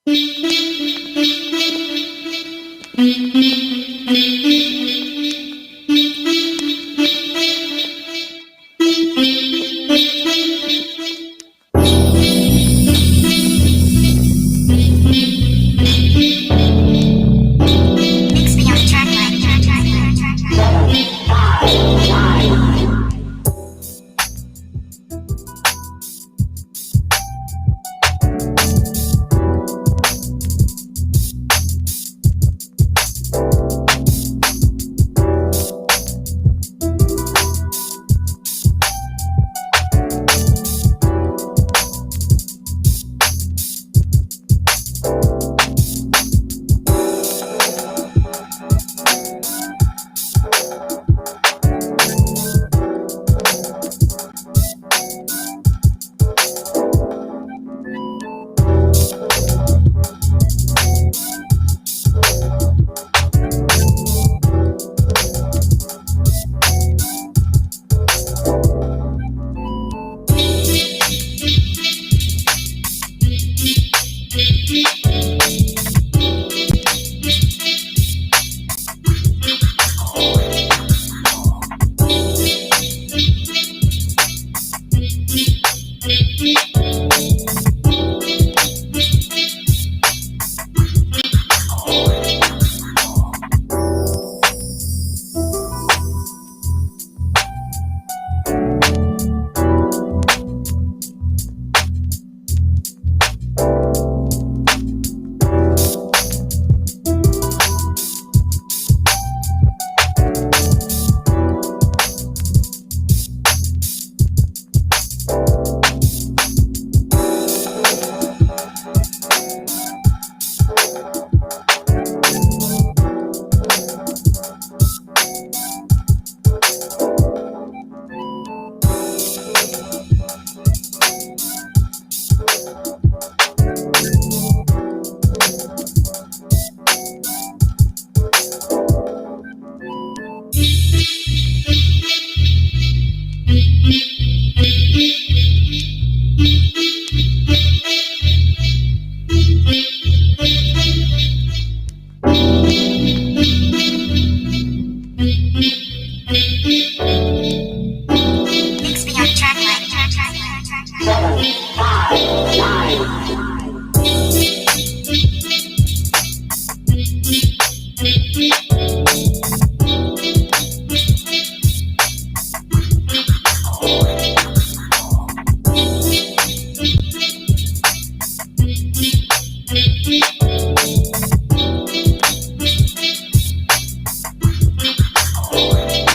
Mix me on the track like. Mix me on the track like.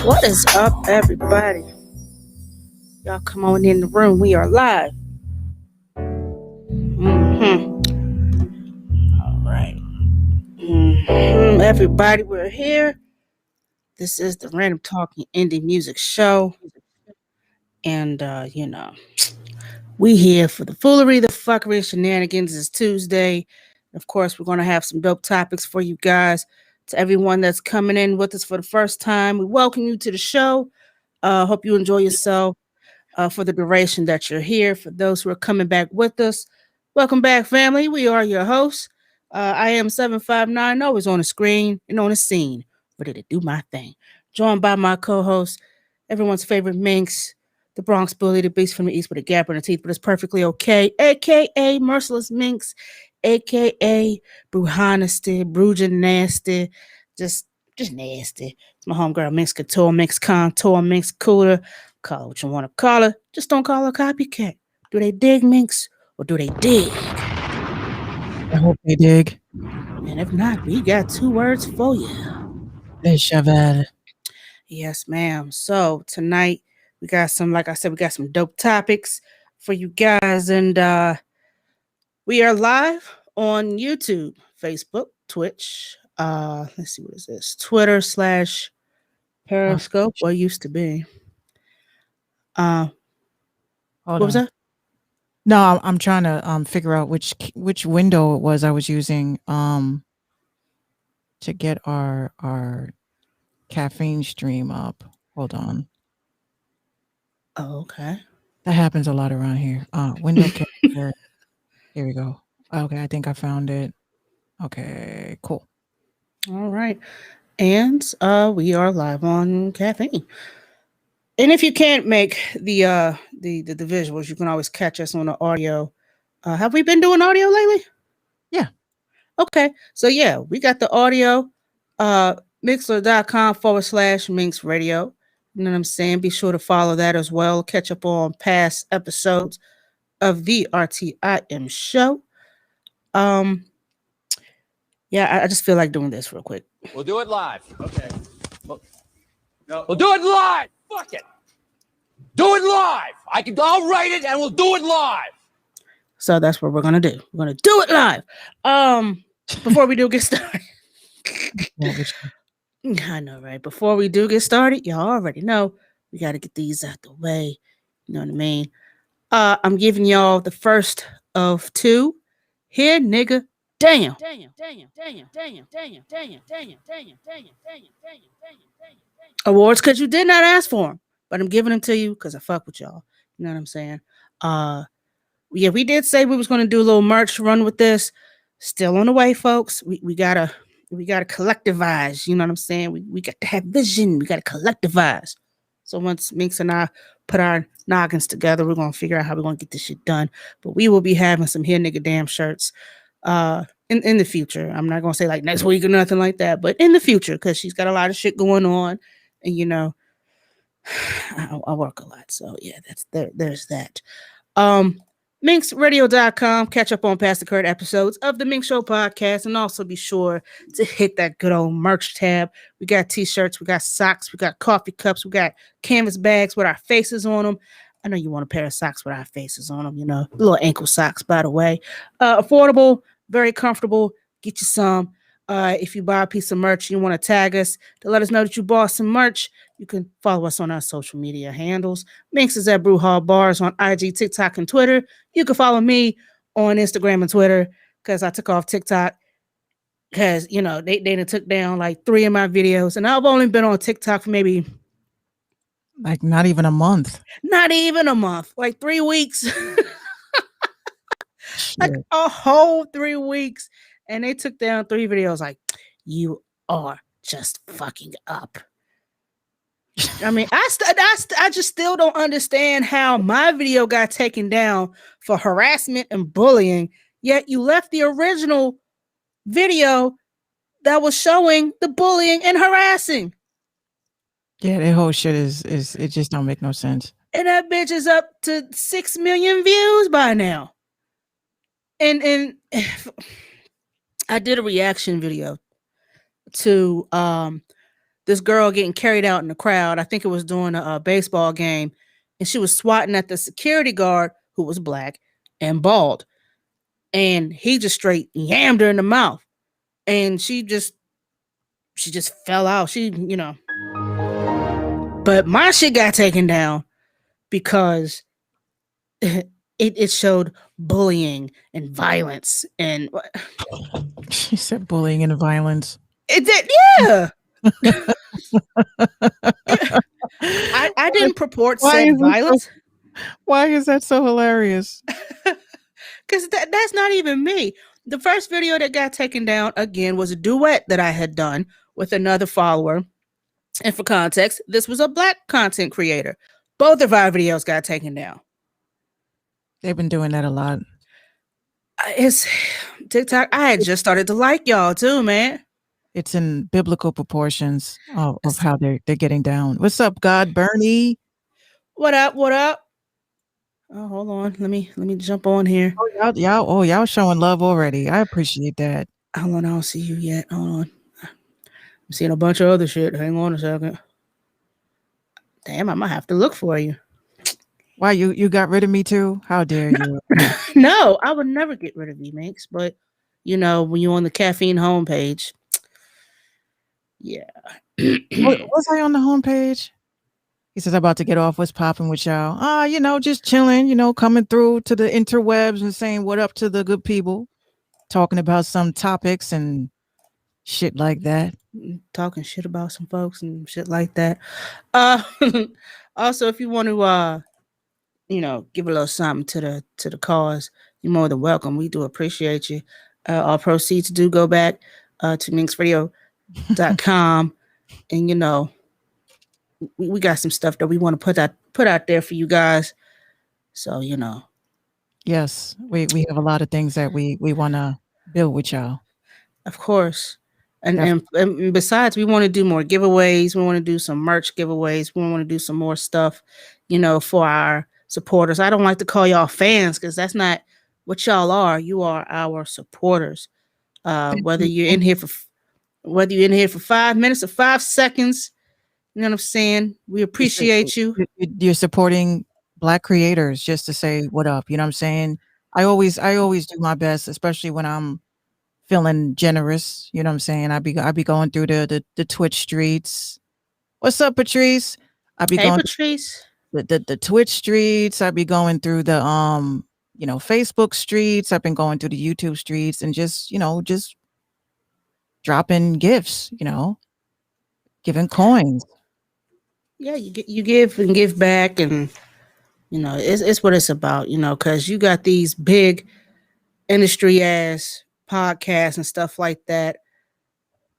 What is up, everybody? Y'all come on in the room. We are live. All right. Everybody, we're here. This is the Random Talking Indie Music Show. And, we here for the foolery, the fuckery, and shenanigans. It's Tuesday. Of course, we're going to have some dope topics for you guys. To everyone that's coming in with us for the first time, we welcome you to the show. Hope you enjoy yourself for the duration that you're here. For those who are coming back with us, welcome back, family. We are your hosts. I am 759, always on the screen and on the scene, ready to do my thing. Joined by my co-host, everyone's favorite Minx, the Bronx bully, the beast from the east with a gap in the teeth, but it's perfectly okay, aka Merciless Minx, aka Bruhanesty, Bruja Nasty, just nasty. It's my homegirl Minx Couture, Minx Contour, Minx Cooler. Call it what you want to call her. Just don't call her copycat. Do they dig, Minx, or do they dig? I hope they dig. And if not, we got 2 words for you. Hey, Chavel. Yes, ma'am. So tonight we got some, like I said, we got some dope topics for you guys, and we are live on YouTube, Facebook, Twitch. Let's see, what is this? Twitter / Periscope, or used to be. Hold What was on. that? No, I'm trying to figure out which window it was I was using to get our caffeine stream up. Hold on. Oh, okay. That happens a lot around here. Window capture. Here we go. Okay, I think I found it. Okay, cool. All right. And we are live on Caffeine. And if you can't make the visuals, you can always catch us on the audio. Have we been doing audio lately? Yeah. Okay. So yeah, we got the audio. Mixler.com/Minx Radio. You know what I'm saying? Be sure to follow that as well. Catch up on past episodes of the RTIM show. Yeah, I just feel like doing this real quick. We'll do it live. Okay. We'll do it live. Fuck it. Do it live. I'll write it and we'll do it live. So that's what we're gonna do. We're gonna do it live. Before we do get started. I know, right? Before we do get started, y'all already know we gotta get these out the way. You know what I mean? I'm giving y'all the first of two. Here, nigga. Damn. Awards because you did not ask for them, but I'm giving them to you because I fuck with y'all. You know what I'm saying? Yeah, we did say we was going to do a little merch run with this. Still on the way, folks. We gotta collectivize. You know what I'm saying? We got to have vision. We gotta collectivize. So once Minx and I put our noggins together, we're gonna figure out how we're gonna get this shit done. But we will be having some here nigga damn shirts in the future. I'm not gonna say like next week or nothing like that, but in the future, because she's got a lot of shit going on, and you know, I work a lot. So yeah, there's that. MinxRadio.com. Catch up on past the current episodes of the Minx Show podcast, and also be sure to hit that good old merch tab. We got t-shirts, we got socks, we got coffee cups, we got canvas bags with our faces on them. I know you want a pair of socks with our faces on them, you know, little ankle socks, by the way. Affordable, very comfortable. Get you some. If you buy a piece of merch, you want to tag us to let us know that you bought some merch. You can follow us on our social media handles. Minx is at Brewhall Bars on IG, TikTok, and Twitter. You can follow me on Instagram and Twitter because I took off TikTok because, you know, they took down like 3 of my videos. And I've only been on TikTok for maybe like not even a month. Not even a month, like 3 weeks. Like a whole 3 weeks. And they took down 3 videos. Like, you are just fucking up. I mean, I just still don't understand how my video got taken down for harassment and bullying, yet you left the original video that was showing the bullying and harassing. Yeah, that whole shit is it just don't make no sense. And that bitch is up to 6 million views by now. And I did a reaction video to this girl getting carried out in the crowd. I think it was during a baseball game, and she was swatting at the security guard who was black and bald, and he just straight yammed her in the mouth, and she just fell out. She, you know, but my shit got taken down because it showed bullying and violence, and she said bullying and violence. It did, yeah. I didn't purport said violence. Why is that so hilarious? Because that's not even me. The first video that got taken down again was a duet that I had done with another follower. And for context, this was a black content creator. Both of our videos got taken down. They've been doing that a lot. It's TikTok. I had just started to like y'all too, man. It's in biblical proportions of how they're getting down. What's up, God Bernie? What up? What up? Oh, hold on. Let me jump on here. Oh, y'all showing love already. I appreciate that. Hold on, I don't see you yet. Hold on. I'm seeing a bunch of other shit. Hang on a second. Damn, I might have to look for you. Why you got rid of me too? How dare you? No, I would never get rid of you, Minx. But you know, when you're on the caffeine homepage, yeah. Was I on the homepage? He says, I'm about to get off. What's popping with y'all? You know, just chilling, you know, coming through to the interwebs and saying what up to the good people, talking about some topics and shit like that. Talking shit about some folks and shit like that. Also, if you want to you know, give a little something to the cause, You're more than welcome. We do appreciate you. All proceeds do go back to minxradio.com. And, you know, we got some stuff that we want to put out there for you guys. So, you know. Yes, we have a lot of things that we want to build with y'all. Of course. And besides, we want to do more giveaways. We want to do some merch giveaways. We want to do some more stuff, you know, for our supporters. I don't like to call y'all fans because that's not what y'all are. You are our supporters. Whether you're in here for 5 minutes or 5 seconds, you know what I'm saying? We appreciate you. You're supporting Black creators just to say what up. You know what I'm saying? I always do my best, especially when I'm feeling generous. You know what I'm saying? I be going through the Twitch streets. What's up, Patrice? Patrice. The Twitch streets. I be going through the you know, Facebook streets. I've been going through the YouTube streets and just, you know, just dropping gifts, you know, giving coins. Yeah, you give and give back, and you know, it's what it's about, you know, because you got these big industry ass podcasts and stuff like that,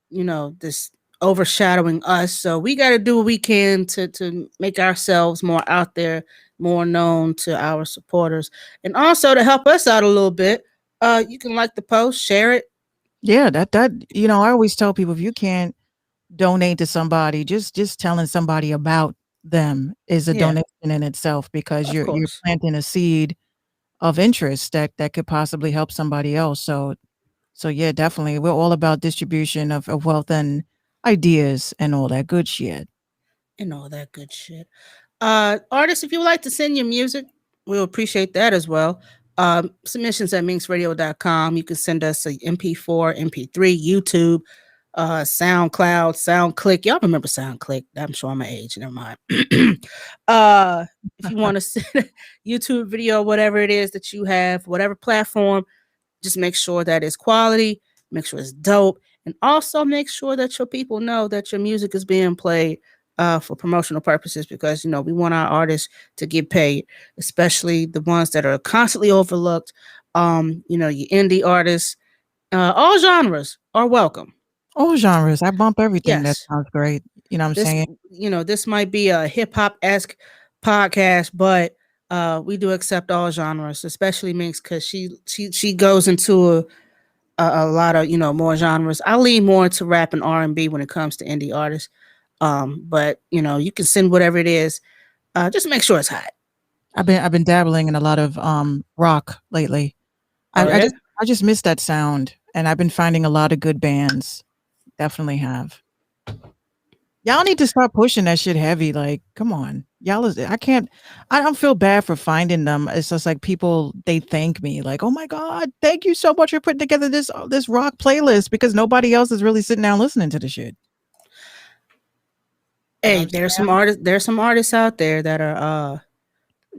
you know, this overshadowing us. So we got to do what we can to make ourselves more out there, more known to our supporters, and also to help us out a little bit. You can like the post, share it. Yeah, that you know, I always tell people if you can't donate to somebody, just telling somebody about them is a donation in itself, because you're planting a seed of interest that could possibly help somebody else. So yeah, definitely. We're all about distribution of wealth and ideas and all that good shit. Artists, if you would like to send your music, we'll appreciate that as well. Submissions at minxradio.com. You can send us a MP4, MP3, YouTube, SoundCloud, SoundClick. Y'all remember SoundClick? I'm showing my age. Never mind. If you want to send a YouTube video, whatever it is that you have, whatever platform, just make sure that it's quality, make sure it's dope, and also make sure that your people know that your music is being played for promotional purposes, because, you know, we want our artists to get paid, especially the ones that are constantly overlooked. You know, your indie artists, all genres are welcome. All genres. I bump everything. Yes. That sounds great. You know what I'm saying? You know, this might be a hip-hop-esque podcast, but we do accept all genres, especially Minx, because she goes into a lot of, you know, more genres. I lean more to rap and R&B when it comes to indie artists. But you know, you can send whatever it is. Just make sure it's hot. I've been dabbling in a lot of rock lately. I just miss that sound, and I've been finding a lot of good bands. Definitely have. Y'all need to start pushing that shit heavy. Like, come on. I don't feel bad for finding them. It's just like people, they thank me like, oh my God, thank you so much for putting together this rock playlist, because nobody else is really sitting down listening to the shit. Hey, there's some artists out there that are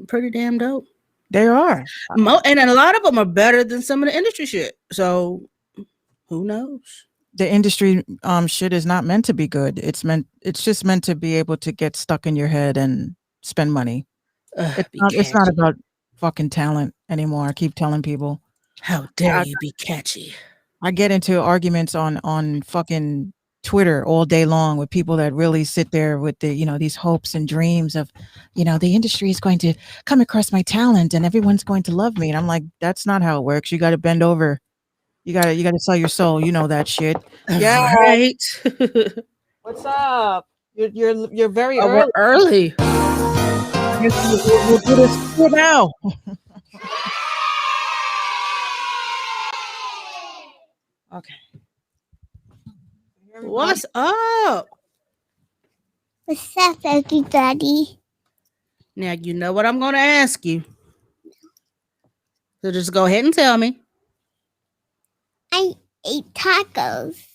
pretty damn dope. They are. And a lot of them are better than some of the industry shit. So who knows? The industry shit is not meant to be good. It's just meant to be able to get stuck in your head and spend money. It's not about fucking talent anymore. I keep telling people. How dare you be catchy? I get into arguments on fucking Twitter all day long with people that really sit there with the, you know, these hopes and dreams of, you know, the industry is going to come across my talent and everyone's going to love me. And I'm like, that's not how it works. You got to bend over. You got to sell your soul. You know that shit. Yeah. Right. What's up? You're very early. We're early. We'll do this now. Okay. What's up? What's up, everybody? Now, you know what I'm going to ask you. So just go ahead and tell me. I ate tacos.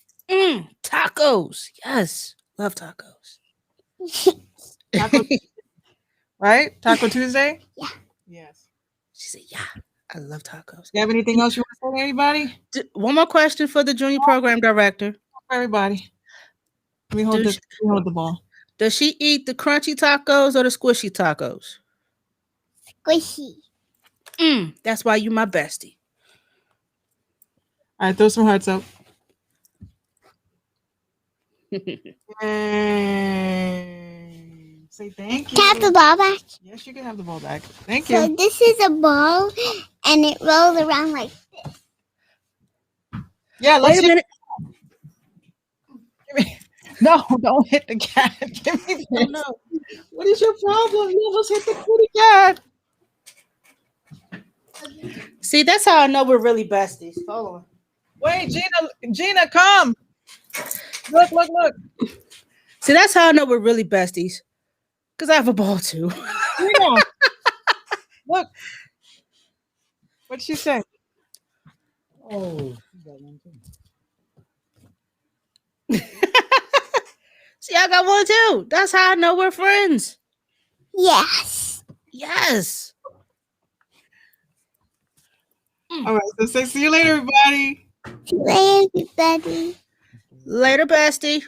Tacos. Yes. Love tacos. Right? Taco Tuesday? Yeah. Yes. She said, yeah. I love tacos. You have anything else you want to say to anybody? One more question for the junior program director. Everybody. Let me hold the ball. Does she eat the crunchy tacos or the squishy tacos? Squishy. That's why you my bestie. All right, throw some hearts up. Say thank you. Can I have the ball back? Yes, you can have the ball back. Thank So you. this is a ball, and it rolls around like this. Yeah, let's Wait a minute. No, don't hit the cat. Give me this. Oh, no. What is your problem? You almost hit the kitty cat. See, that's how I know we're really besties. Hold on. Wait, Gina, come. Look. See, that's how I know we're really besties. Because I have a ball too. Gina. Look. What'd she say? Oh, See, I got one too. That's how I know we're friends. Yes. Yes. all right. So say see you later, everybody. See you later, everybody. Later, bestie.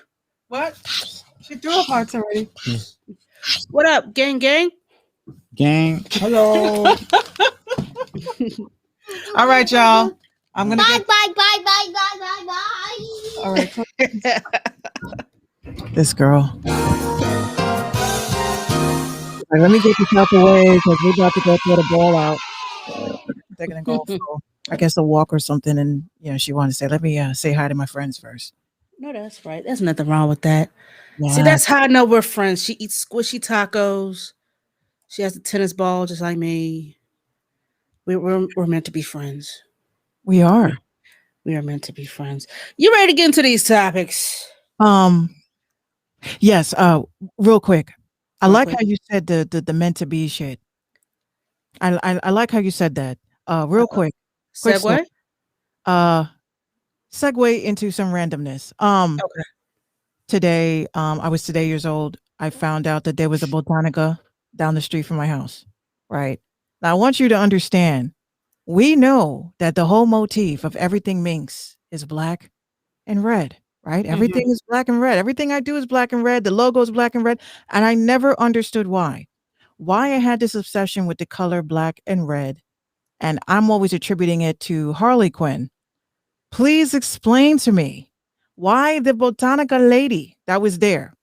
What? She threw up hearts already. What up, gang? Gang. Hello. All right, y'all. I'm gonna Bye, get bye, bye, bye, bye, bye, bye. all right. This girl. All right, let me get this out the way because we're about to go throw the ball out. They're gonna go for, I guess, a walk or something, and she wanted to say, "Let me say hi to my friends first." No, that's right. There's nothing wrong with that. Yeah. See, that's how I know we're friends. She eats squishy tacos. She has a tennis ball just like me. We're meant to be friends. We are. We are meant to be friends. You ready to get into these topics? Yes. Real quick. I Real like quick. how you said the meant to be shit. I like how you said that. Real quick. Quick Segue? Segue into some randomness. Okay. Today, I was today years old. I found out that there was a Botanica down the street from my house. Right. Now I want you to understand, we know that the whole motif of everything Minx is black and red, right? Everything is black and red. Everything I do is black and red. The logo is black and red. And I never understood why I had this obsession with the color black and red. And I'm always attributing it to Harley Quinn. Please explain to me why the Botanica lady that was there,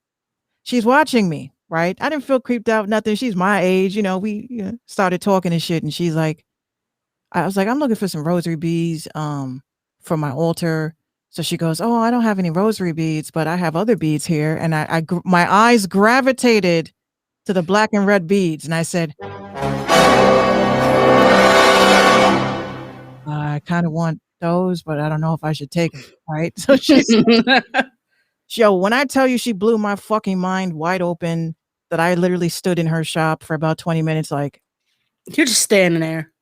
she's watching me, right? I didn't feel creeped out, nothing. She's my age. We started talking and shit. And she's like, I was like, I'm looking for some rosary beads for my altar. So she goes, oh, I don't have any rosary beads, but I have other beads here. And my eyes gravitated to the black and red beads. And I said, I kind of want those, but I don't know if I should take them. Right. So she's, yo, when I tell you she blew my fucking mind wide open, that I literally stood in her shop for about 20 minutes. Like, You're just standing there.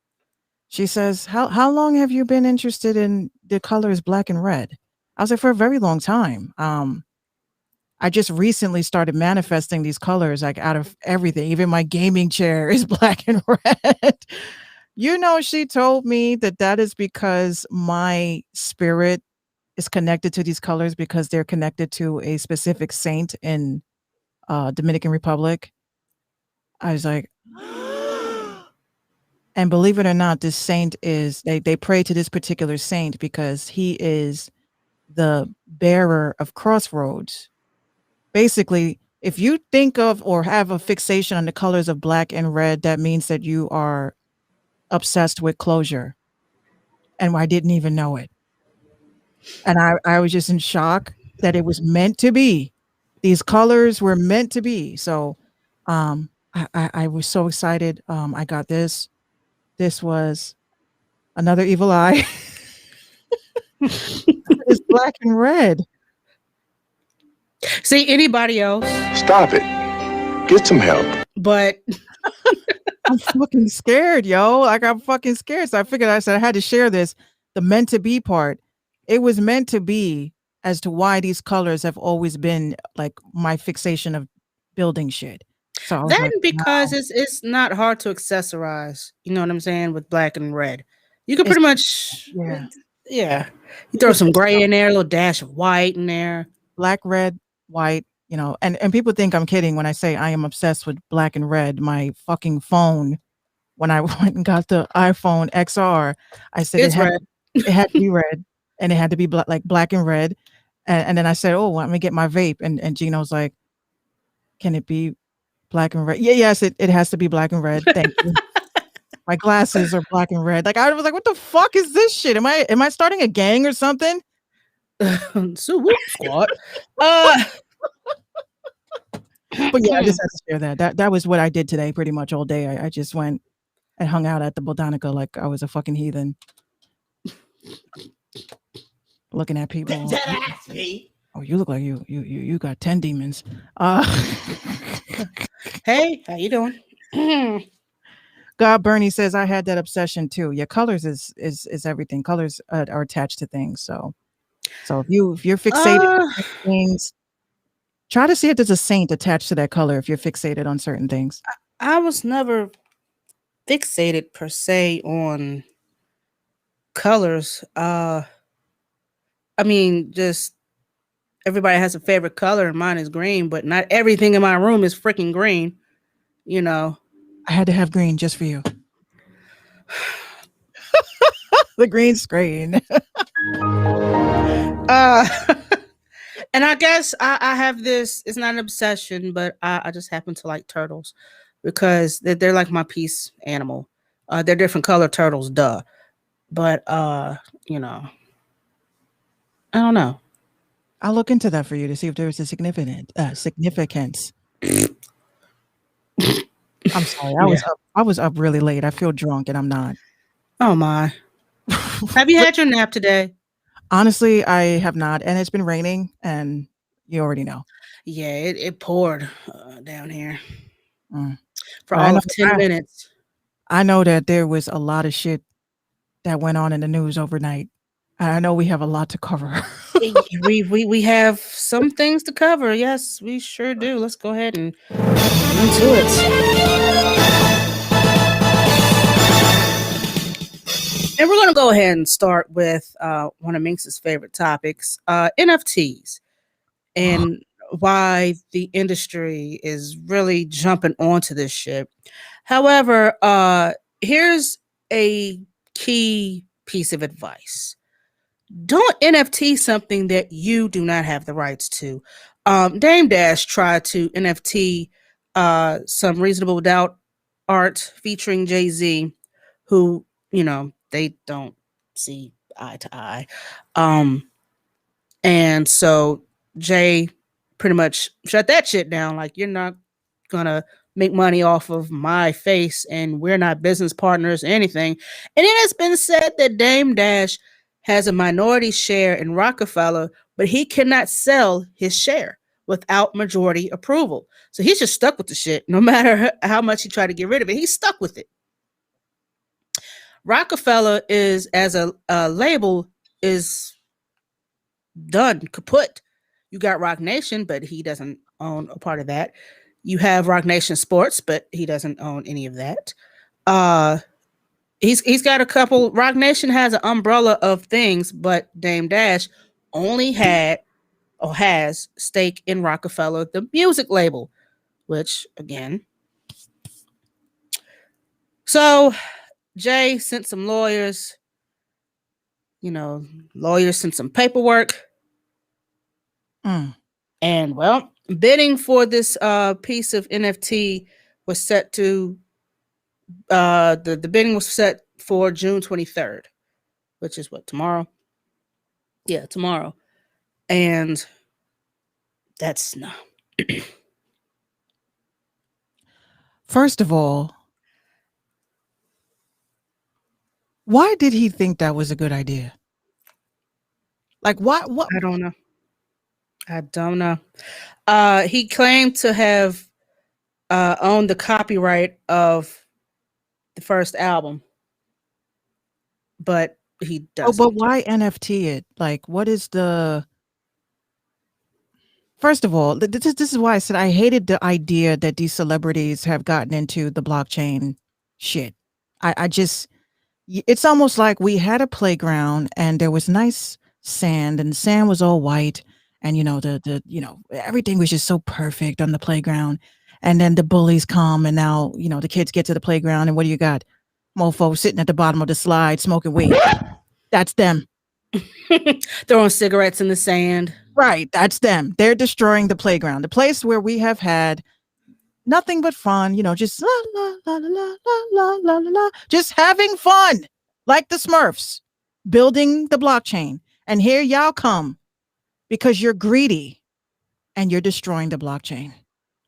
she says, how long have you been interested in the colors black and red? I was like, for a very long time. I just recently started manifesting these colors, like out of everything. Even my gaming chair is black and red. She told me that is because my spirit is connected to these colors because they're connected to a specific saint in Dominican Republic. I was like, and believe it or not, this saint is, they pray to this particular saint because he is the bearer of crossroads. Basically, if you think of or have a fixation on the colors of black and red, that means that you are obsessed with closure. And I didn't even know it. And I was just in shock that it was meant to be. These colors were meant to be. So I was so excited. I got this. This was another evil eye. It's black and red. See, anybody else? Stop it. Get some help. But I'm fucking scared, yo. Like, I'm fucking scared. So I said I had to share this. The meant to be part. It was meant to be as to why these colors have always been like my fixation of building shit. So I was then like, because wow. it's not hard to accessorize, you know what I'm saying, with black and red. You can It's- pretty much Yeah. You throw some gray in there, a little dash of white in there. Black, red, white, and people think I'm kidding when I say I am obsessed with black and red. My fucking phone when I went and got the iPhone XR, I said It's red. it had to be red, and it had to be black and red. And then I said, "Oh, let me get my vape." And Gino's like, "Can it be black and red?" Yeah, yes, it has to be black and red. Thank you. My glasses are black and red. Like I was like, "What the fuck is this shit? Am I starting a gang or something?" So whoop squad. But yeah, I just had to share that. That was what I did today, pretty much all day. I just went and hung out at the Botanica like I was a fucking heathen, looking at people. Oh, you look like you got 10 demons. Hey, how you doing? God Bernie says I had that obsession too. Yeah, colors is everything. Colors are attached to things. So if you're fixated on things, try to see if there's a saint attached to that color. If you're fixated on certain things, I was never fixated per se on colors. I mean, just everybody has a favorite color, and mine is green. But not everything in my room is freaking green. You know. I had to have green just for you. The green screen. And I guess I have this, it's not an obsession, but I just happen to like turtles because they're like my peace animal. They're different color turtles, duh. But you know, I don't know. I'll look into that for you to see if there's a significance. I'm sorry. I was up really late. I feel drunk and I'm not. Oh my. Have you had your nap today? Honestly, I have not, and it's been raining, and you already know. Yeah, it poured down here for But all of 10 minutes. I know that there was a lot of shit that went on in the news overnight. I know we have a lot to cover. we have some things to cover. Yes, we sure do. Let's go ahead and get into it. And we're going to go ahead and start with one of Minx's favorite topics, NFTs, and why the industry is really jumping onto this shit. However, here's a key piece of advice. Don't NFT something that you do not have the rights to. Dame Dash tried to NFT some Reasonable Doubt art featuring Jay-Z, who, you know, they don't see eye to eye. And so Jay pretty much shut that shit down. Like, you're not gonna make money off of my face, and we're not business partners or anything. And it has been said that Dame Dash has a minority share in Rockefeller, but he cannot sell his share without majority approval. So he's just stuck with the shit. No matter how much he tried to get rid of it, he's stuck with it. Rockefeller is, as a label, is done, kaput. You got Rock Nation, but he doesn't own a part of that. You have Rock Nation Sports, but he doesn't own any of that. He's got a couple. Rock Nation has an umbrella of things, but Dame Dash only had or has stake in Rockefeller, the music label, which again. So Jay sent some lawyers, lawyers sent some paperwork. And well, bidding for this piece of NFT was set to the bidding was set for June 23rd, which is what, tomorrow? Yeah, tomorrow. And that's no. First of all, why did he think that was a good idea? Like, what? I don't know. He claimed to have owned the copyright of the first album, but he doesn't. Oh, but why NFT it? Like, what is the... First of all, this is why I said I hated the idea that these celebrities have gotten into the blockchain shit. I just... It's almost like we had a playground and there was nice sand, and the sand was all white, and the everything was just so perfect on the playground. And then the bullies come, and now, you know, the kids get to the playground, and what do you got? Mofo sitting at the bottom of the slide smoking weed. That's them. Throwing cigarettes in the sand. Right. That's them. They're destroying the playground, the place where we have had nothing but fun, you know, just la la la la la la la la la, just having fun, like the Smurfs, building the blockchain. And here y'all come because you're greedy and you're destroying the blockchain.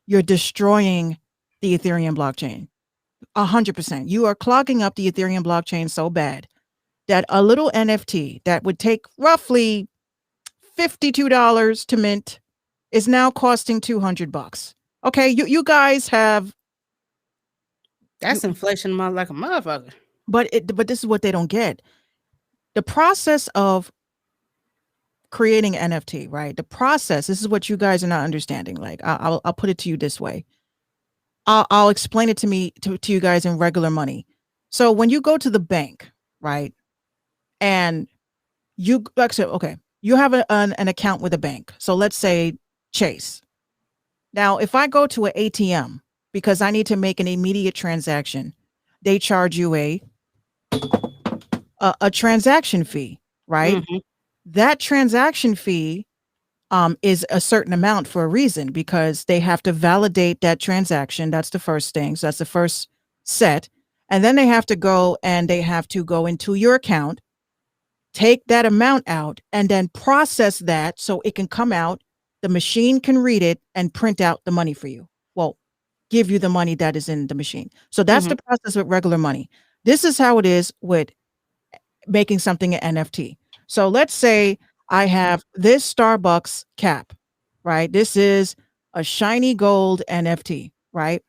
You're destroying the Ethereum blockchain. 100%. You are clogging up the Ethereum blockchain so bad that a little NFT that would take roughly $52 to mint is now costing $200. Okay, you guys have. That's inflation like a motherfucker. But this is what they don't get. The process of creating NFT, right? The process. This is what you guys are not understanding. Like I'll put it to you this way. I'll explain it to you guys in regular money. So when you go to the bank, right, and you like so okay, you have an account with a bank. So let's say Chase. Now, if I go to an ATM because I need to make an immediate transaction, they charge you a transaction fee, right? Mm-hmm. That transaction fee is a certain amount for a reason, because they have to validate that transaction. That's the first thing. So that's the first set. And then they have to go into your account, take that amount out, and then process that so it can come out. The machine can read it and print out the money for you. Well, give you the money that is in the machine. So that's the process with regular money. This is how it is with making something an NFT. So let's say I have this Starbucks cap, right? This is a shiny gold NFT, right?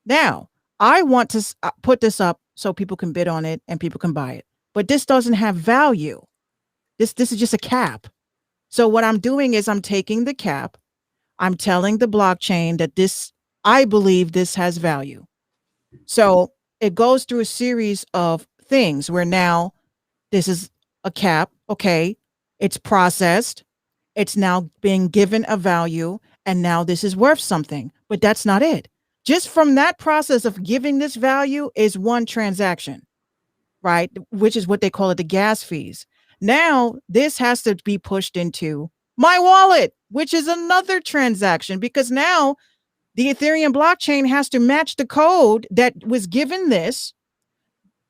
Now, I want to put this up so people can bid on it and people can buy it. But this doesn't have value. This is just a cap. So what I'm doing is I'm taking the cap, I'm telling the blockchain that I believe this has value. So it goes through a series of things where now this is a cap. Okay. It's processed. It's now being given a value. And now this is worth something, but that's not it. Just from that process of giving this value is one transaction, right? Which is what they call it, the gas fees. Now, this has to be pushed into my wallet, which is another transaction, because now the Ethereum blockchain has to match the code that was given this.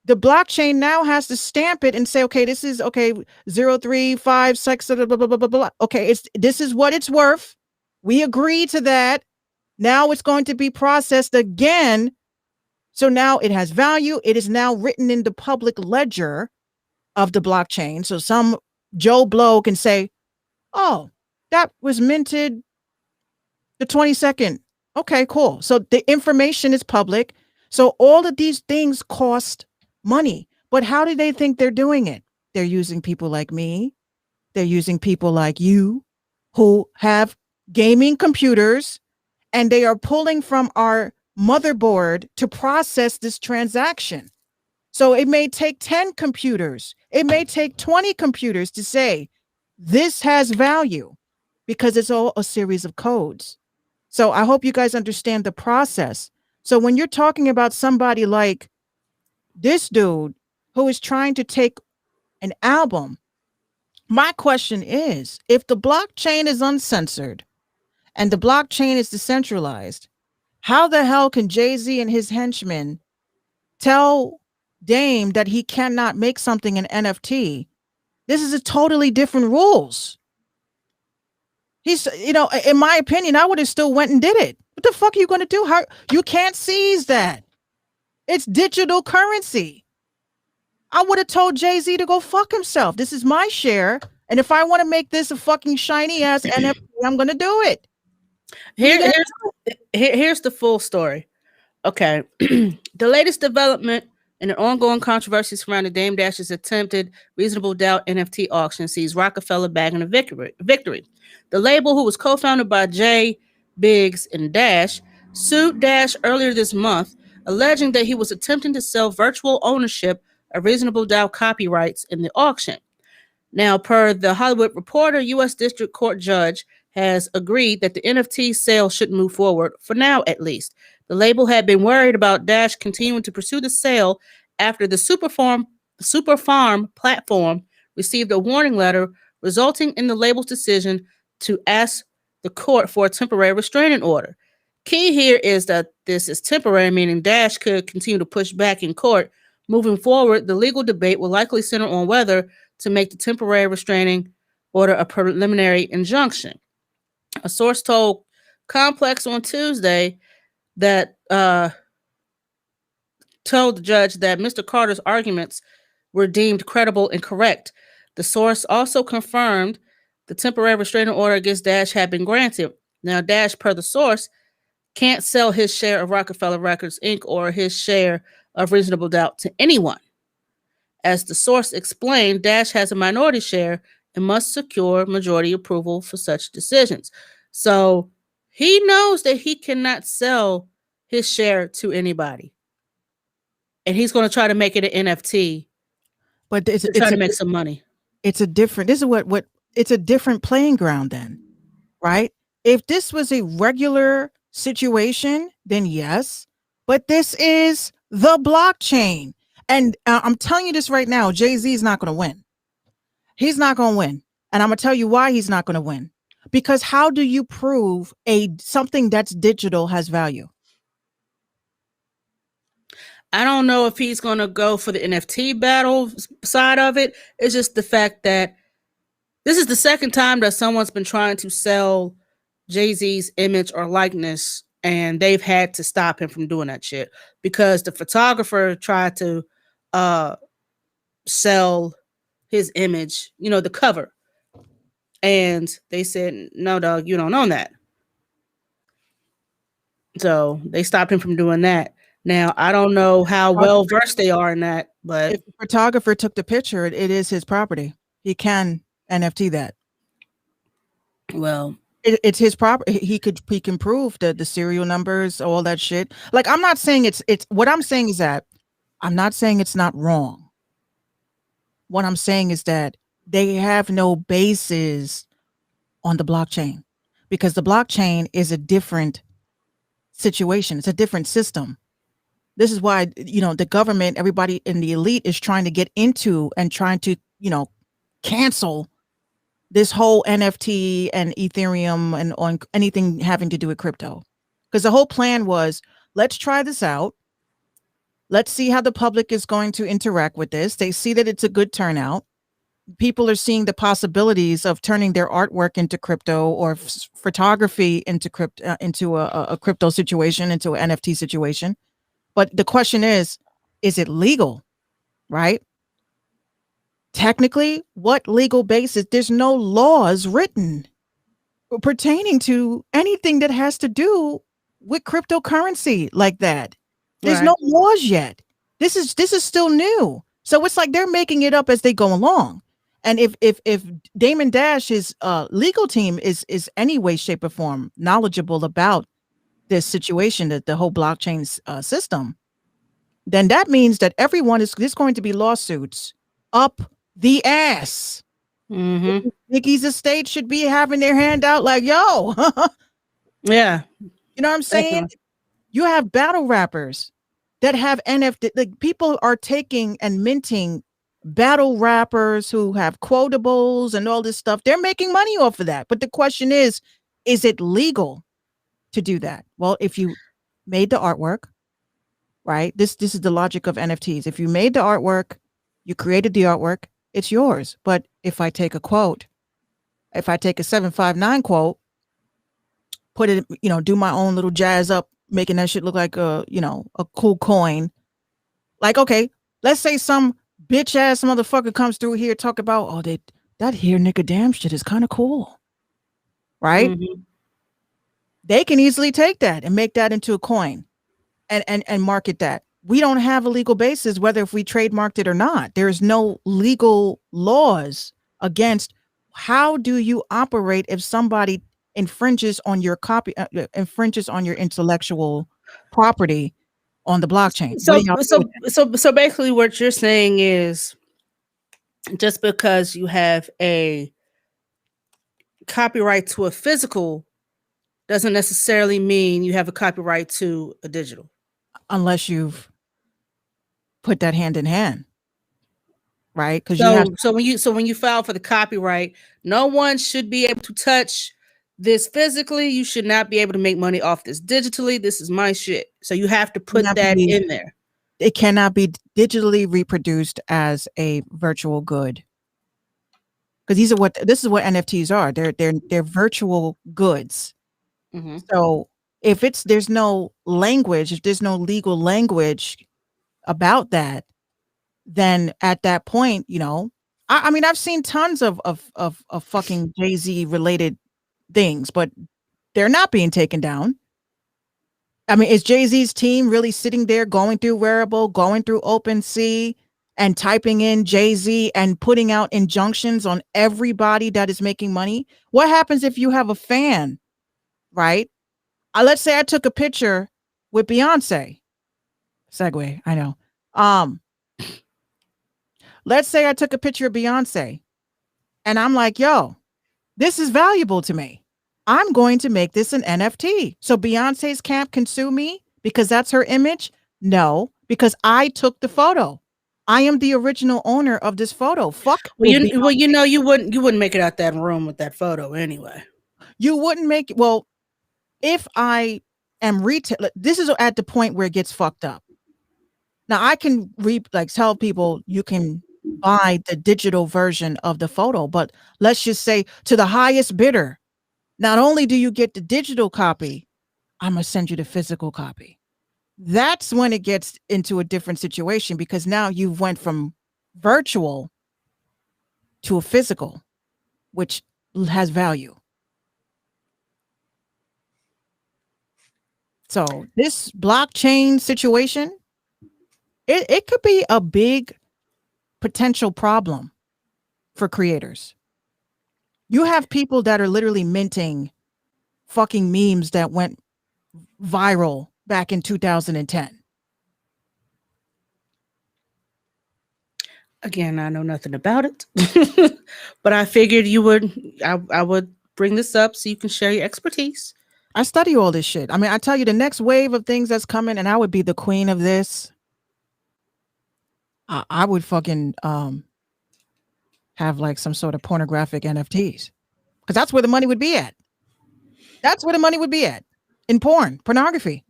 The blockchain now has to stamp it and say, okay, this is okay, 0356, blah, blah, blah, blah, blah. Okay, this is what it's worth. We agree to that. Now it's going to be processed again. So now it has value. It is now written in the public ledger of the blockchain. So some Joe Blow can say, oh, that was minted the 22nd. Okay, cool. So the information is public. So all of these things cost money. But how do they think they're doing it? They're using people like me. They're using people like you who have gaming computers, and they are pulling from our motherboard to process this transaction. So it may take 10 computers. It may take 20 computers to say this has value, because it's all a series of codes. So I hope you guys understand the process. So when you're talking about somebody like this dude who is trying to take an album, my question is, if the blockchain is uncensored and the blockchain is decentralized, how the hell can Jay-Z and his henchmen tell Dame that he cannot make something an NFT? This is a totally different rules. He's, you know, in my opinion, I would have still went and did it. What the fuck are you going to do? How you can't seize that? It's digital currency. I would have told Jay-Z to go fuck himself. This is my share. And if I want to make this a fucking shiny ass NFT, I'm going to do it. Here's the full story. Okay. The latest development in an ongoing controversy surrounding Dame Dash's attempted Reasonable Doubt NFT auction sees Rockefeller bagging a victory. The label, who was co-founded by Jay, Biggs, and Dash, sued Dash earlier this month, alleging that he was attempting to sell virtual ownership of Reasonable Doubt copyrights in the auction. Now, per The Hollywood Reporter, U.S. District Court judge has agreed that the NFT sale should move forward, for now at least. The label had been worried about Dash continuing to pursue the sale after the Superfarm platform received a warning letter resulting in the label's decision to ask the court for a temporary restraining order. Key here is that this is temporary, meaning Dash could continue to push back in court. Moving forward, the legal debate will likely center on whether to make the temporary restraining order a preliminary injunction. A source told Complex on Tuesday that told the judge that Mr. Carter's arguments were deemed credible and correct. The source also confirmed the temporary restraining order against Dash had been granted. Now, Dash, per the source, can't sell his share of Rockefeller Records, Inc. or his share of Reasonable Doubt to anyone. As the source explained, Dash has a minority share and must secure majority approval for such decisions. So he knows that he cannot sell his share to anybody. And he's going to try to make it an NFT, But it's try to make some money. It's a different. This is what it's a different playing ground then, right? If this was a regular situation, then yes. But this is the blockchain, and I'm telling you this right now: Jay-Z is not going to win. He's not going to win, and I'm going to tell you why he's not going to win. Because how do you prove something that's digital has value? I don't know if he's going to go for the NFT battle side of it. It's just the fact that this is the second time that someone's been trying to sell Jay-Z's image or likeness, and they've had to stop him from doing that shit because the photographer tried to sell his image, the cover. And they said, no, dog, you don't own that. So they stopped him from doing that. Now, I don't know how well versed they are in that, but if the photographer took the picture, it is his property. He can NFT that. Well, it's his property. He can prove the serial numbers, all that shit. Like, I'm not saying it's what I'm saying is that I'm not saying it's not wrong. What I'm saying is that they have no basis on the blockchain because the blockchain is a different situation. It's a different system. This is why, the government, everybody in the elite is trying to get into and trying to, cancel this whole NFT and Ethereum and on anything having to do with crypto. Because the whole plan was, let's try this out. Let's see how the public is going to interact with this. They see that it's a good turnout. People are seeing the possibilities of turning their artwork into crypto or photography into a crypto situation, into an NFT situation. But the question is it legal, right? Technically, what legal basis? There's no laws written pertaining to anything that has to do with cryptocurrency like that. There's no laws yet. This is still new. So it's like they're making it up as they go along. And if Damon Dash's legal team is any way, shape, or form knowledgeable about this situation, that the whole blockchain system, then that means that there's going to be lawsuits up the ass. mm-hmm. Nicki's estate should be having their hand out like, yo. Yeah. You know what I'm saying? Definitely. You have battle rappers that have NFT. Like, people are taking and minting battle rappers who have quotables and all this stuff. They're making money off of that. But the question is it legal to do that? Well, if you made the artwork, right? This is the logic of NFTs. If you made the artwork, you created the artwork, it's yours. But if I take a quote, if I take a 759 quote, put it, do my own little jazz up, making that shit look like a cool coin. Like, okay, let's say some bitch ass motherfucker comes through here, talk about, that here nigga damn shit is kind of cool. Right? Mm-hmm. They can easily take that and make that into a coin and market that. We don't have a legal basis, whether if we trademarked it or not. There's no legal laws against how do you operate if somebody infringes on your infringes on your intellectual property on the blockchain. So basically what you're saying is just because you have a copyright to a physical doesn't necessarily mean you have a copyright to a digital. Unless you've put that hand in hand. Right? Because so when you file for the copyright, no one should be able to touch this physically. You should not be able to make money off this digitally. This is my shit. So you have to put that in there. It cannot be digitally reproduced as a virtual good. Because this is what NFTs are. They're virtual goods. Mm-hmm. So if there's no language, if there's no legal language about that, then at that point, you know, I mean, I've seen tons of fucking Jay-Z related things, but they're not being taken down. I mean, is Jay-Z's team really sitting there going through Wearable, going through OpenSea, and typing in Jay-Z and putting out injunctions on everybody that is making money? What happens if you have a fan, right? Let's say I took a picture with Beyonce. Segue, I know. Let's say I took a picture of Beyonce and I'm like, yo, this is valuable to me. I'm going to make this an NFT. So Beyonce's camp can sue me because that's her image? No, because I took the photo. I am the original owner of this photo. Fuck. Well, you know, you wouldn't make it out that room with that photo anyway. You wouldn't make it. Well, if I am retail, this is at the point where it gets fucked up. Now I can tell people you can buy the digital version of the photo, but let's just say to the highest bidder, not only do you get the digital copy, I'm gonna send you the physical copy. That's when it gets into a different situation, because now you went from virtual to a physical, which has value. So this blockchain situation, it could be a big potential problem for creators. You have people that are literally minting fucking memes that went viral back in 2010. Again, I know nothing about it, but I figured I would bring this up so you can share your expertise. I study all this shit. I mean, I tell you, the next wave of things that's coming, and I would be the queen of this. I would fucking have like some sort of pornographic NFTs, because that's where the money would be at. That's where the money would be at, in pornography,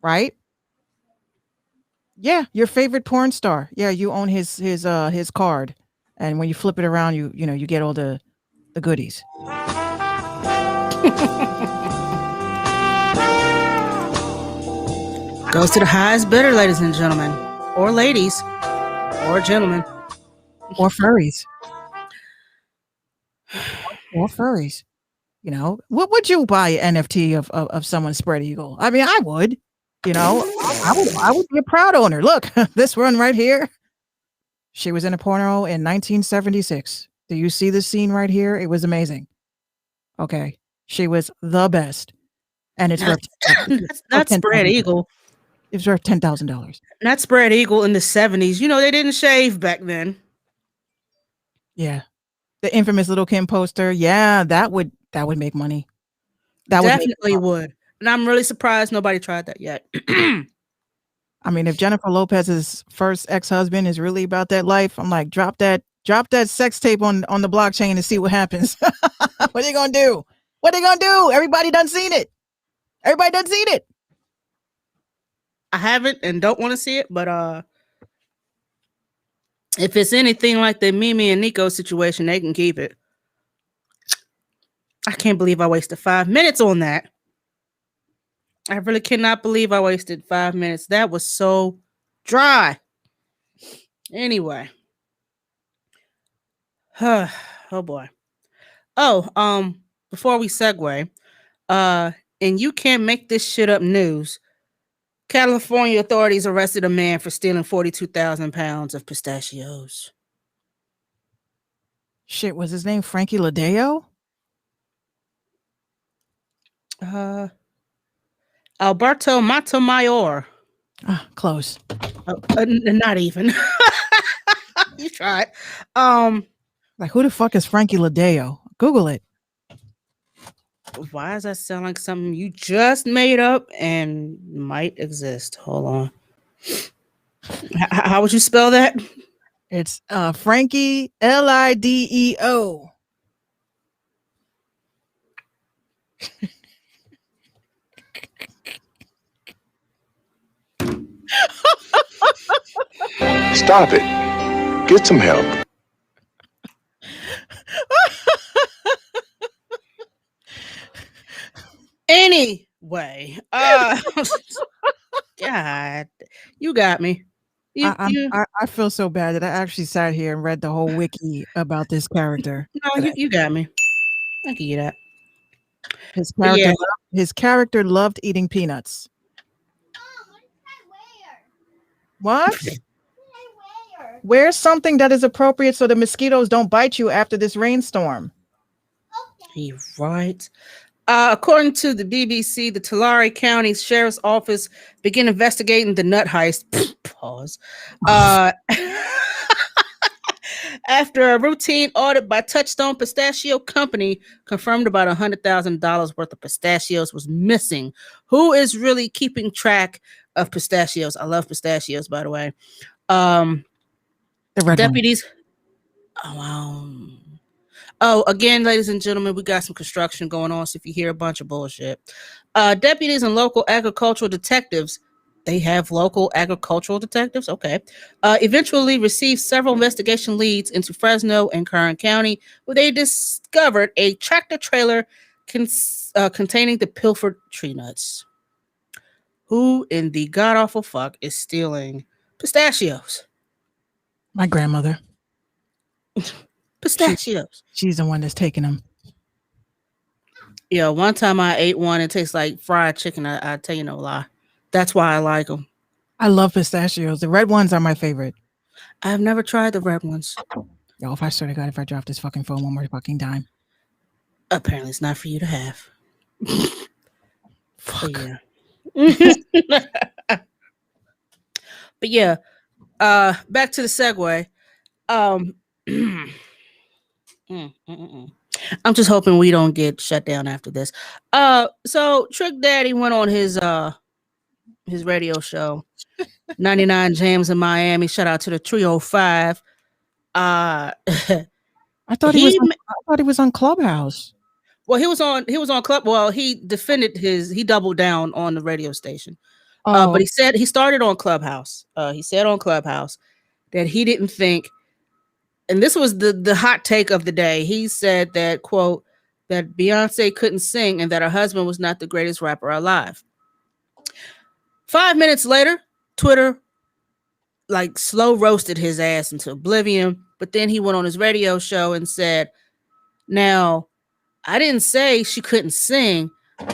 right? Yeah, your favorite porn star. Yeah, you own his card, and when you flip it around, you get all the goodies. Goes to the highest bidder, ladies and gentlemen, or ladies, or gentlemen, or furries, or furries. You know, what would you buy an NFT of someone's spread eagle? I mean, I would. You know, I would be a proud owner. Look, this one right here. She was in a porno in 1976. Do you see this scene right here? It was amazing. Okay, she was the best, and it's worth not spread eagle. It's worth $10,000. Not spread eagle in the 70s. You know, they didn't shave back then. Yeah, the infamous Little Kim poster. Yeah, that would make money. That definitely would. And I'm really surprised nobody tried that yet. I mean, if Jennifer Lopez's first ex-husband is really about that life, I'm like, drop that sex tape on the blockchain and see what happens. What are they gonna do? What are they gonna do? Everybody done seen it. Everybody done seen it. I haven't and don't want to see it, but if it's anything like the Mimi and Nico situation, they can keep it. I can't believe I wasted 5 minutes on that. I really cannot believe I wasted 5 minutes. That was so dry. Anyway. Oh boy. Oh, before we segue, and you can't make this shit up news. California authorities arrested a man for stealing 42,000 pounds of pistachios. Shit, was his name Frankie Ladeo? Alberto Montemayor. Close. Not even. You tried. Like, who the fuck is Frankie Ladeo? Google it. Why does that sound like something you just made up and might exist? Hold on. How would you spell that? It's Frankie Lideo. Stop it. Get some help. Anyway, God, you got me. I feel so bad that I actually sat here and read the whole wiki about this character. No, you got me. I can get that. His character loved eating peanuts. What? Wear something that is appropriate so the mosquitoes don't bite you after this rainstorm. He right. According to the BBC, the Tulare County Sheriff's Office began investigating the nut heist. Pause. After a routine audit by Touchstone Pistachio Company confirmed about $100,000 worth of pistachios was missing. Who is really keeping track of pistachios? I love pistachios, by the way. The red Deputies. Oh, again, ladies and gentlemen, we got some construction going on. So if you hear a bunch of bullshit, deputies and local agricultural detectives, they have local agricultural detectives. Okay. Eventually received several investigation leads into Fresno and Kern County, where they discovered a tractor trailer containing the pilfered tree nuts. Who in the god awful fuck is stealing pistachios? My grandmother. Pistachios. She's the one that's taking them. Yeah, one time I ate one. It tastes like fried chicken. I tell you no lie. That's why I like them. I love pistachios. The red ones are my favorite. I've never tried the red ones. Yo, if I swear to God, if I drop this fucking phone one more fucking time. Apparently it's not for you to have. Fuck. But yeah, back to the segue. I'm just hoping we don't get shut down after this. So Trick Daddy went on his radio show, 99 Jams in Miami. Shout out to the Trio 5. I thought he was on Clubhouse. Well, he was on Club. Well, he doubled down on the radio station. But he said he started on Clubhouse. He said on Clubhouse that he didn't think, and this was the hot take of the day. He said that, quote, that Beyonce couldn't sing and that her husband was not the greatest rapper alive. 5 minutes later, Twitter like slow roasted his ass into oblivion. But then he went on his radio show and said, now, I didn't say she couldn't sing.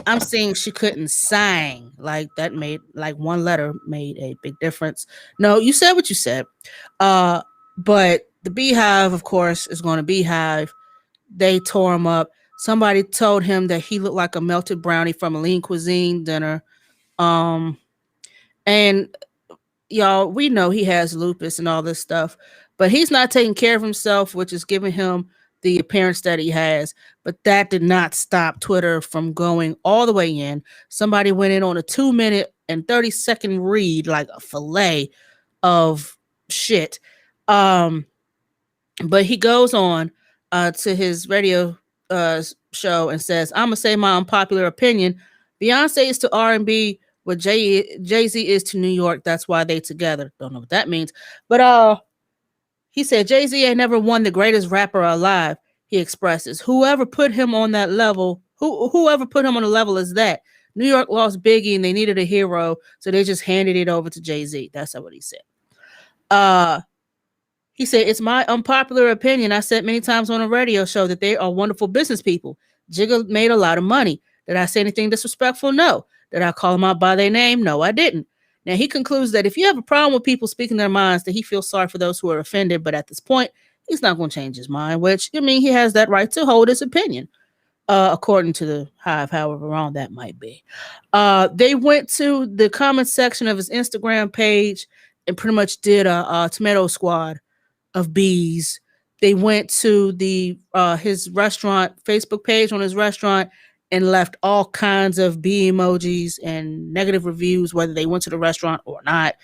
I'm saying she couldn't sing. Like that made like one letter made a big difference. No, you said what you said. But the Beehive, of course, is going to Beehive. They tore him up. Somebody told him that he looked like a melted brownie from a Lean Cuisine dinner. And y'all, we know he has lupus and all this stuff, but he's not taking care of himself, which is giving him the appearance that he has. But that did not stop Twitter from going all the way in. Somebody went in on a 2-minute and 30-second read, like a fillet of shit. But he goes on to his radio show and says, I'm gonna say my unpopular opinion. Beyonce is to R&B what Jay-Z is to New York. That's why they together. Don't know what that means. But he said Jay-Z ain't never won the greatest rapper alive. He expresses, whoever put him on that level, whoever put him on the level is that. New York lost Biggie and they needed a hero, so they just handed it over to Jay-Z. That's what he said. He said, it's my unpopular opinion. I said many times on a radio show that they are wonderful business people. Jigga made a lot of money. Did I say anything disrespectful? No. Did I call them out by their name? No, I didn't. Now, he concludes that if you have a problem with people speaking their minds, that he feels sorry for those who are offended. But at this point, he's not going to change his mind, which, I mean, he has that right to hold his opinion, according to the Hive, however wrong that might be. They went to the comment section of his Instagram page and pretty much did a tomato squad of bees. They went to the his restaurant Facebook page on his restaurant and left all kinds of B emojis and negative reviews, whether they went to the restaurant or not.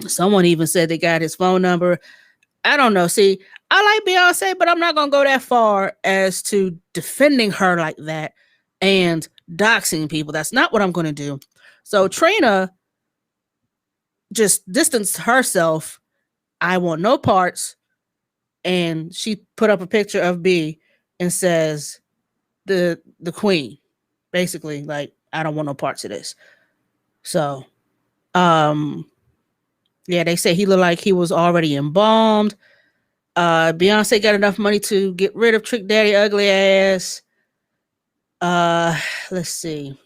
Someone even said they got his phone number. I don't know. See, I like Beyonce, but I'm not going to go that far as to defending her like that and doxing people. That's not what I'm going to do. So Trina just distanced herself. I want no parts. And she put up a picture of B and says, the queen, basically, like, I don't want no parts of this. So, yeah, they say he looked like he was already embalmed. Beyonce got enough money to get rid of Trick Daddy ugly ass. Let's see.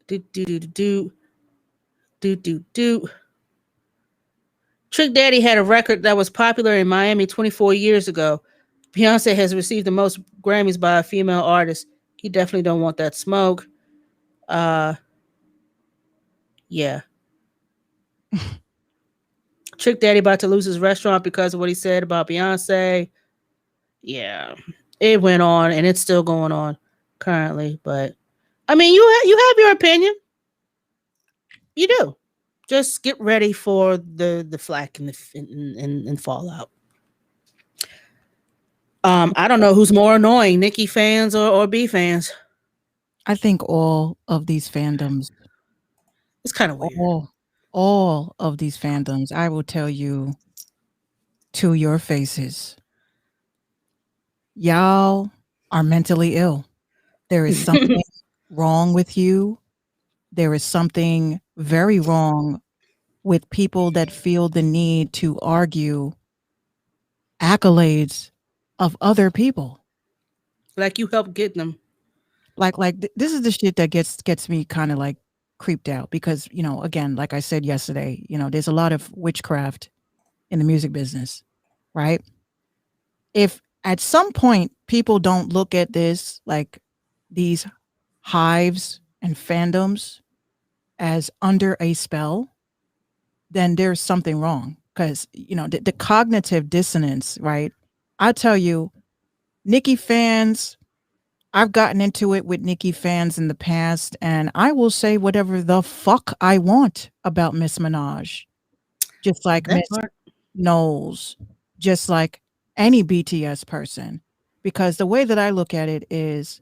Trick Daddy had a record that was popular in Miami 24 years ago. Beyonce has received the most Grammys by a female artist. He definitely don't want that smoke. Yeah. Trick Daddy about to lose his restaurant because of what he said about Beyonce. Yeah. It went on and it's still going on currently. But I mean, you have your opinion. You do. Just get ready for the flack and the fallout. I don't know who's more annoying, Nicki fans or B fans. I think all of these fandoms. It's kind of weird. All of these fandoms, I will tell you to your faces, y'all are mentally ill. There is something wrong with you. There is something very wrong with people that feel the need to argue accolades of other people. Like you helped get them. This is the shit that gets me kind of like creeped out because, you know, again, like I said yesterday, you know, there's a lot of witchcraft in the music business, right? If at some point people don't look at this, like these hives and fandoms as under a spell, then there's something wrong. Because, you know, the cognitive dissonance, right? I'll tell you, Nicki fans, I've gotten into it with Nicki fans in the past, and I will say whatever the fuck I want about Miss Minaj. Just like Miss Knowles, just like any BTS person. Because the way that I look at it is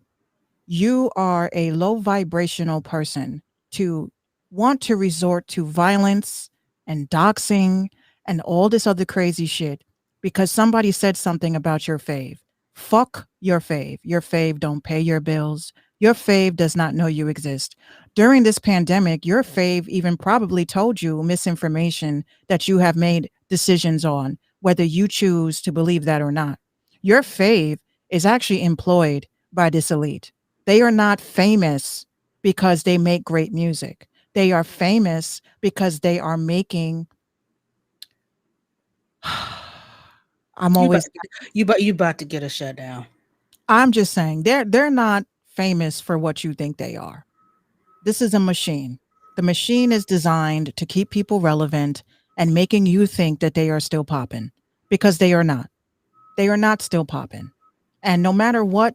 you are a low vibrational person to want to resort to violence and doxing and all this other crazy shit because somebody said something about your fave. Fuck your fave. Your fave don't pay your bills. Your fave does not know you exist. During this pandemic, your fave even probably told you misinformation that you have made decisions on, whether you choose to believe that or not. Your fave is actually employed by this elite. They are not famous because they make great music. They are famous because they are making you about to get a shutdown. I'm just saying they're not famous for what you think they are. This is a machine. The machine is designed to keep people relevant and making you think that they are still popping because they are not. They are not still popping. And no matter what,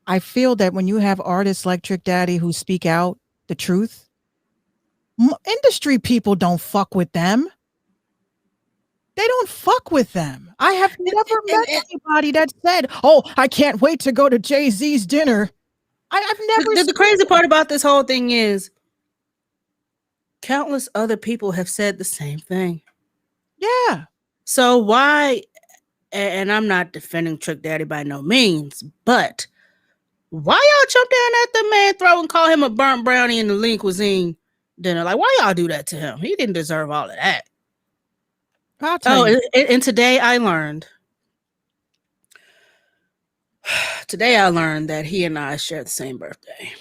I feel that when you have artists like Trick Daddy who speak out the truth, industry people don't fuck with them. They don't fuck with them. I have never met anybody that said, "Oh, I can't wait to go to Jay-Z's dinner." I've never. The crazy part about this whole thing is countless other people have said the same thing. Yeah. So why, and I'm not defending Trick Daddy by no means, but why y'all jump down at the man throat and call him a burnt brownie in the lean cuisine dinner? Like, why y'all do that to him? He didn't deserve all of that. And today I learned that he and I share the same birthday.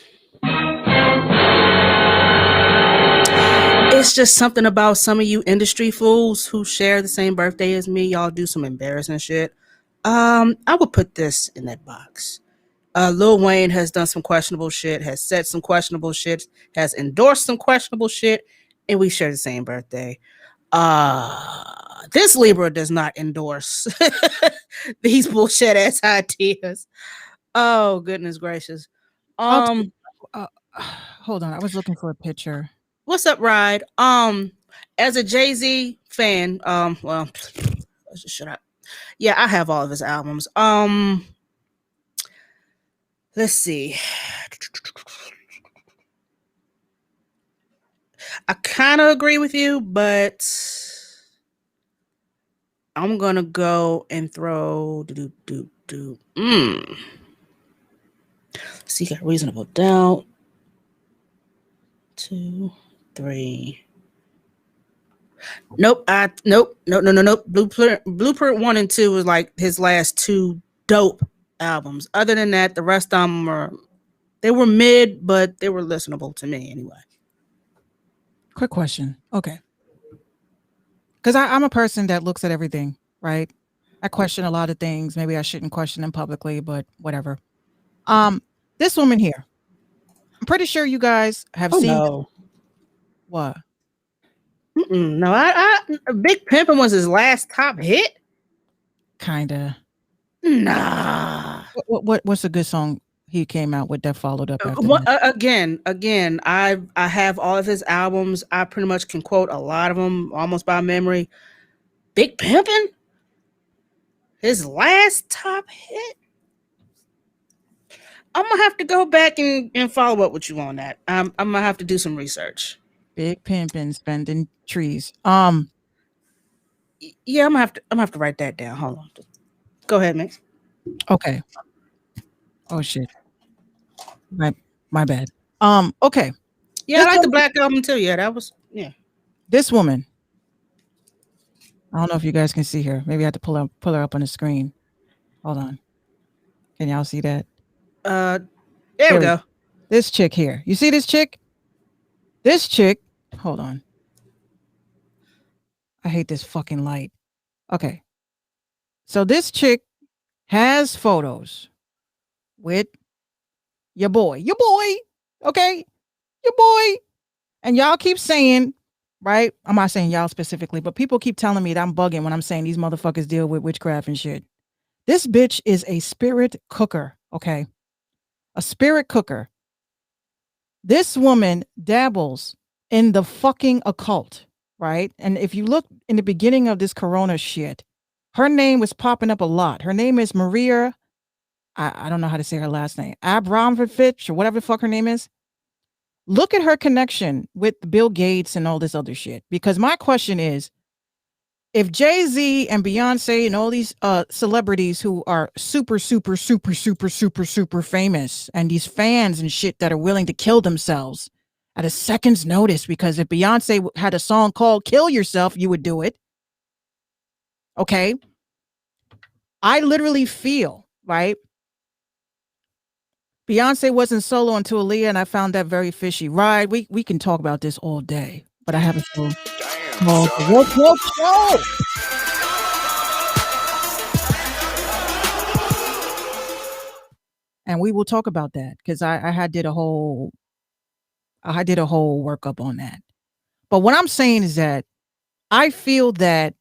It's just something about some of you industry fools who share the same birthday as me. Y'all do some embarrassing shit. I would put this in that box. Lil Wayne has done some questionable shit, has said some questionable shit, has endorsed some questionable shit, and we share the same birthday. This Libra does not endorse these bullshit ass ideas. Oh goodness gracious. Okay. Hold on, I was looking for a picture. What's up, Ride? As a Jay-Z fan, well, let's just shut up. Yeah, I have all of his albums. Let's see. I kind of agree with you, but I'm gonna go and throw See, got Reasonable Doubt. 2, 3. Nope. Nope. No. Blueprint 1 and 2 was like his last 2 dope albums. Other than that, the rest of them were mid, but they were listenable to me anyway. Quick question. Okay. Because I'm a person that looks at everything, right? I question a lot of things. Maybe I shouldn't question them publicly, but whatever. This woman here, I'm pretty sure you guys have seen. No. What? No, I Big Pimpin' was his last top hit. Kinda. Nah. What's a good song he came out with that followed up after that? Again, I have all of his albums. I pretty much can quote a lot of them almost by memory. Big Pimpin', his last top hit. I'm gonna have to go back and follow up with you on that. I'm gonna have to do some research. Big Pimpin' Spending Trees. Yeah, I'm gonna have to write that down. Hold on. Go ahead, Max. Okay. Oh shit. My bad. Okay. Yeah, I like the Black Album too. Yeah, that was This woman. I don't know if you guys can see her. Maybe I have to pull her up on the screen. Hold on. Can y'all see that? There we go. This chick here. You see this chick? This chick. Hold on. I hate this fucking light. Okay. So this chick has photos with your boy. Okay? Your boy. And y'all keep saying, right? I'm not saying y'all specifically, but people keep telling me that I'm bugging when I'm saying these motherfuckers deal with witchcraft and shit. This bitch is a spirit cooker, okay? A spirit cooker. This woman dabbles in the fucking occult, right? And if you look in the beginning of this corona shit, her name was popping up a lot. Her name is Maria, I don't know how to say her last name, Abramovich or whatever the fuck her name is. Look at her connection with Bill Gates and all this other shit. Because my question is, if Jay-Z and Beyonce and all these celebrities who are super famous and these fans and shit that are willing to kill themselves at a second's notice, because if Beyonce had a song called Kill Yourself, you would do it. Okay. I literally feel, right? Beyonce wasn't solo until Aaliyah, and I found that very fishy. Right? We can talk about this all day, but I have a show. Whoa. And we will talk about that because I did a whole workup on that. But what I'm saying is that I feel that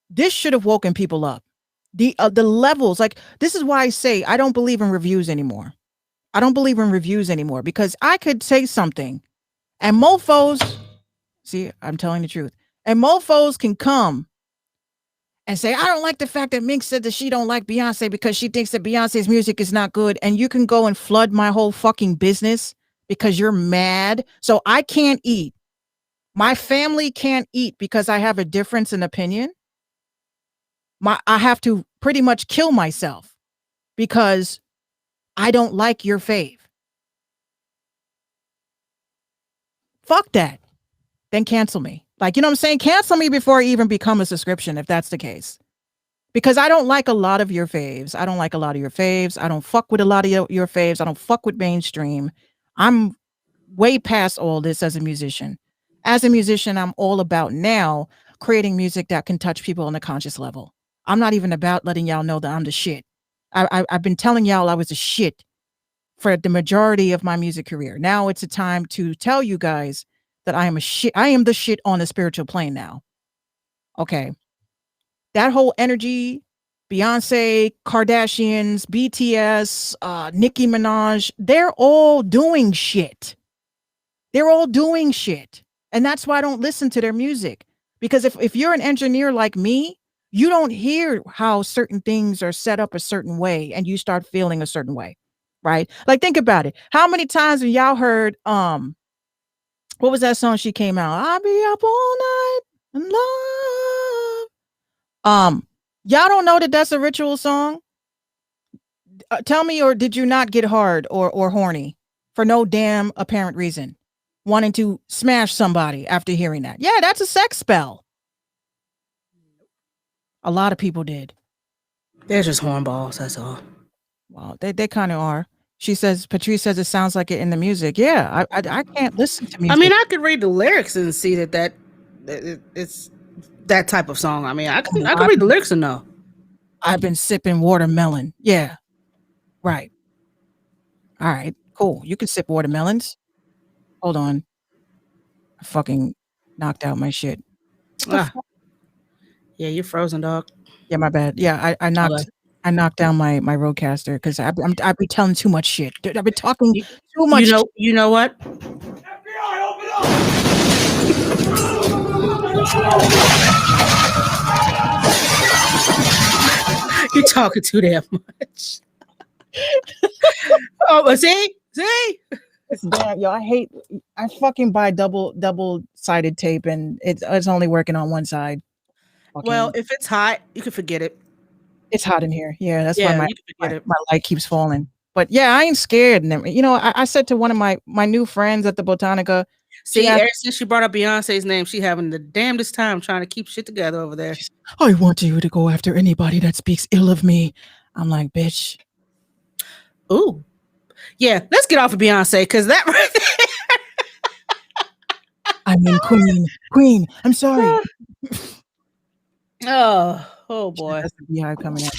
this should have woken people up. The levels, like, this is why I say I don't believe in reviews anymore. Because I could say something and mofos, see, I'm telling the truth, and mofos can come and say, I don't like the fact that Mink said that she don't like Beyonce because she thinks that Beyonce's music is not good. And you can go and flood my whole fucking business because you're mad. So I can't eat. My family can't eat because I have a difference in opinion. I have to pretty much kill myself because I don't like your fave. Fuck that. Then cancel me. Like, you know what I'm saying? Cancel me before I even become a subscription, if that's the case. Because I don't like a lot of your faves. I don't fuck with a lot of your faves. I don't fuck with mainstream. I'm way past all this as a musician. As a musician, I'm all about now creating music that can touch people on a conscious level. I'm not even about letting y'all know that I'm the shit. I've been telling y'all I was the shit for the majority of my music career. Now it's a time to tell you guys that I am a shit. I am the shit on a spiritual plane now. Okay. That whole energy Beyonce, Kardashians, BTS, Nicki Minaj, they're all doing shit. They're all doing shit. And that's why I don't listen to their music. Because if you're an engineer like me, you don't hear how certain things are set up a certain way and you start feeling a certain way. Right? Like, think about it. How many times have y'all heard what was that song she came out? I'll be up all night in love. Y'all don't know that that's a ritual song? Tell me, or did you not get hard or horny for no damn apparent reason? Wanting to smash somebody after hearing that. Yeah, that's a sex spell. A lot of people did. They're just hornballs, that's all. Well, they kind of are. She says, Patrice says it sounds like it in the music. Yeah, I can't listen to music. I mean, I could read the lyrics and see that it's that type of song. I mean, I could read the lyrics and know. I've been sipping watermelon. Yeah. Right. All right, cool. You can sip watermelons. Hold on. I fucking knocked out my shit. Yeah, you're frozen, dog. Yeah, my bad. Yeah, I knocked down my Rodecaster because I've been telling too much shit. I've been talking too much. You know what? FBI, open up! You're talking too damn much. Oh, but see? Damn, yo, I fucking buy double-sided tape and it's only working on one side. Well, if it's hot, you can forget it. It's hot in here. Yeah, that's why you can forget it. my light keeps falling. But yeah, I ain't scared. And you know, I said to one of my new friends at the Botanica. See, ever since she brought up Beyonce's name, she having the damnedest time trying to keep shit together over there. I want you to go after anybody that speaks ill of me. I'm like, bitch. Ooh. Yeah, let's get off of Beyonce because that right there. I mean, Queen. I'm sorry. Oh boy. That's the beehive coming at.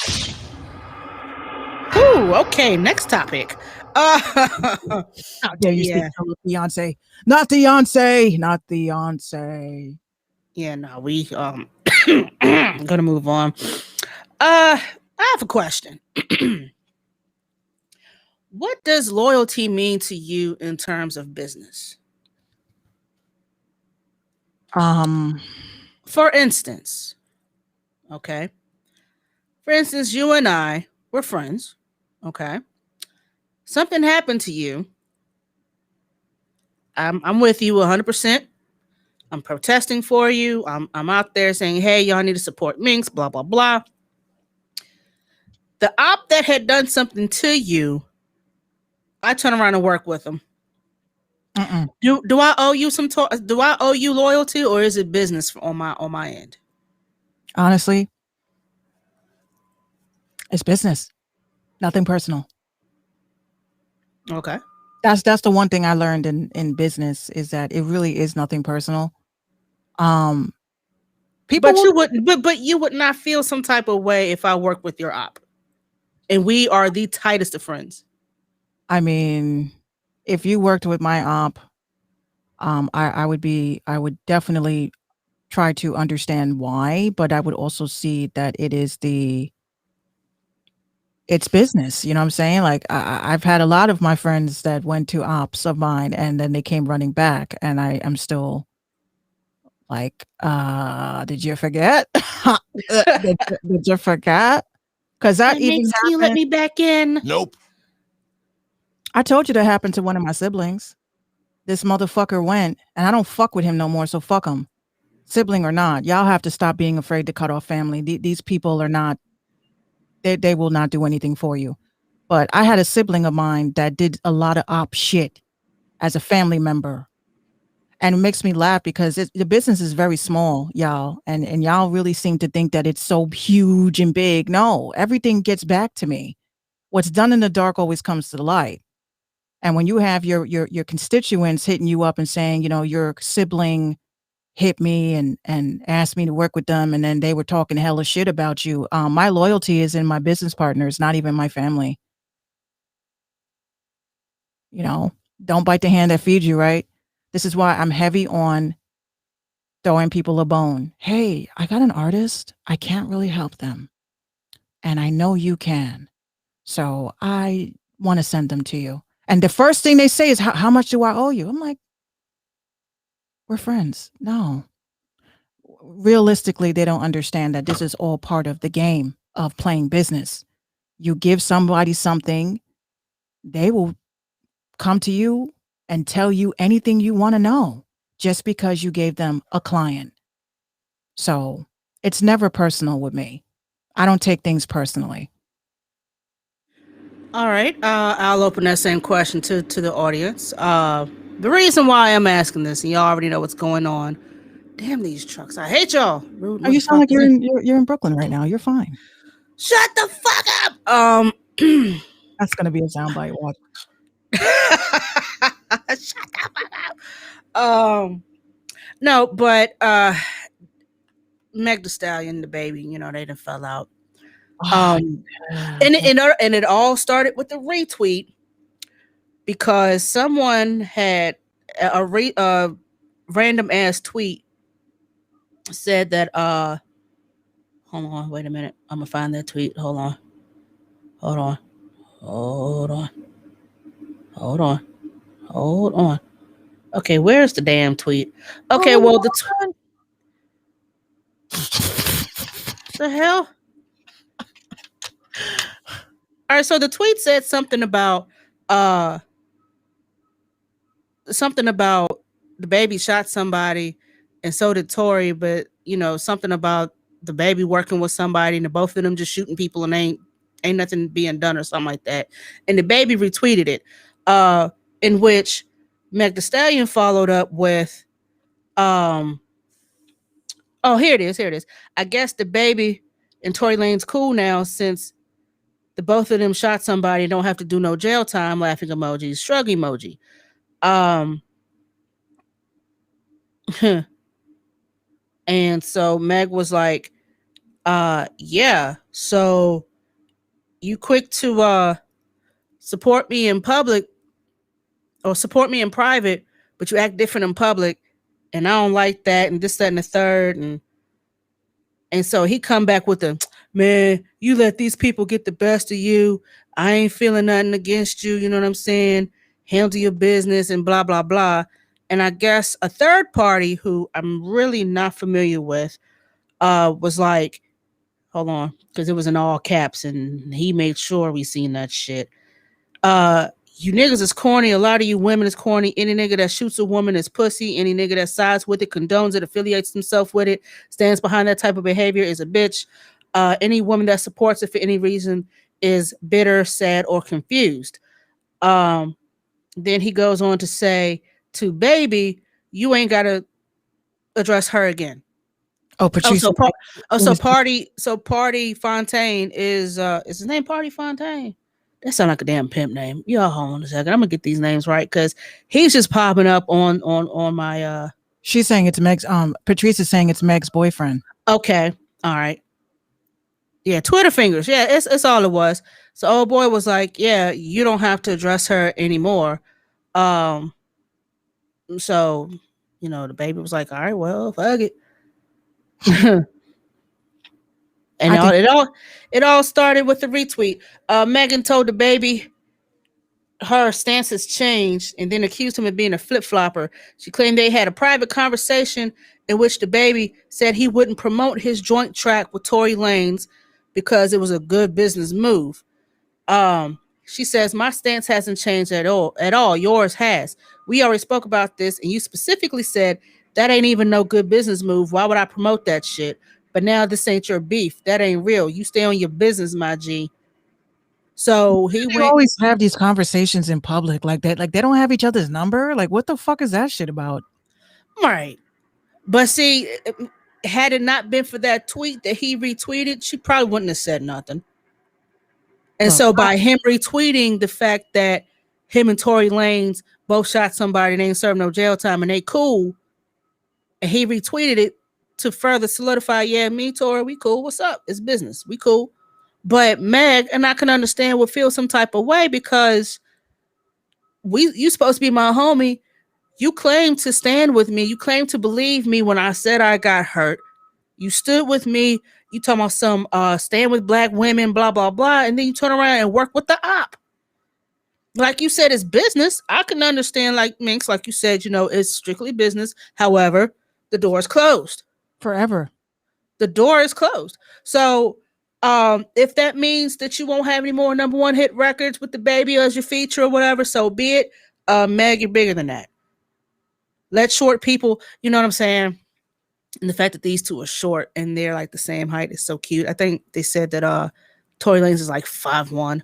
Ooh, okay, next topic. How dare you speak to Beyonce? Not Beyonce. Yeah, no, we gonna move on. I have a question. What does loyalty mean to you in terms of business? For instance, okay. For instance, you and I, we're friends, okay? Something happened to you. I'm with you 100%. I'm protesting for you. I'm out there saying, hey, y'all need to support Minx, blah, blah, blah. The op that had done something to you, I turn around and work with them. Do I owe you do I owe you loyalty, or is it business on my end? Honestly, it's business. Nothing personal. Okay. That's the one thing I learned in business is that it really is nothing personal. People but you would not feel some type of way if I work with your op. And we are the tightest of friends. I mean, if you worked with my op, I would definitely try to understand why, but I would also see that it's business. You know what I'm saying? Like I've had a lot of my friends that went to ops of mine and then they came running back, and I'm still like, did you forget? did you forget? Because that even happened. You let me back in. Nope. I told you that happened to one of my siblings. This motherfucker went, and I don't fuck with him no more, so fuck him. Sibling or not, y'all have to stop being afraid to cut off family. These people are not, they will not do anything for you. But I had a sibling of mine that did a lot of op shit as a family member. And it makes me laugh because the business is very small, y'all. And y'all really seem to think that it's so huge and big. No, everything gets back to me. What's done in the dark always comes to the light. And when you have your constituents hitting you up and saying, you know, your sibling hit me and asked me to work with them, and then they were talking hella shit about you, my loyalty is in my business partners, not even my family. You know, don't bite the hand that feeds you, right? This is why I'm heavy on throwing people a bone. Hey, I got an artist. I can't really help them. and I know you can. So I want to send them to you. And the first thing they say is, how much do I owe you? I'm like, we're friends. No. Realistically, they don't understand that this is all part of the game of playing business. You give somebody something, they will come to you and tell you anything you want to know just because you gave them a client. So it's never personal with me. I don't take things personally. All right. I'll open that same question to the audience. The reason why I'm asking this, and y'all already know what's going on. Damn these trucks! I hate y'all. Rude Oh, you sound like motherfuckers. you're in Brooklyn right now. You're fine. Shut the fuck up. That's gonna be a soundbite. Watch. Shut the fuck up. No, but Meg Thee Stallion, the baby, you know, they done fell out. And it all started with the retweet because someone had a random ass tweet said that hold on, wait a minute, I'm gonna find that tweet. Hold on. Okay, where's the damn tweet? Okay, well the the hell. All right, so the tweet said something about the baby shot somebody, and so did Tory, but you know, something about the baby working with somebody and the both of them just shooting people and ain't nothing being done or something like that. And the baby retweeted it, in which Meg Thee Stallion followed up with, oh, here it is. I guess the baby and Tory Lanez cool now since the both of them shot somebody and don't have to do no jail time, laughing emojis, shrug emoji. And so Meg was like, yeah, so you quick to support me in public or support me in private, but you act different in public, and I don't like that, and this, that, and the third. And so he come back with the, man, you let these people get the best of you. I ain't feeling nothing against you. You know what I'm saying? Handle your business and blah, blah, blah. And I guess a third party who I'm really not familiar with was like, hold on, because it was in all caps and he made sure we seen that shit. You niggas is corny. A lot of you women is corny. Any nigga that shoots a woman is pussy. Any nigga that sides with it, condones it, affiliates himself with it, stands behind that type of behavior is a bitch. Any woman that supports it for any reason is bitter, sad, or confused. Then he goes on to say to baby, you ain't gotta address her again. Oh, Patrice. Party Fontaine is his name Party Fontaine? That sounds like a damn pimp name. Y'all hold on a second. I'm gonna get these names right because he's just popping up on my She's saying it's Meg's Patrice is saying it's Meg's boyfriend. Okay. All right. Yeah, Twitter fingers. Yeah, it's all it was. So old boy was like, yeah, you don't have to address her anymore. So, you know, the baby was like, all right, well, fuck it. And it all started with the retweet. Megan told the baby her stance has changed and then accused him of being a flip-flopper. She claimed they had a private conversation in which the baby said he wouldn't promote his joint track with Tory Lanez because it was a good business move. She says, my stance hasn't changed at all. Yours has. We already spoke about this, and you specifically said that ain't even no good business move. Why would I promote that shit? But now this ain't your beef. That ain't real. You stay on your business, my G. So you always have these conversations in public like that. Like they don't have each other's number. Like what the fuck is that shit about? Right. But see, had it not been for that tweet that he retweeted, she probably wouldn't have said nothing. And so by him retweeting the fact that him and Tory Lanez both shot somebody and ain't served no jail time and they cool, and he retweeted it to further solidify, yeah, me, Tory, we cool. What's up? It's business. We cool. But Meg, and I can understand, would feel some type of way because you supposed to be my homie. You claim to stand with me. You claim to believe me when I said I got hurt. You stood with me. You talking about some stand with black women, blah blah blah, and then you turn around and work with the op. Like you said, it's business. I can understand, like Minx, like you said, it's strictly business. However, the door is closed forever. The door is closed. So, if that means that you won't have any more number one hit records with the baby as your feature or whatever, so be it. Meg, you're bigger than that. Let short people, you know what I'm saying? And the fact that these two are short and they're like the same height is so cute. I think they said that Tory Lanez is like 5'1".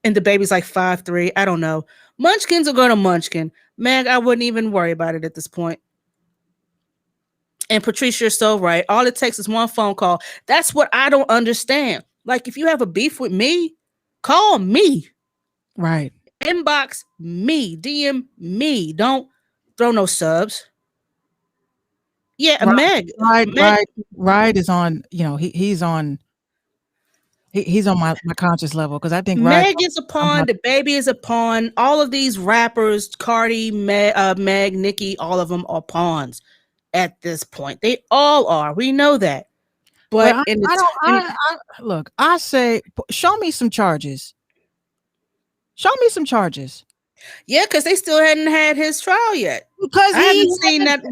And the baby's like 5'3". I don't know. Munchkins are going to munchkin. Meg, I wouldn't even worry about it at this point. And Patrice, you're so right. All it takes is one phone call. That's what I don't understand. Like, if you have a beef with me, call me. Right. Inbox me. DM me. Don't throw no subs. Yeah, Meg. Ride is on, he's on my conscious level, because I think Meg is a pawn, the baby is a pawn. All of these rappers, Cardi, Meg, Nicki, all of them are pawns at this point. They all are. We know that. But look, I say, show me some charges. Show me some charges. Yeah, because they still hadn't had his trial yet. Because I haven't seen that.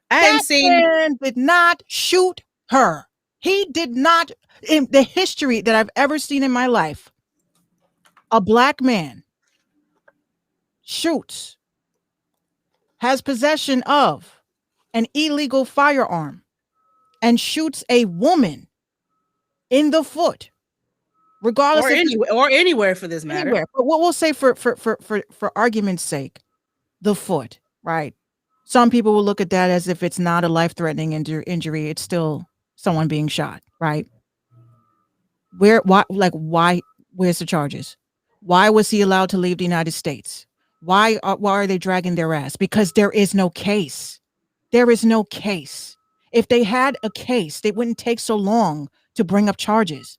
Man did not shoot her. He did not, in the history that I've ever seen in my life, a black man shoots, has possession of an illegal firearm, and shoots a woman in the foot, regardless or anywhere for this matter. Anywhere. But what we'll say for argument's sake, the foot, right? Some people will look at that as if it's not a life-threatening injury. It's still someone being shot, right? Where's the charges? Why was he allowed to leave the United States? Why are they dragging their ass? Because there is no case. There is no case. If they had a case, they wouldn't take so long to bring up charges.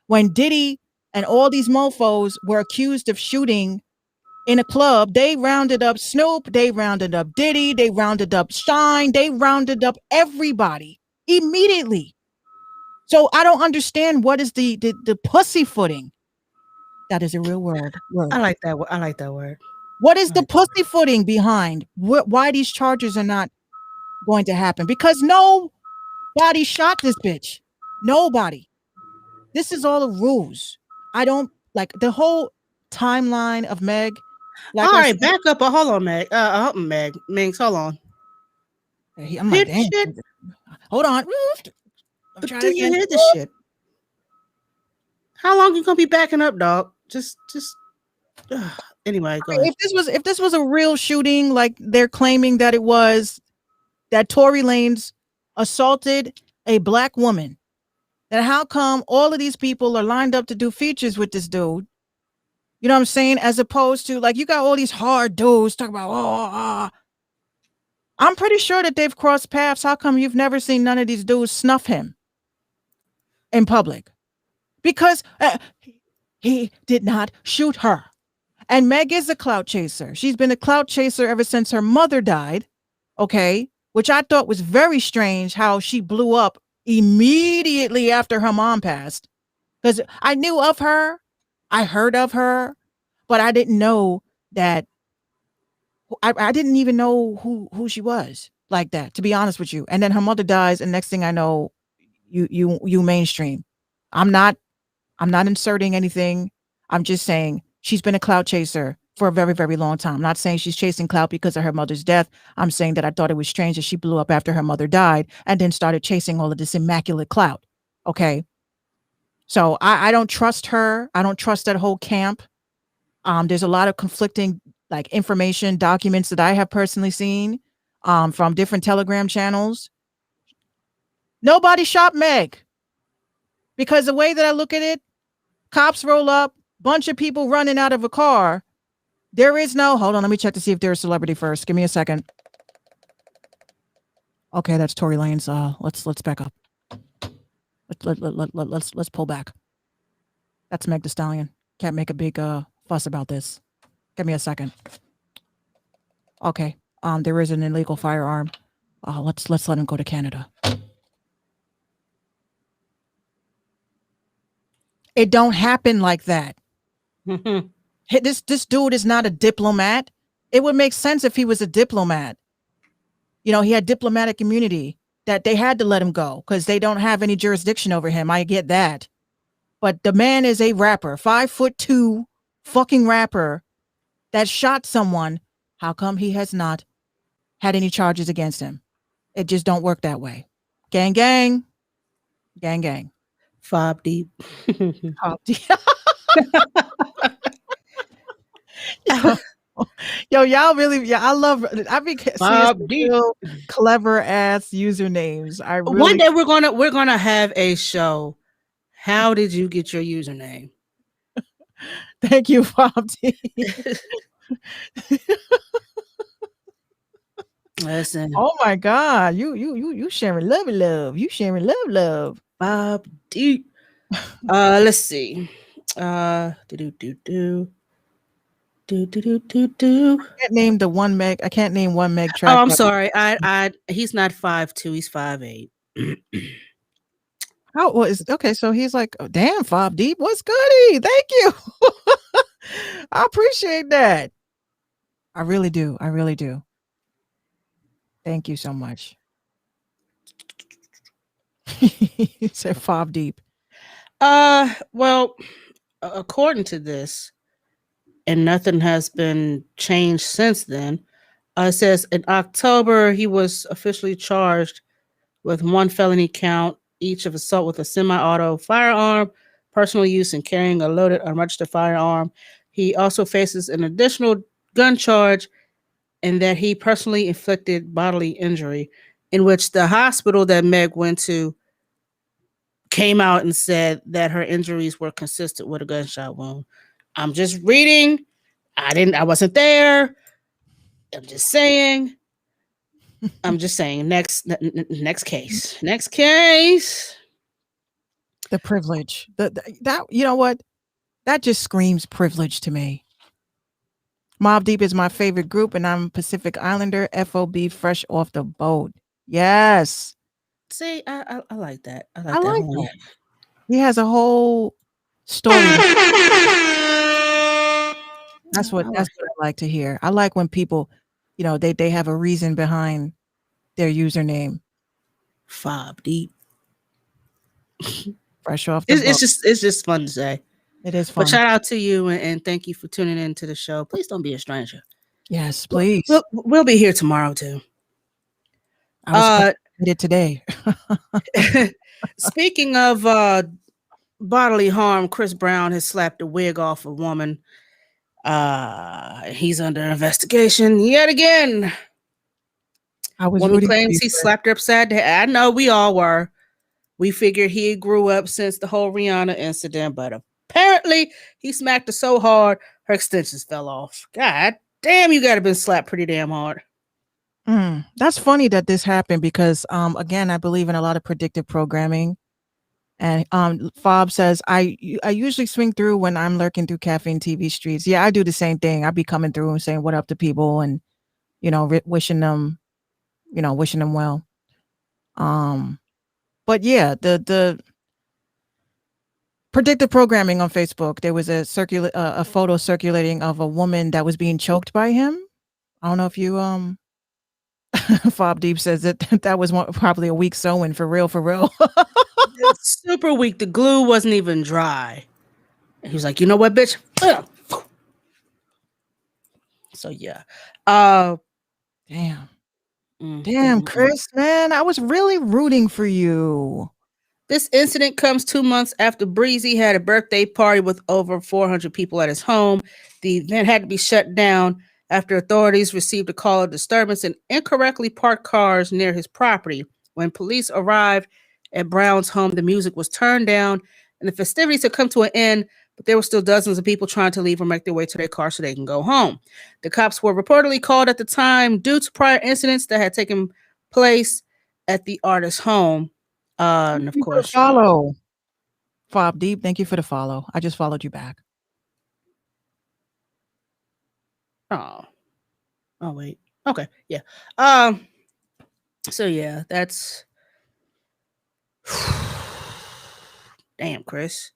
When Diddy and all these mofos were accused of shooting in a club, they rounded up Snoop, they rounded up Diddy, they rounded up Shine, they rounded up everybody immediately. So I don't understand what is the pussyfooting. That is a real word. I like that word. What is the pussyfooting behind why these charges are not going to happen? Because nobody shot this bitch. Nobody. This is all a ruse. I don't like the whole timeline of Meg. Like, all right, back up. Hold on, Meg. Meg. Minx, hold on. I'm like, damn. Hold on. Do you hear this shit? How long you gonna be backing up, dog? Just. Anyway, go ahead. If this was a real shooting, like they're claiming that it was, that Tory Lanez assaulted a black woman, then how come all of these people are lined up to do features with this dude? You know what I'm saying? As opposed to, like, you got all these hard dudes talking about, I'm pretty sure that they've crossed paths. How come you've never seen none of these dudes snuff him in public? Because he did not shoot her. And Meg is a clout chaser. She's been a clout chaser ever since her mother died. Okay. Which I thought was very strange, how she blew up immediately after her mom passed. Because I knew of her. I heard of her, but I didn't know that. I didn't even know who she was like that, to be honest with you. And then her mother dies, and next thing I know, you mainstream. I'm not inserting anything. I'm just saying she's been a clout chaser for a very, very long time. I'm not saying she's chasing clout because of her mother's death. I'm saying that I thought it was strange that she blew up after her mother died and then started chasing all of this immaculate clout. Okay. So I don't trust her. I don't trust that whole camp. There's a lot of conflicting information, documents that I have personally seen from different Telegram channels. Nobody shot Meg, because the way that I look at it, cops roll up, bunch of people running out of a car. There is no, hold on, let me check to see if they're a celebrity first. Give me a second. Okay, that's Tory Lanez. Let's back up. Let's pull back. That's Meg Thee Stallion. Can't make a big fuss about this. Give me a second. Okay. There is an illegal firearm. Oh, let's let him go to Canada. It don't happen like that. This dude is not a diplomat. It would make sense if he was a diplomat. You know, he had diplomatic immunity that they had to let him go because they don't have any jurisdiction over him. I get that. But the man is a rapper, 5'2" fucking rapper that shot someone. How come he has not had any charges against him? It just don't work that way. Gang, gang. Gang, gang. Fob deep. Yo, y'all really, I be Fob deep. clever ass usernames. One day we're gonna have a show. How did you get your username? Thank you, Fob D. Listen. Oh my God, you sharing love. You sharing love. Fob deep. Let's see. I can't name the 1 meg. I can't name 1 meg track. Oh, I'm sorry. He's not 5'2", he's 5'8". How was okay? So he's like, oh, damn, Fob Deep, what's goody? Thank you. I appreciate that. I really do. Thank you so much. He said Fob Deep. Well, according to this, and nothing has been changed since then. It says in October he was officially charged with 1 felony count, each of assault with a semi-auto firearm, personal use, and carrying a loaded unregistered firearm. He also faces an additional gun charge in that he personally inflicted bodily injury, in which the hospital that Meg went to came out and said that her injuries were consistent with a gunshot wound. I'm just reading. I wasn't there. I'm just saying. Next case. Next case. The privilege. That you know what? That just screams privilege to me. Mobb Deep is my favorite group, and I'm Pacific Islander. FOB, fresh off the boat. Yes. See, I like that. I like that. He has a whole story. That's what I like to hear. I like when people, you know, they have a reason behind their username. Fob Deep. Fresh off the boat. It's just fun to say. It is fun. But shout out to you and thank you for tuning in to the show. Please don't be a stranger. Yes, please. We'll be here tomorrow too. I was today. Speaking of bodily harm, Chris Brown has slapped a wig off a woman. He's under investigation yet again. Woman claims he slapped her upside the head. I know we all were. We figured he grew up since the whole Rihanna incident, but apparently he smacked her so hard her extensions fell off. God damn, you gotta been slapped pretty damn hard. That's funny that this happened because again, I believe in a lot of predictive programming. And Fob says, I usually swing through when I'm lurking through Caffeine TV streets. Yeah, I do the same thing. I be coming through and saying what up to people and, you know, wishing them well. But yeah, the predictive programming on Facebook, there was a photo circulating of a woman that was being choked by him. I don't know if you Fob Deep says that was probably a weak sewing for real. It's super weak. The glue wasn't even dry. And he was like, you know what, bitch? So yeah. Damn, Chris, man, I was really rooting for you. This incident comes 2 months after Breezy had a birthday party with over 400 people at his home. The event had to be shut down after authorities received a call of disturbance and incorrectly parked cars near his property. When police arrived at Brown's home, the music was turned down and the festivities had come to an end, but there were still dozens of people trying to leave or make their way to their car so they can go home. The cops were reportedly called at the time due to prior incidents that had taken place at the artist's home. And of course, follow Fob Deep. Thank you for the follow. I just followed you back. Oh wait. Okay. Yeah. So yeah, that's damn, Chris.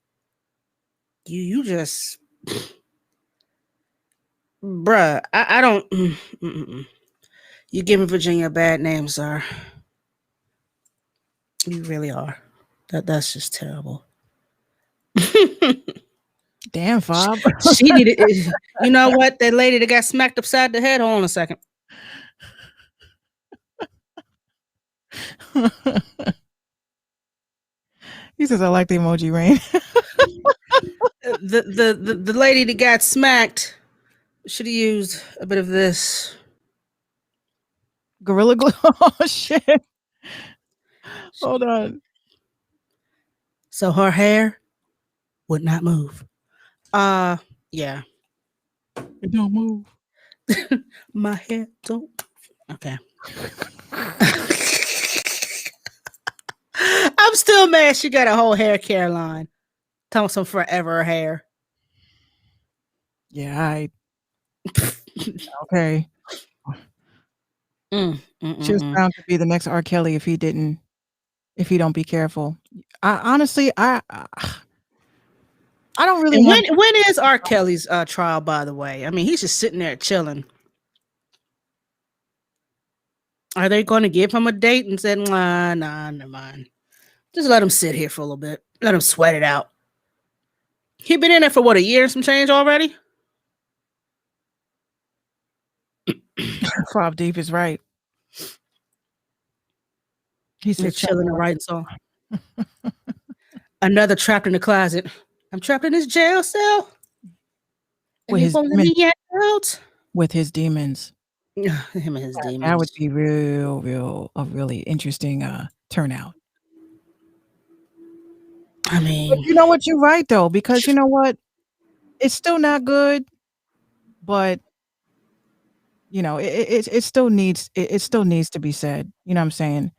You just bruh. I don't. You giving Virginia a bad name, sir. You really are. That's just terrible. Damn, Fob. She needed. You know what? That lady that got smacked upside the head. Hold on a second. He says, "I like the emoji rain." The lady that got smacked should have used a bit of this. Gorilla Glue. Oh shit! Hold on. So her hair would not move. Yeah. It don't move. My hair don't. Okay. I'm still mad she got a whole hair care line. Talking some forever hair. Yeah, okay. She was bound to be the next R. Kelly if he don't be careful. I don't really. And when is R. Kelly's trial? By the way, I mean he's just sitting there chilling. Are they going to give him a date and said, nah, never mind. Just let him sit here for a little bit. Let him sweat it out. He been in there for what, a year and some change already? Fob Deep is right. He He's said, chilling and writing song. Another trapped in the closet. I'm trapped in this jail cell. With his won't let me get out. with his demons. Him and his demons. That would be a really interesting turnout. I mean, but you know what? You're right though, because you know what? It's still not good, but you know, it still needs to be said. You know what I'm saying?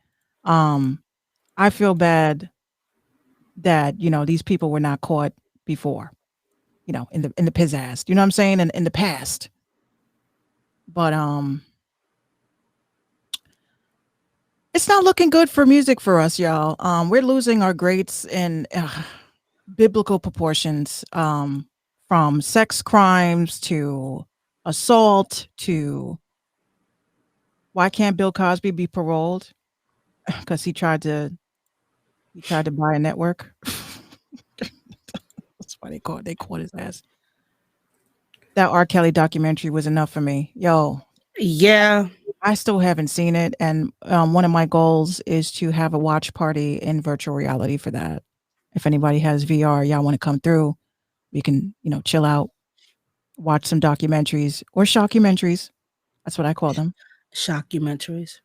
I feel bad that, you know, these people were not caught before, you know, in the pizzazz. You know what I'm saying? In the past. But it's not looking good for music for us, y'all. We're losing our greats in biblical proportions, from sex crimes to assault to why can't Bill Cosby be paroled? Because he tried to buy a network. That's why they caught his ass. That R. Kelly documentary was enough for me. Yo. Yeah. I still haven't seen it. And one of my goals is to have a watch party in virtual reality for that. If anybody has VR, y'all want to come through, we can, you know, chill out, watch some documentaries or shockumentaries. That's what I call them. Shockumentaries.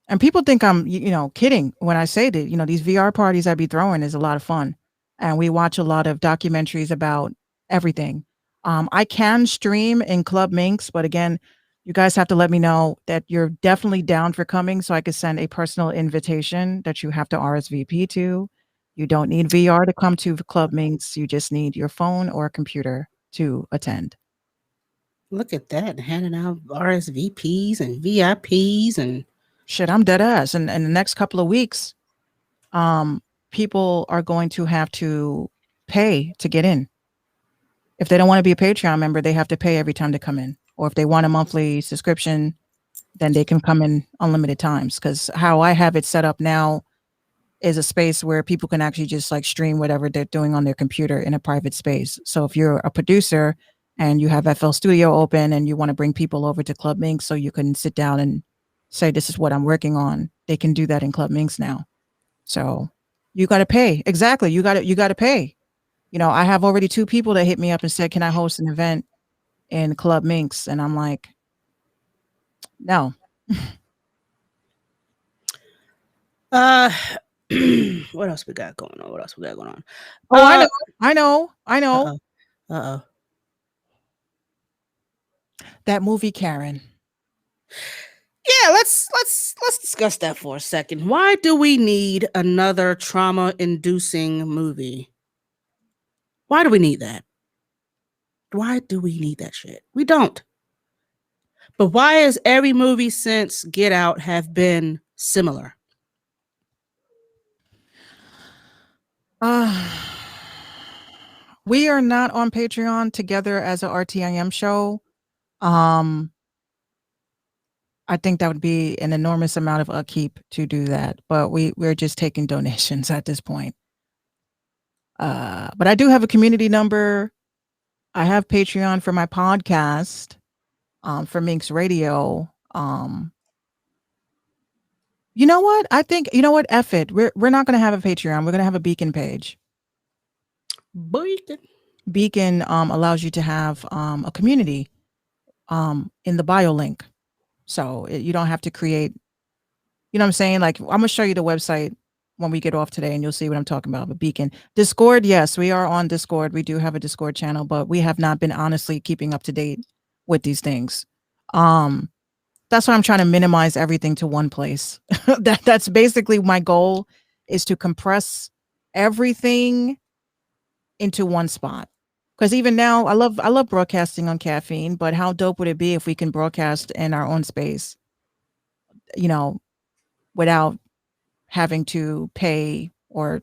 And people think I'm, you know, kidding when I say that, you know, these VR parties I be throwing is a lot of fun. And we watch a lot of documentaries about everything. I can stream in Club Minx, but again, you guys have to let me know that you're definitely down for coming so I could send a personal invitation that you have to RSVP to. You don't need VR to come to Club Minx. You just need your phone or a computer to attend. Look at that, handing out RSVPs and VIPs and shit. I'm dead ass. And in the next couple of weeks, people are going to have to pay to get in. If they don't want to be a Patreon member, they have to pay every time they come in. Or if they want a monthly subscription, then they can come in unlimited times. Because how I have it set up now is a space where people can actually just like stream whatever they're doing on their computer in a private space. So if you're a producer and you have FL Studio open and you want to bring people over to Club Minx so you can sit down and say, this is what I'm working on, they can do that in Club Minx now. So you got to pay. Exactly. You got to pay. You know, I have already 2 people that hit me up and said, can I host an event in Club Minx? And I'm like, no. What else we got going on? Oh, I know. Uh-oh. That movie, Karen. Yeah, let's discuss that for a second. Why do we need another trauma-inducing movie? Why do we need that? Why do we need that shit? We don't. But why has every movie since Get Out have been similar? We are not on Patreon together as a RTIM show. I think that would be an enormous amount of upkeep to do that, but we're just taking donations at this point. But I do have a community number. I have Patreon for my podcast, for Minx Radio. You know what? I think, you know what? F it. We're not going to have a Patreon. We're going to have a Beacon page. Beacon allows you to have a community in the bio link. So you don't have to create, you know what I'm saying? Like, I'm going to show you the website when we get off today and you'll see what I'm talking about. But Beacon. Discord, yes, we are on Discord. We do have a Discord channel, but we have not been honestly keeping up to date with these things. That's why I'm trying to minimize everything to one place. That's basically my goal, is to compress everything into one spot. Because even now, I love broadcasting on Caffeine, but how dope would it be if we can broadcast in our own space, you know, without having to pay or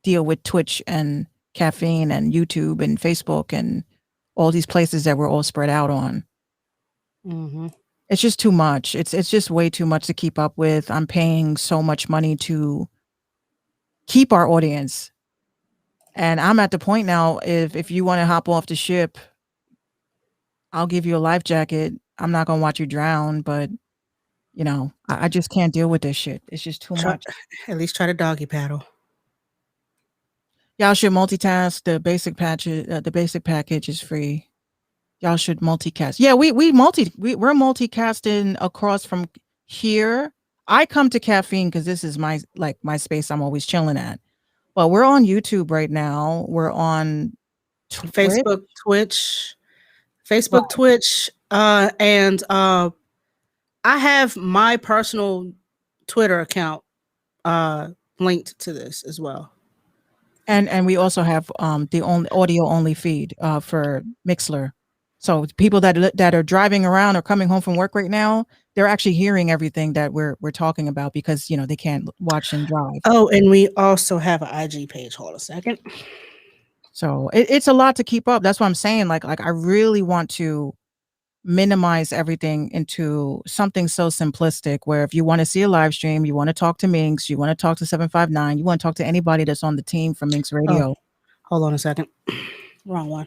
deal with Twitch and Caffeine and YouTube and Facebook and all these places that we're all spread out on. Mm-hmm. It's just too much. It's just way too much to keep up with. I'm paying so much money to keep our audience. And I'm at the point now, if you want to hop off the ship, I'll give you a life jacket. I'm not going to watch you drown, but you know, I just can't deal with this shit. It's just too much. At least try to doggy paddle. Y'all should multitask. The basic package is free. Y'all should multicast. Yeah, we're multicasting across from here. I come to Caffeine because this is my space I'm always chilling at. But we're on YouTube right now. We're on Facebook, Twitch, and I have my personal Twitter account linked to this as well. And we also have the audio only feed for Mixlr. So people that are driving around or coming home from work right now, they're actually hearing everything that we're talking about because, you know, they can't watch and drive. Oh, and we also have an IG page. Hold a second. So it's a lot to keep up. That's what I'm saying. Like I really want to minimize everything into something so simplistic where if you want to see a live stream, you want to talk to Minx, you want to talk to 759, you want to talk to anybody that's on the team from Minx Radio. Oh, hold on a second. Wrong one.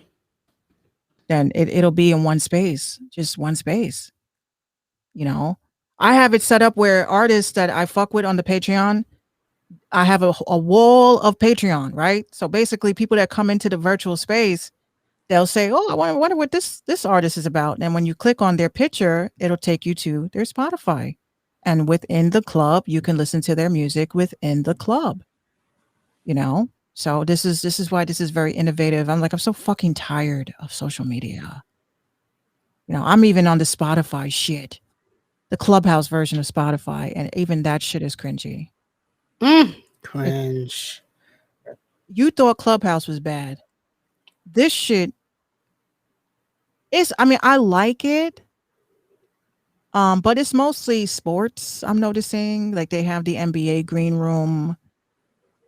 Then it'll be in one space, just one space. You know, I have it set up where artists that I fuck with on the Patreon, I have a wall of Patreon, right? So basically people that come into the virtual space, they'll say, oh, I wonder what this artist is about. And when you click on their picture, it'll take you to their Spotify. And within the club, you can listen to their music within the club. You know? So this is why this is very innovative. I'm so fucking tired of social media. You know, I'm even on the Spotify shit. The Clubhouse version of Spotify. And even that shit is cringy. Cringe. You thought Clubhouse was bad. This shit is, I like it. But it's mostly sports. I'm noticing like they have the NBA green room.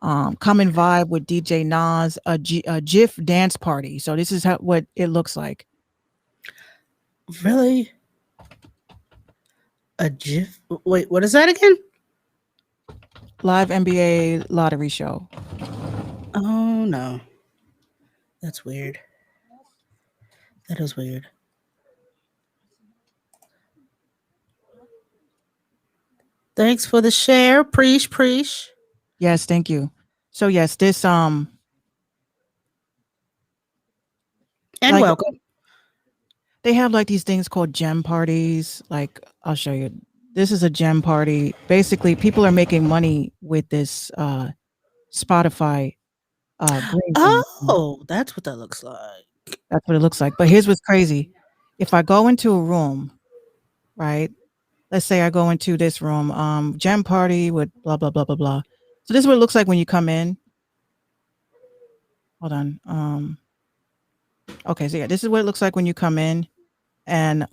Come and vibe with DJ Nas, a GIF dance party. So this is what it looks like. Really? A GIF? Wait, what is that again? Live NBA lottery show. Oh no. That's weird. That is weird. Thanks for the share. Preach. Yes, thank you. So yes, this and like, welcome. They have like these things called gem parties. Like I'll show you. This is a gem party. Basically, people are making money with this Spotify. Oh, that's what that looks like. That's what it looks like. But here's what's crazy. If I go into a room, right? Let's say I go into this room, gem party with blah, blah, blah, blah, blah. So this is what it looks like when you come in. Hold on. Okay, so yeah, this is what it looks like when you come in. And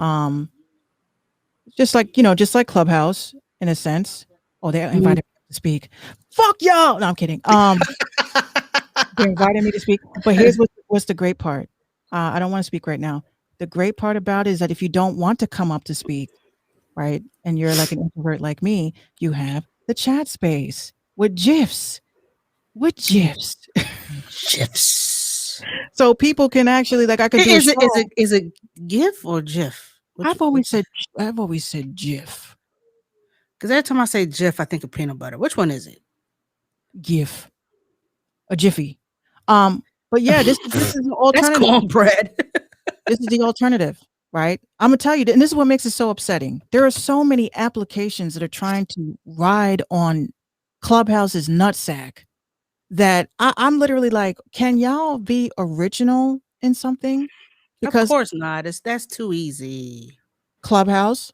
just like just like Clubhouse in a sense. Oh, they Mm-hmm. invited me to speak. Fuck y'all. No, I'm kidding. They invited me to speak, but here's what's the great part. I don't want to speak right now. The great part about it is that if you don't want to come up to speak, right, and you're like an introvert like me, you have the chat space with GIFs. GIFs. So people can actually I could do. Is it GIF or GIF? I've always said GIF. Because every time I say GIF, I think of peanut butter. Which one is it? GIF. A Jiffy. But yeah, this is an alternative. That's cornbread. This is the alternative, right? I'm gonna tell you, and this is what makes it so upsetting. There are so many applications that are trying to ride on Clubhouse's nutsack that I'm literally like, can y'all be original in something? Because of course not. That's too easy. Clubhouse,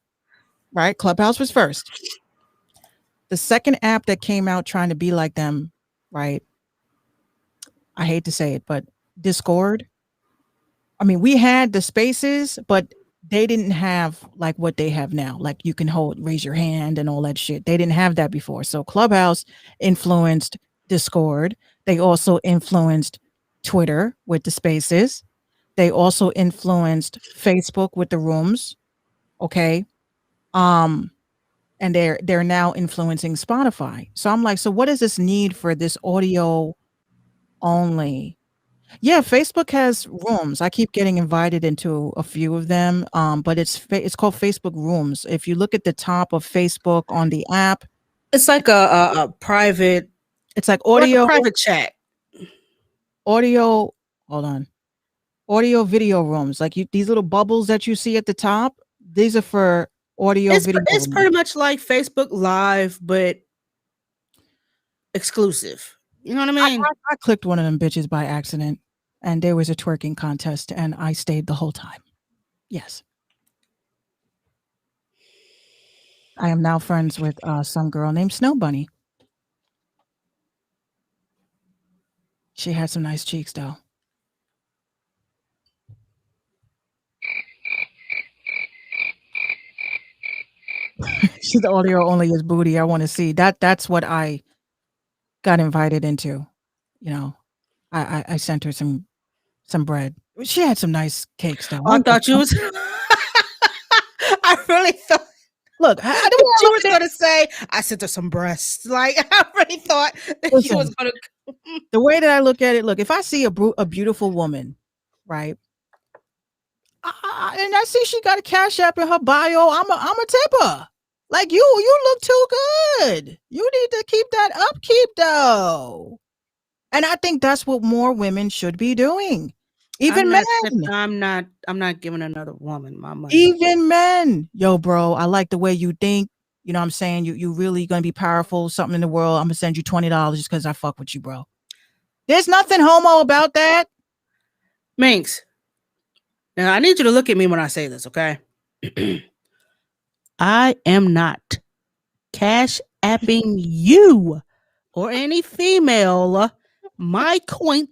right? Clubhouse was first. The second app that came out trying to be like them, right? I hate to say it, but Discord. I mean, we had the spaces, but they didn't have like what they have now. Like you can raise your hand and all that shit. They didn't have that before. So Clubhouse influenced Discord. They also influenced Twitter with the spaces. They also influenced Facebook with the rooms. Okay. And they're now influencing Spotify. So I'm like, so what is this need for this audio only? Yeah, Facebook has rooms. I keep getting invited into a few of them, but it's called Facebook Rooms. If you look at the top of Facebook on the app, it's like a private. It's like audio, like a private chat. Audio. Hold on, audio video rooms. Like these little bubbles that you see at the top. These are for audio video. It's pretty much like Facebook Live, but exclusive. You know what I mean? I clicked one of them bitches by accident, and there was a twerking contest, and I stayed the whole time. Yes. I am now friends with some girl named Snow Bunny. She had some nice cheeks, though. She's the audio only is booty. I want to see that. That's what I got invited into. You know, I sent her some bread. She had some nice cakes, though. I thought you was. I really thought. Look, I she was going to say, I sent her some breasts. Like, I really thought that she was going to. The way that I look at it, look, if I see a beautiful woman, right, and I see she got a Cash App in her bio, I'm a tip her. Like, you look too good. You need to keep that upkeep, though. And I think that's what more women should be doing. Even men. I'm not giving another woman my money. Even men. Yo, bro, I like the way you think. You know what I'm saying? You really gonna be powerful, something in the world. I'm gonna send you $20 just because I fuck with you, bro. There's nothing homo about that. Minx. Now I need you to look at me when I say this, okay? I am not cash apping you or any female my coin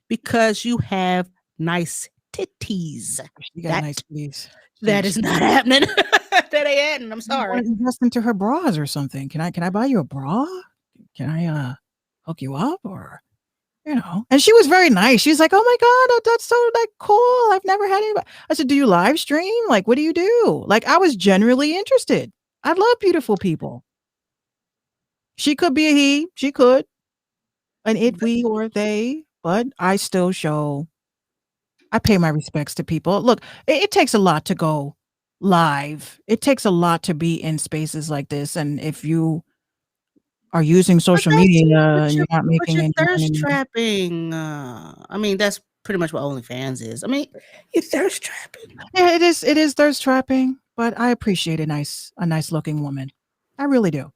because you have nice titties. You got nice titties. That is not happening. That ain't happening. I'm sorry. Invest into her bras or something. Can I buy you a bra? Can I hook you up or you know? And she was very nice. She's like, "Oh my god, that's so like cool. I've never had anybody." I said, "Do you live stream? Like, what do you do?" Like, I was genuinely interested. I love beautiful people. She could be a he. She could. An it, we, or they. But I still I pay my respects to people. Look, it takes a lot to go live. It takes a lot to be in spaces like this. And if you are using social media and you're not making any thirst trapping. I mean, that's pretty much what OnlyFans is. I mean, you're thirst trapping. Yeah, it is thirst trapping, but I appreciate a nice looking woman. I really do.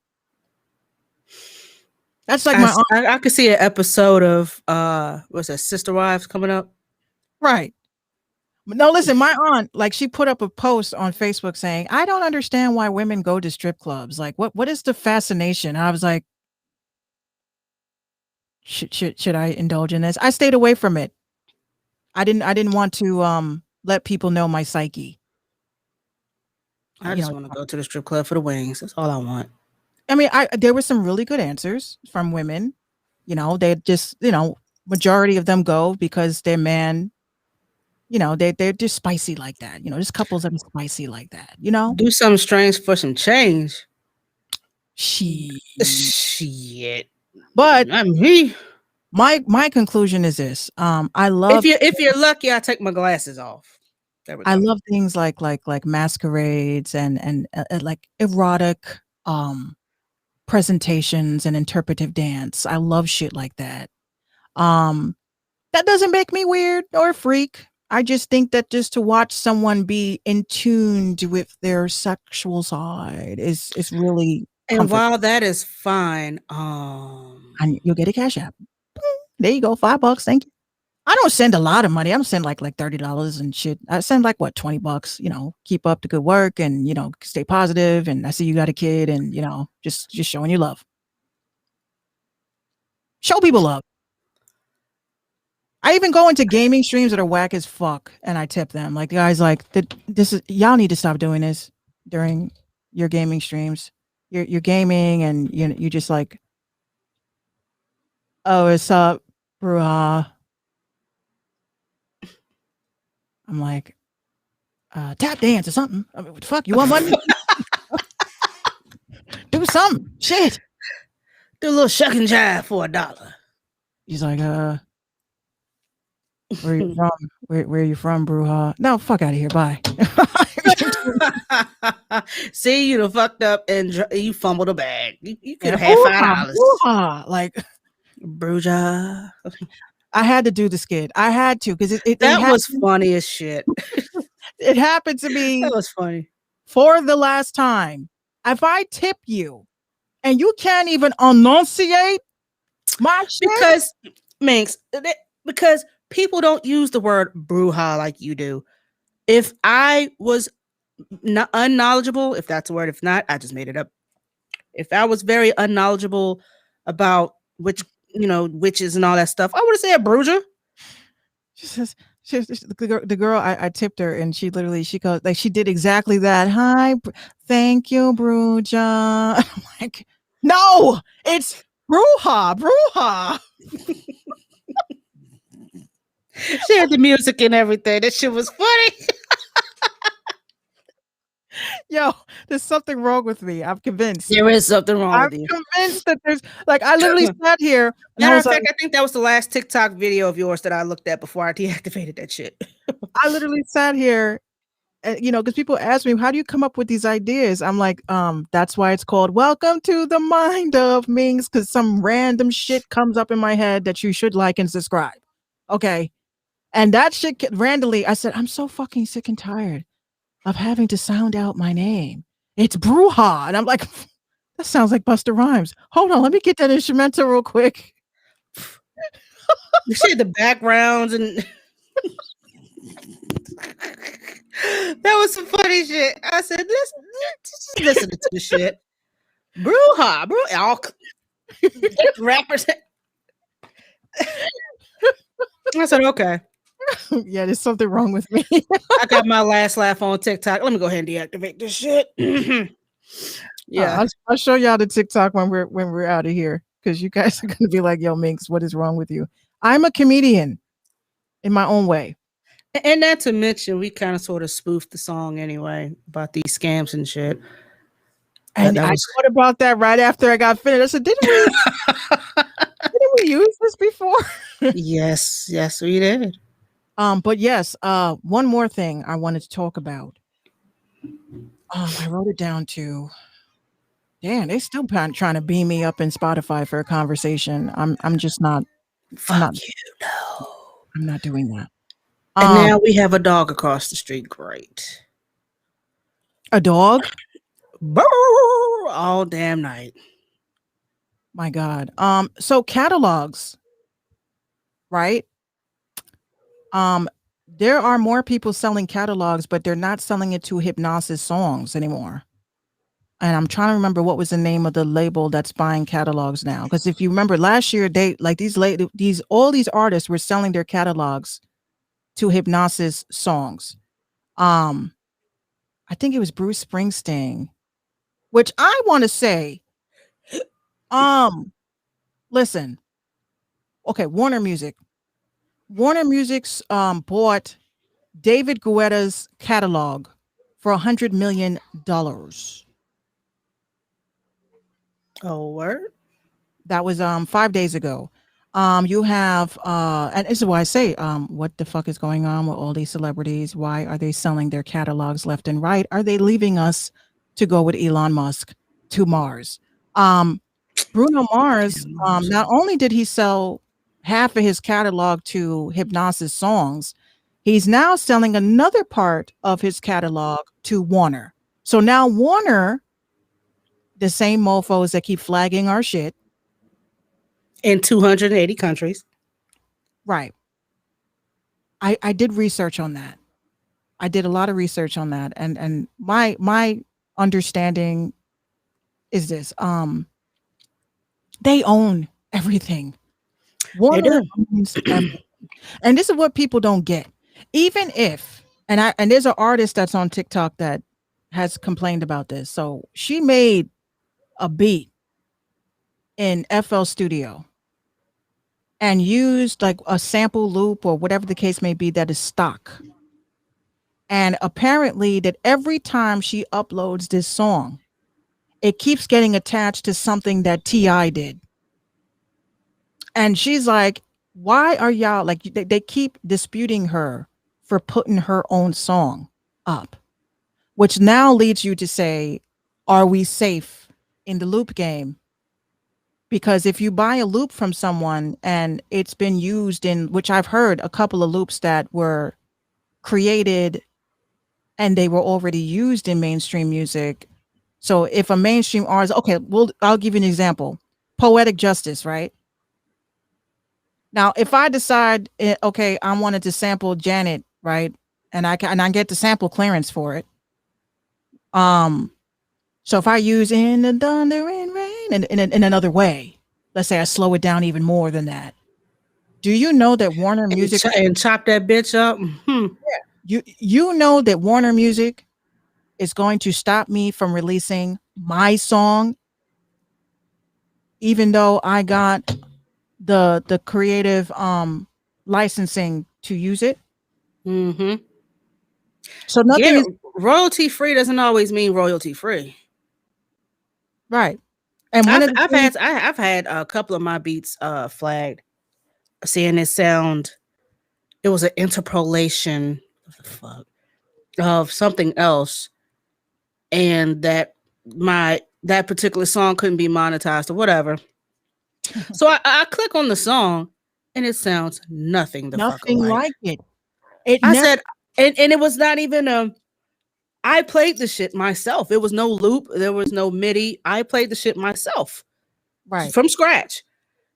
That's like I could see an episode of what's that, Sister Wives coming up. Right. No, listen, my aunt, like, she put up a post on Facebook saying, "I don't understand why women go to strip clubs. Like, what is the fascination?" I was like, should I indulge in this? I stayed away from it. I didn't want to let people know my psyche. I just want to go to the strip club for the wings. That's all I want. I mean, there were some really good answers from women. You know, they just, majority of them go because their man, they're just spicy like that. There's couples that are spicy like that. Do something strange for some change. Shit. But my conclusion is this. I love if you're lucky, I take my glasses off. I love things like masquerades and like erotic presentations and interpretive dance. I love shit like that. That doesn't make me weird or a freak. I just think that just to watch someone be in tune with their sexual side is really and while that is fine, and you'll get a cash app. There you go, $5. Thank you. I don't send a lot of money. I don't send like $30 and shit. I send like what, $20, keep up the good work and, stay positive. And I see you got a kid and, just showing you love. Show people love. I even go into gaming streams that are whack as fuck and I tip them. Like the guys like y'all need to stop doing this during your gaming streams. You're gaming and you just like, oh, what's up, bruh? I'm like, tap dance or something. I mean, what the fuck? You want money? Do something. Shit. Do a little shuck and jive for $1. He's like, where you from? Where you from, Bruja? No, fuck out of here. Bye. See, you done fucked up and you fumbled a bag. You could have had $5. Like, Bruja. I had to do the skit. I had to because it was funny as shit. It happened to me. That was funny. For the last time, if I tip you and you can't even enunciate my shit, because people don't use the word bruja like you do. If I was unknowledgeable, if that's a word, if not, I just made it up. If I was very unknowledgeable about witches and all that stuff, I would have said bruja. She says, the girl, I tipped her and she goes, like, she did exactly that. Hi, thank you, bruja. I'm like, no, it's bruja. She had the music and everything. That shit was funny. Yo, there's something wrong with me. I'm convinced. There is something wrong with you. I'm convinced that there's I literally sat here. Matter of fact, I think that was the last TikTok video of yours that I looked at before I deactivated that shit. I literally sat here, because people ask me, how do you come up with these ideas? I'm like, that's why it's called Welcome to the Mind of Mings, because some random shit comes up in my head that you should like and subscribe. Okay. And that shit randomly, I said, I'm so fucking sick and tired of having to sound out my name. It's Bruja. And I'm like, that sounds like Busta Rhymes. Hold on, let me get that instrumental real quick. You see the backgrounds and that was some funny shit. I said, listen to the shit. Bruja, all rappers. I said, okay. Yeah, there's something wrong with me. I got my last laugh on TikTok. Let me go ahead and deactivate this shit. Yeah, I'll show y'all the TikTok when we're out of here, because you guys are gonna be like, "Yo, Minx, what is wrong with you?" I'm a comedian in my own way. And not to mention, we kind of sort of spoofed the song anyway about these scams and shit. And I thought about that right after I got finished. I said, didn't we use this before? Yes, we did. But yes, one more thing I wanted to talk about. I wrote it down too. Damn, they still trying to beam me up in Spotify for a conversation. I'm just not. I'm not doing that. And now we have a dog across the street. Great. A dog? All damn night. My God. So catalogs, right? There are more people selling catalogs, but they're not selling it to Hipgnosis songs anymore. And I'm trying to remember what was the name of the label that's buying catalogs now. Because if you remember last year, they like all these artists were selling their catalogs to Hipgnosis songs. I think it was Bruce Springsteen, which I want to say, listen, okay, Warner Music. Warner Music's bought David Guetta's catalog for $100 million. Oh, word. That was 5 days ago. You have and this is why I say, what the fuck is going on with all these celebrities? Why are they selling their catalogs left and right? Are they leaving us to go with Elon Musk to Mars? Bruno Mars, not only did he sell half of his catalog to Hipgnosis Songs, he's now selling another part of his catalog to Warner. So now Warner, the same mofos that keep flagging our shit, in 280 countries. right. I did research on that. I did a lot of research on that, and my understanding is this: they own everything. Warner owns everything. And this is what people don't get. Even if, and there's an artist that's on TikTok that has complained about this. So she made a beat in FL Studio and used like a sample loop or whatever the case may be that is stock. And apparently that every time she uploads this song, it keeps getting attached to something that T.I. did. And she's like, why are y'all like, they keep disputing her for putting her own song up, which now leads you to say, are we safe in the loop game? Because if you buy a loop from someone and it's been used in, which I've heard a couple of loops that were created and they were already used in mainstream music. So if a mainstream artist, okay, I'll give you an example. Poetic Justice, right? Now, if I decide, okay, I wanted to sample Janet, right, and I get the sample clearance for it. So if I use "In the Thunder and Rain" in another way, let's say I slow it down even more than that. Do you know that Warner Music and chop that bitch up? You know that Warner Music is going to stop me from releasing my song, even though I got the creative licensing to use it. Mm-hmm. So nothing is royalty free doesn't always mean royalty free, right? And I've had a couple of my beats flagged, saying it was an interpolation of something else, and that particular song couldn't be monetized or whatever. So I click on the song and it sounds nothing like it. Said, and it was not even I played the shit myself. It was no loop. There was no MIDI. I played the shit myself. Right. From scratch.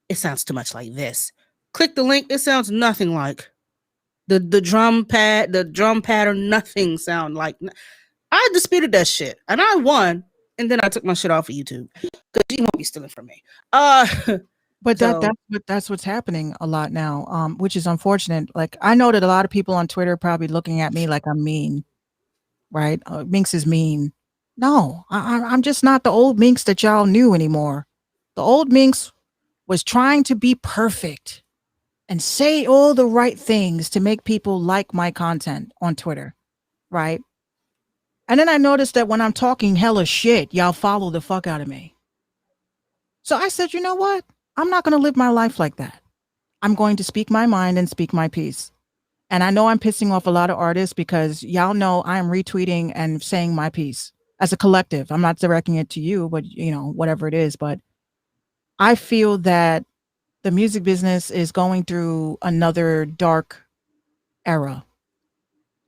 It sounds too much like this. Click the link. It sounds nothing like the drum pattern. Nothing sound like. I disputed that shit and I won. And then I took my shit off of YouTube because you won't be stealing from me. But that's what's happening a lot now, which is unfortunate. Like I know that a lot of people on Twitter are probably looking at me like I'm mean, right? Minx is mean. No, I'm just not the old Minx that y'all knew anymore. The old Minx was trying to be perfect and say all the right things to make people like my content on Twitter, right? And then I noticed that when I'm talking hella shit, y'all follow the fuck out of me. So I said, you know what? I'm not going to live my life like that. I'm going to speak my mind and speak my piece. And I know I'm pissing off a lot of artists because y'all know I'm retweeting and saying my piece as a collective. I'm not directing it to you, but you know, whatever it is. But I feel that the music business is going through another dark era,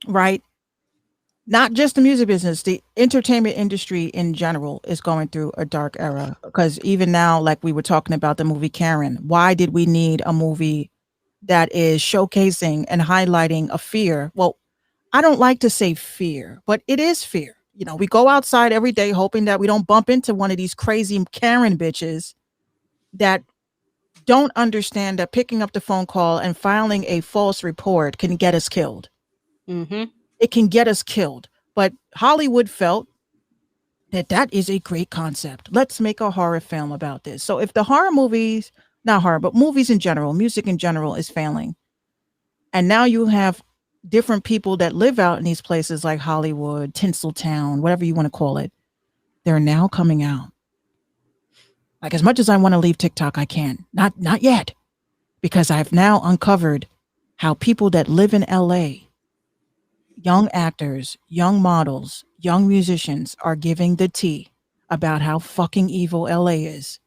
right? Not just the music business, the entertainment industry in general is going through a dark era. Because even now, like we were talking about the movie Karen, why did we need a movie that is showcasing and highlighting a fear? Well, I don't like to say fear, but it is fear. You know, we go outside every day hoping that we don't bump into one of these crazy Karen bitches that don't understand that picking up the phone call and filing a false report can get us killed. Mm-hmm. It can get us killed. But Hollywood felt that is a great concept. Let's make a horror film about this. So if the horror movies, not horror, but movies in general, music in general is failing, and now you have different people that live out in these places like Hollywood, Tinseltown, whatever you want to call it, they're now coming out. Like, as much as I want to leave TikTok, I can't. Not yet. Because I've now uncovered how people that live in LA, young actors, young models, young musicians are giving the tea about how fucking evil LA is,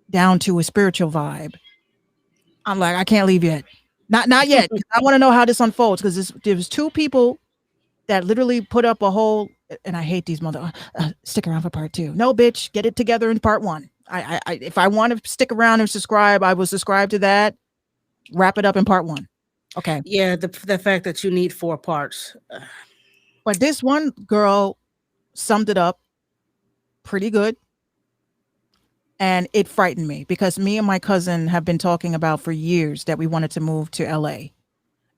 down to a spiritual vibe. I'm like, I can't leave yet. Not yet. I want to know how this unfolds, because there's two people that literally put up a whole, and I hate these stick around for part 2. No, bitch, get it together in part 1. I if I want to stick around and subscribe, I will subscribe to that. Wrap it up in part 1. Okay. Yeah, the fact that you need 4 parts. But this one girl summed it up pretty good. And it frightened me, because me and my cousin have been talking about for years that we wanted to move to LA.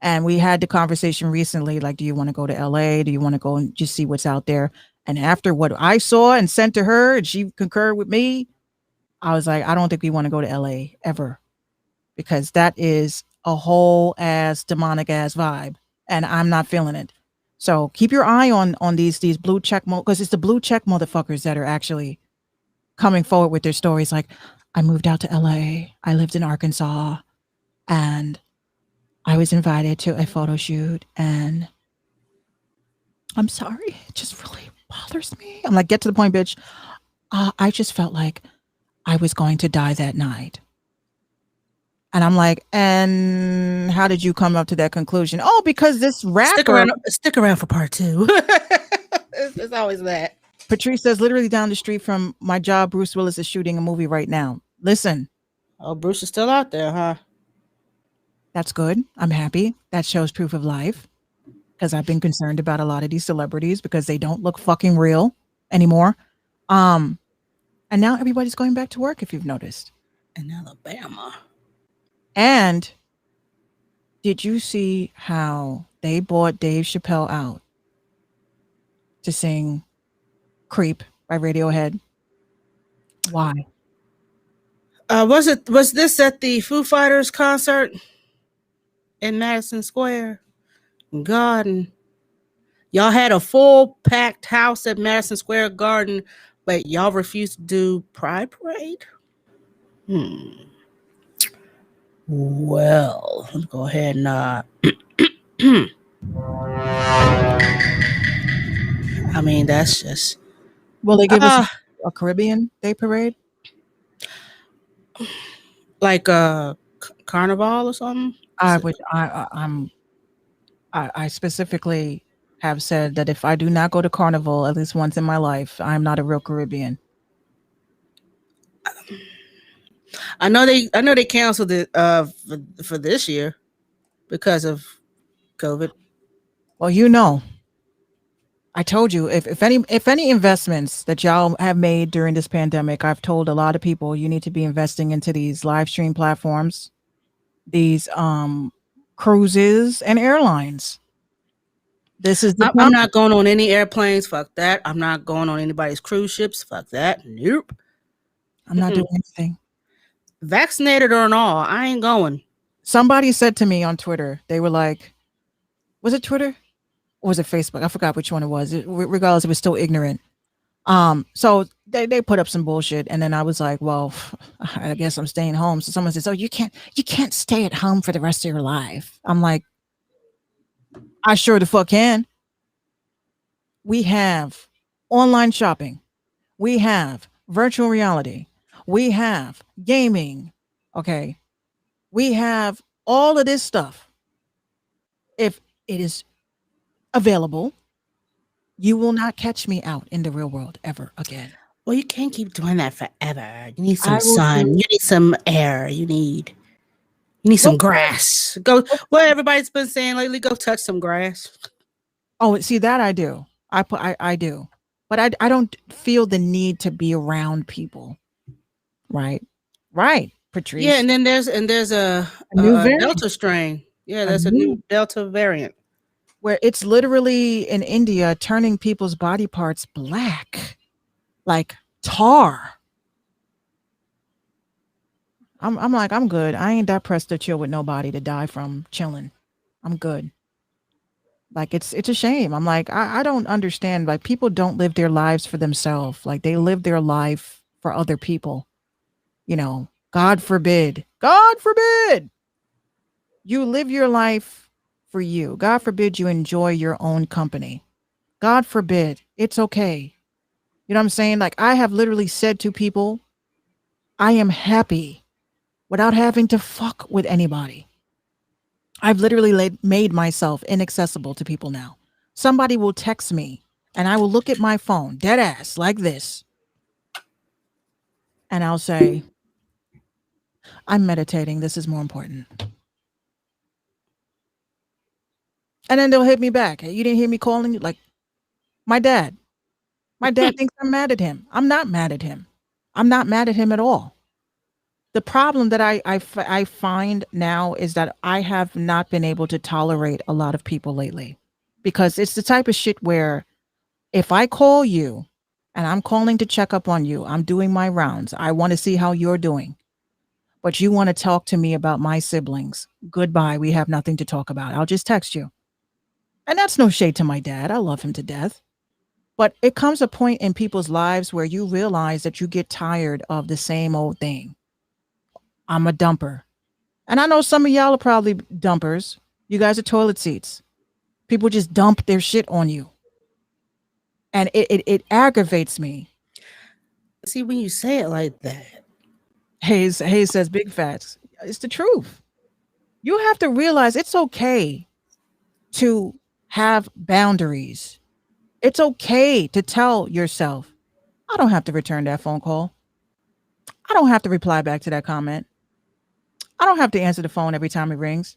And we had the conversation recently, like, do you want to go to LA? Do you want to go and just see what's out there? And after what I saw and sent to her, and she concurred with me, I was like, I don't think we want to go to LA ever, because that is a whole ass demonic ass vibe, and I'm not feeling it. So keep your eye on these blue check because it's the blue check motherfuckers that are actually coming forward with their stories. Like, I moved out to LA. I lived in Arkansas, and I was invited to a photo shoot, and I'm sorry, it just really bothers me. I'm like, get to the point, bitch. I just felt like I was going to die that night. And I'm like, and how did you come up to that conclusion? Oh, because this rapper. Stick around for part 2. it's always that. Patrice says, literally down the street from my job, Bruce Willis is shooting a movie right now. Listen. Oh, Bruce is still out there, huh? That's good. I'm happy. That shows proof of life, because I've been concerned about a lot of these celebrities because they don't look fucking real anymore. And now everybody's going back to work, if you've noticed. In Alabama. And did you see how they bought Dave Chappelle out to sing Creep by Radiohead? Why? Was this at the Foo Fighters concert in Madison Square Garden? Y'all had a full packed house at Madison Square Garden, but y'all refused to do Pride Parade? Well, let's go ahead and I mean, that's just. Will they give us a Caribbean Day Parade? Like a carnival or something? I specifically have said that if I do not go to Carnival at least once in my life, I'm not a real Caribbean. I know they canceled it for this year because of COVID. Well, you know, I told you, if any investments that y'all have made during this pandemic, I've told a lot of people you need to be investing into these live stream platforms, these cruises and airlines. This is I'm not going on any airplanes. Fuck that. I'm not going on anybody's cruise ships. Fuck that. Nope. I'm not doing anything. Vaccinated or not, I ain't going. Somebody said to me on Twitter, they were like, was it Twitter or was it Facebook? I forgot which one it was. Regardless, it was still ignorant. So they put up some bullshit, and then I was like, well, I guess I'm staying home. So someone says, oh, you can't stay at home for the rest of your life. I'm like, I sure the fuck can. We have online shopping. We have virtual reality. We have gaming. Okay. We have all of this stuff. If it is available, you will not catch me out in the real world ever again. Well, you can't keep doing that forever. You need some sun. You need some air. You need some grass. Go. What everybody's been saying lately. Go touch some grass. Oh, see that I do. I do, but I don't feel the need to be around people. Right, Patrice. Yeah, and then there's a new Delta strain. Yeah, there's a new Delta variant. where it's literally in India turning people's body parts black, like tar. I'm like, I'm good. I ain't that pressed to chill with nobody to die from chilling. I'm good. Like it's a shame. I'm like, I don't understand. Like people don't live their lives for themselves. Like they live their life for other people. You know, God forbid you live your life for you. God forbid you enjoy your own company. God forbid. It's okay. You know what I'm saying? Like I have literally said to people, I am happy without having to fuck with anybody. I've literally made myself inaccessible to people now. Somebody will text me and I will look at my phone, dead ass, like this. And I'll say, I'm meditating. This is more important. And then they'll hit me back. Hey, you didn't hear me calling you? Like, my dad. My dad thinks I'm mad at him. I'm not mad at him. I'm not mad at him at all. The problem that I find now is that I have not been able to tolerate a lot of people lately, because it's the type of shit where if I call you and I'm calling to check up on you, I'm doing my rounds, I want to see how you're doing, but you want to talk to me about my siblings. Goodbye. We have nothing to talk about. I'll just text you. And that's no shade to my dad. I love him to death. But it comes a point in people's lives where you realize that you get tired of the same old thing. I'm a dumper. And I know some of y'all are probably dumpers. You guys are toilet seats. People just dump their shit on you. And it aggravates me. See, when you say it like that. Hayes says big facts. It's the truth. You have to realize it's okay to have boundaries. It's okay to tell yourself, I don't have to return that phone call. I don't have to reply back to that comment. I don't have to answer the phone every time it rings.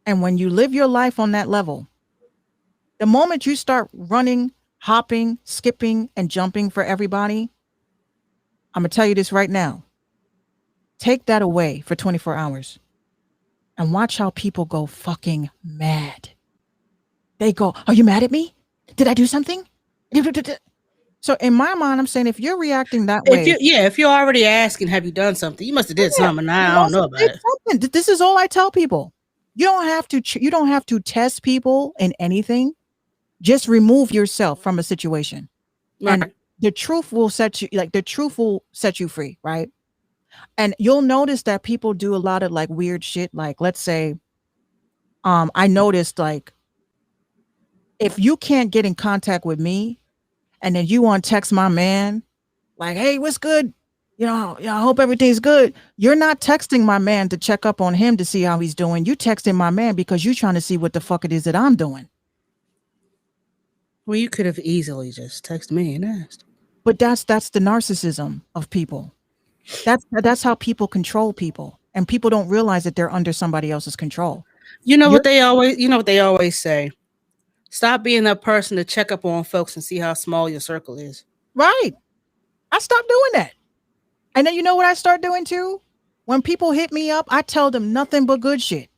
And when you live your life on that level, the moment you start running, hopping, skipping, and jumping for everybody, I'm going to tell you this right now. Take that away for 24 hours and watch how people go fucking mad. They go, are you mad at me? Did I do something? So in my mind, I'm saying if you're reacting that way. If you're already asking, have you done something? You must have did something. I don't know about it. This is all I tell people. You don't have to test people in anything. Just remove yourself from a situation. Right. And the truth will set you free, right? And you'll notice that people do a lot of like weird shit. Like, let's say, I noticed like, if you can't get in contact with me and then you want to text my man, like, hey, what's good? I hope everything's good. You're not texting my man to check up on him to see how he's doing. You texting my man because you're trying to see what the fuck it is that I'm doing. Well, you could have easily just texted me and asked. But that's the narcissism of people. That's how people control people. And people don't realize that they're under somebody else's control. What they always say. Stop being that person to check up on folks and see how small your circle is. Right. I stopped doing that. And then you know what I start doing too? When people hit me up, I tell them nothing but good shit.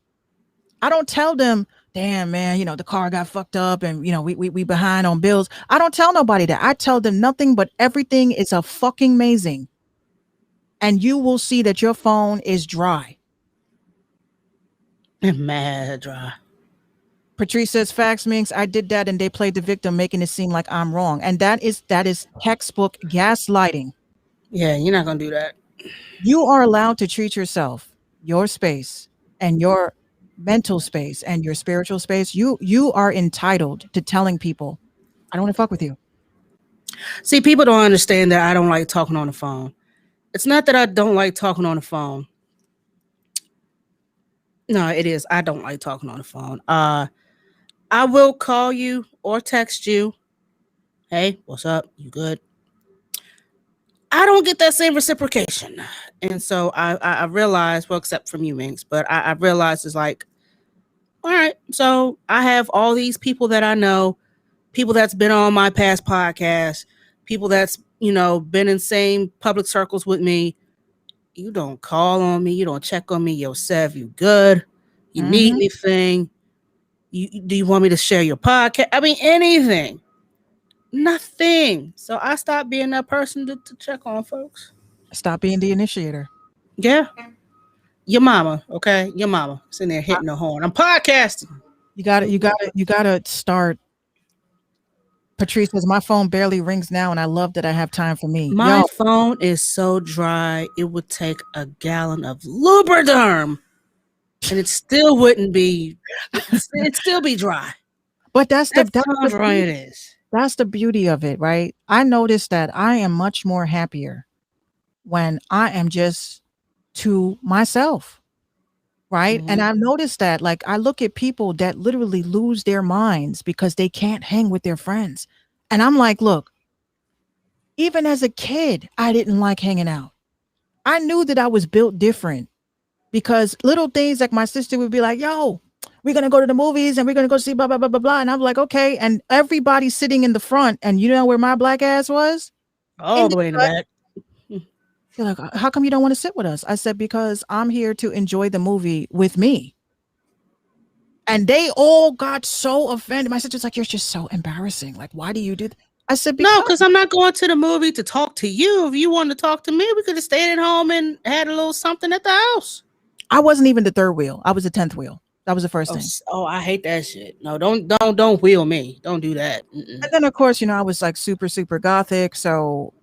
I don't tell them, damn, man, the car got fucked up and, we behind on bills. I don't tell nobody that. I tell them nothing but everything is a fucking amazing. And you will see that your phone is dry. Mad dry. Patrice says, facts, Minx. I did that and they played the victim, making it seem like I'm wrong. And that is textbook gaslighting. Yeah, you're not going to do that. You are allowed to treat yourself, your space, and your mental space and your spiritual space. You are entitled to telling people, I don't want to fuck with you. See, people don't understand that I don't like talking on the phone. It's not that I don't like talking on the phone. No, it is. I don't like talking on the phone. I will call you or text you. Hey, what's up? You good? I don't get that same reciprocation. And so I realized, well, except from you, Minx, but I realized it's like, all right, so I have all these people that I know, people that's been on my past podcasts, people that's, been in same public circles with me. You don't call on me. You don't check on me yourself. You good? You need anything? Do you want me to share your podcast? I mean, anything. Nothing. So I stopped being that person to check on folks. Stop being the initiator. Yeah. Your mama, okay? Your mama sitting there hitting the horn. I'm podcasting. You gotta start. Patrice says, my phone barely rings now, and I love that I have time for me. My phone is so dry, it would take a gallon of Lubriderm, and it still wouldn't be, it'd still be dry. But that's how dry it is. That's the beauty of it, right? I noticed that I am much more happier when I am just to myself, right? And I've noticed that, like, I look at people that literally lose their minds because they can't hang with their friends. And I'm like, look, even as a kid, I didn't like hanging out. I knew that I was built different because little things like my sister would be like, yo, we're going to go to the movies and we're going to go see blah, blah, blah, blah, blah. And I'm like, okay. And everybody's sitting in the front. And you know where my black ass was? All the way in the back. You're like, how come you don't want to sit with us? I said, because I'm here to enjoy the movie with me. And they all got so offended. My sister's like, you're just so embarrassing. Like, why do you do that? I said, because I'm not going to the movie to talk to you. If you wanted to talk to me, we could have stayed at home and had a little something at the house. I wasn't even the third wheel. I was the 10th wheel. That was the first thing. Oh, I hate that shit. No, don't wheel me. Don't do that. And then, of course, I was like super, super gothic. So,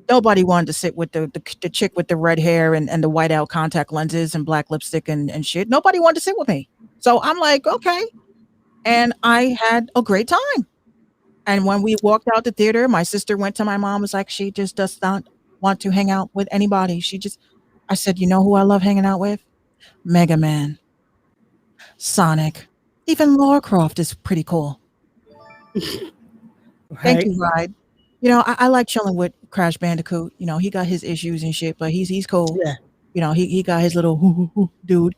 nobody wanted to sit with the chick with the red hair and the white out contact lenses and black lipstick and shit. Nobody wanted to sit with me. So I'm like, okay. And I had a great time. And when we walked out the theater, my sister went to my mom, was like, she just does not want to hang out with anybody. I said, you know who I love hanging out with? Mega Man, Sonic, even Lara Croft is pretty cool. Right. Thank you, Ride. I like chilling with Crash Bandicoot. He got his issues and shit, but he's cool. Yeah. He got his little dude.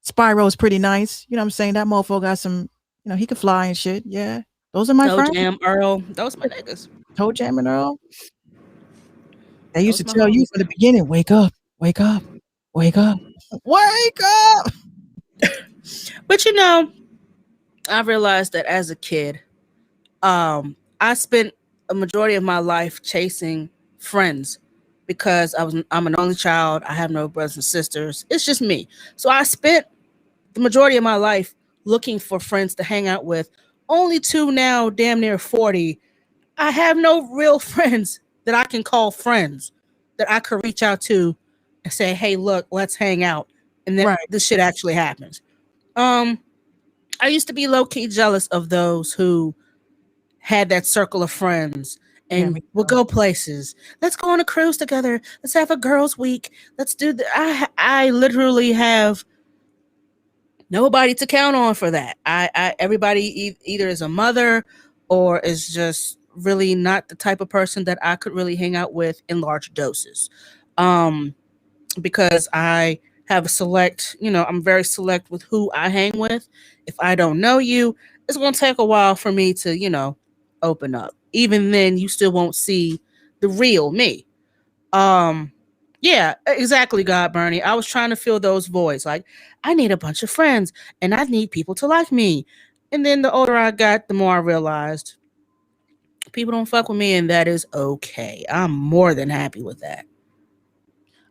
Spyro's pretty nice. You know what I'm saying? That mofo got some, he could fly and shit. Yeah. Those are my friends. Toe Jam, Earl. Those my niggas. Toe Jam and Earl. They used to tell you from the beginning, wake up, wake up, wake up, wake up. But I realized that as a kid, I spent a majority of my life chasing friends because I'm an only child. I have no brothers and sisters. It's just me. So I spent the majority of my life looking for friends to hang out with. Only two now, damn near 40. I have no real friends that I can call friends that I could reach out to and say, hey, look, let's hang out. And then this shit actually happens. I used to be low-key jealous of those who had that circle of friends and would go places. Let's go on a cruise together. Let's have a girls' week. Let's do I literally have nobody to count on for that. Everybody either is a mother or is just really not the type of person that I could really hang out with in large doses. Because I have a select, I'm very select with who I hang with. If I don't know you, it's going to take a while for me to, open up. Even then, you still won't see the real me. Yeah, exactly, God Bernie. I was trying to fill those voids. Like, I need a bunch of friends and I need people to like me. And then the older I got, the more I realized people don't fuck with me, and that is okay. I'm more than happy with that.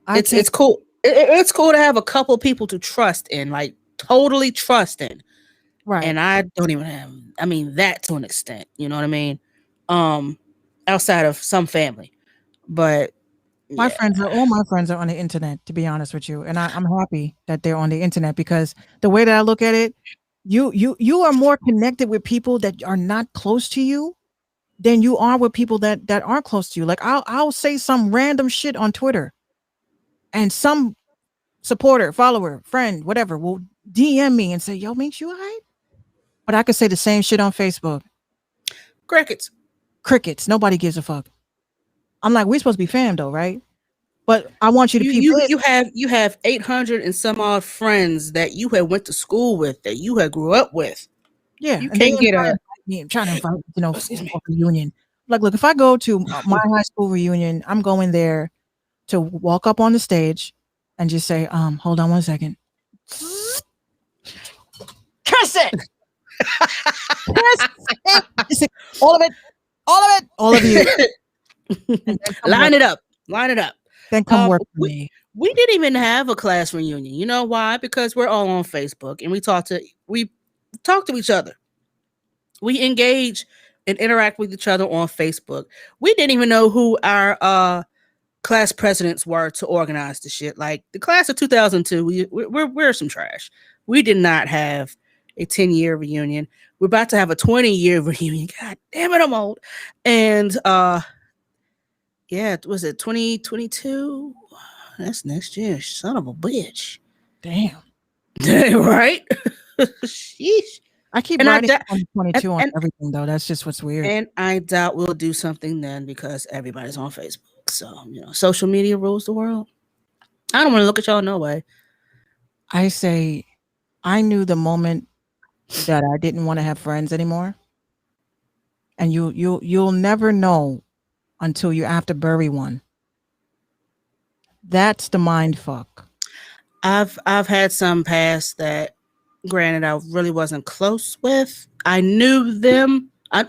It's cool. It's cool to have a couple people to trust in, like totally trust in. Right. And I don't even have, that to an extent, you know what I mean? Outside of some family. But all my friends are on the internet, to be honest with you. And I'm happy that they're on the internet, because the way that I look at it, you are more connected with people that are not close to you than you are with people that aren't close to you. Like I'll say some random shit on Twitter, and some supporter, follower, friend, whatever, will DM me and say, yo, Minx, you all right? But I could say the same shit on Facebook. Crickets. Nobody gives a fuck. I'm like, we're supposed to be fam though, right? But I want you to you have 800 and some odd friends that you had went to school with, that you had grew up with. Yeah. You can't get I'm trying to invite, a reunion. Like, look, if I go to my high school reunion, I'm going there to walk up on the stage and just say, hold on one second. Curse it! Curse it! Just say, all of it, all of you. Line it up. Then come work for me. We didn't even have a class reunion. You know why? Because we're all on Facebook and we talk to each other. We engage and interact with each other on Facebook. We didn't even know who our class presidents were to organize the shit. Like the class of 2002, we're some trash. We did not have a 10-year reunion. We're about to have a 20-year reunion. God damn it, I'm old. And yeah, was it 2022? That's next year. Son of a bitch. Damn. Right? Sheesh. I keep writing 2022 on everything, though. That's just what's weird. And I doubt we'll do something then because everybody's on Facebook. So, social media rules the world. I don't want to look at y'all no way. I say, I knew the moment that I didn't want to have friends anymore. And you'll never know until you have to bury one. That's the mind fuck. I've had some past that, granted, I really wasn't close with. I knew them. I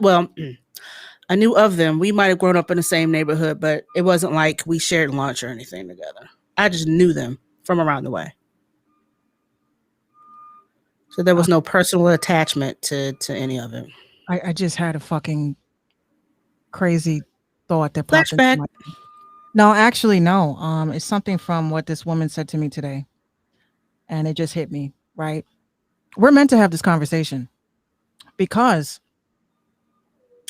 knew of them. We might have grown up in the same neighborhood, but it wasn't like we shared lunch or anything together. I just knew them from around the way. So there was no personal attachment to any of it. I just had a fucking crazy thought that popped into Flashback. my head. No, actually, no. It's something from what this woman said to me today. And it just hit me, right? We're meant to have this conversation because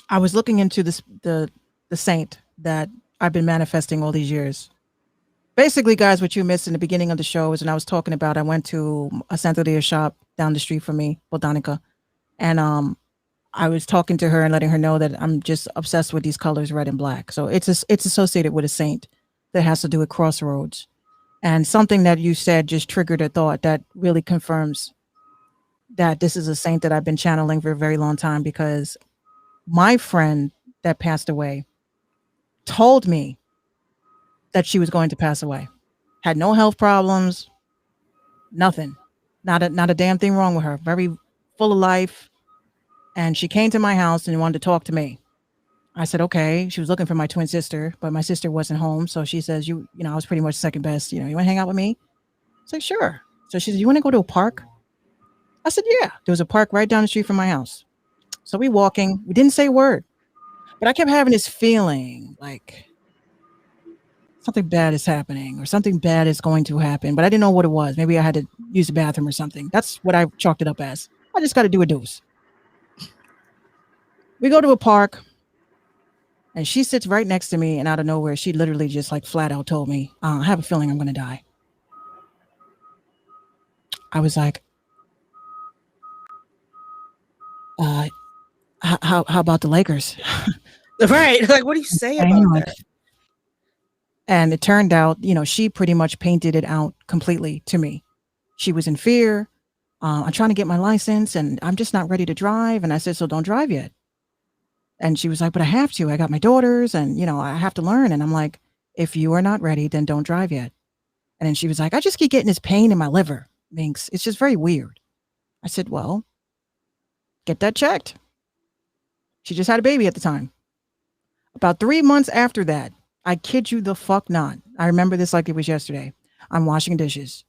I was looking into the saint that I've been manifesting all these years. Basically, guys, what you missed in the beginning of the show is when I was talking about I went to a Santeria shop down the street from me, Botanica, and I was talking to her and letting her know that I'm just obsessed with these colors, red and black. So it's associated with a saint that has to do with crossroads. And something that you said just triggered a thought that really confirms that this is a saint that I've been channeling for a very long time, because my friend that passed away told me that she was going to pass away. Had no health problems, nothing. Not a damn thing wrong with her. Very full of life. And she came to my house and wanted to talk to me. I said, okay. She was looking for my twin sister, but my sister wasn't home. So she says, you know, I was pretty much second best. You want to hang out with me? I said, sure. So she said, you want to go to a park? I said, yeah. There was a park right down the street from my house. So we walking. We didn't say a word. But I kept having this feeling like something bad is happening or something bad is going to happen. But I didn't know what it was. Maybe I had to use the bathroom or something. That's what I chalked it up as. I just got to do a deuce. We go to a park. And she sits right next to me, and out of nowhere, she literally just like flat out told me, I have a feeling I'm going to die. I was like, how about the Lakers? Right. Like, what do you say about that? And it turned out, she pretty much painted it out completely to me. She was in fear. I'm trying to get my license, and I'm just not ready to drive. And I said, so don't drive yet. And she was like, but I have to. I got my daughters and, I have to learn. And I'm like, if you are not ready, then don't drive yet. And then she was like, I just keep getting this pain in my liver, Minx. It's just very weird. I said, well, get that checked. She just had a baby at the time. About 3 months after that, I kid you the fuck not. I remember this like it was yesterday. I'm washing dishes.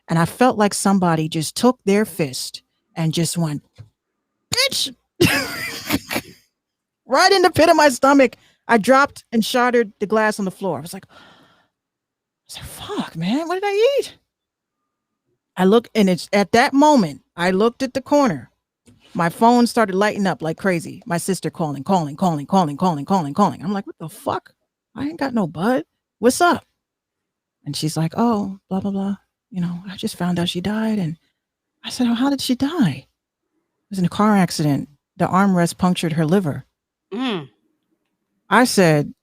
And I felt like somebody just took their fist and just went, bitch. Right in the pit of my stomach. I dropped and shattered the glass on the floor. I was like, fuck, man, what did I eat? I look, and it's at that moment, I looked at the corner. My phone started lighting up like crazy. My sister calling. I'm like, what the fuck? I ain't got no bud. What's up? And she's like, oh, blah, blah, blah. I just found out she died. And I said, oh, how did she die? It was in a car accident. The armrest punctured her liver. I said,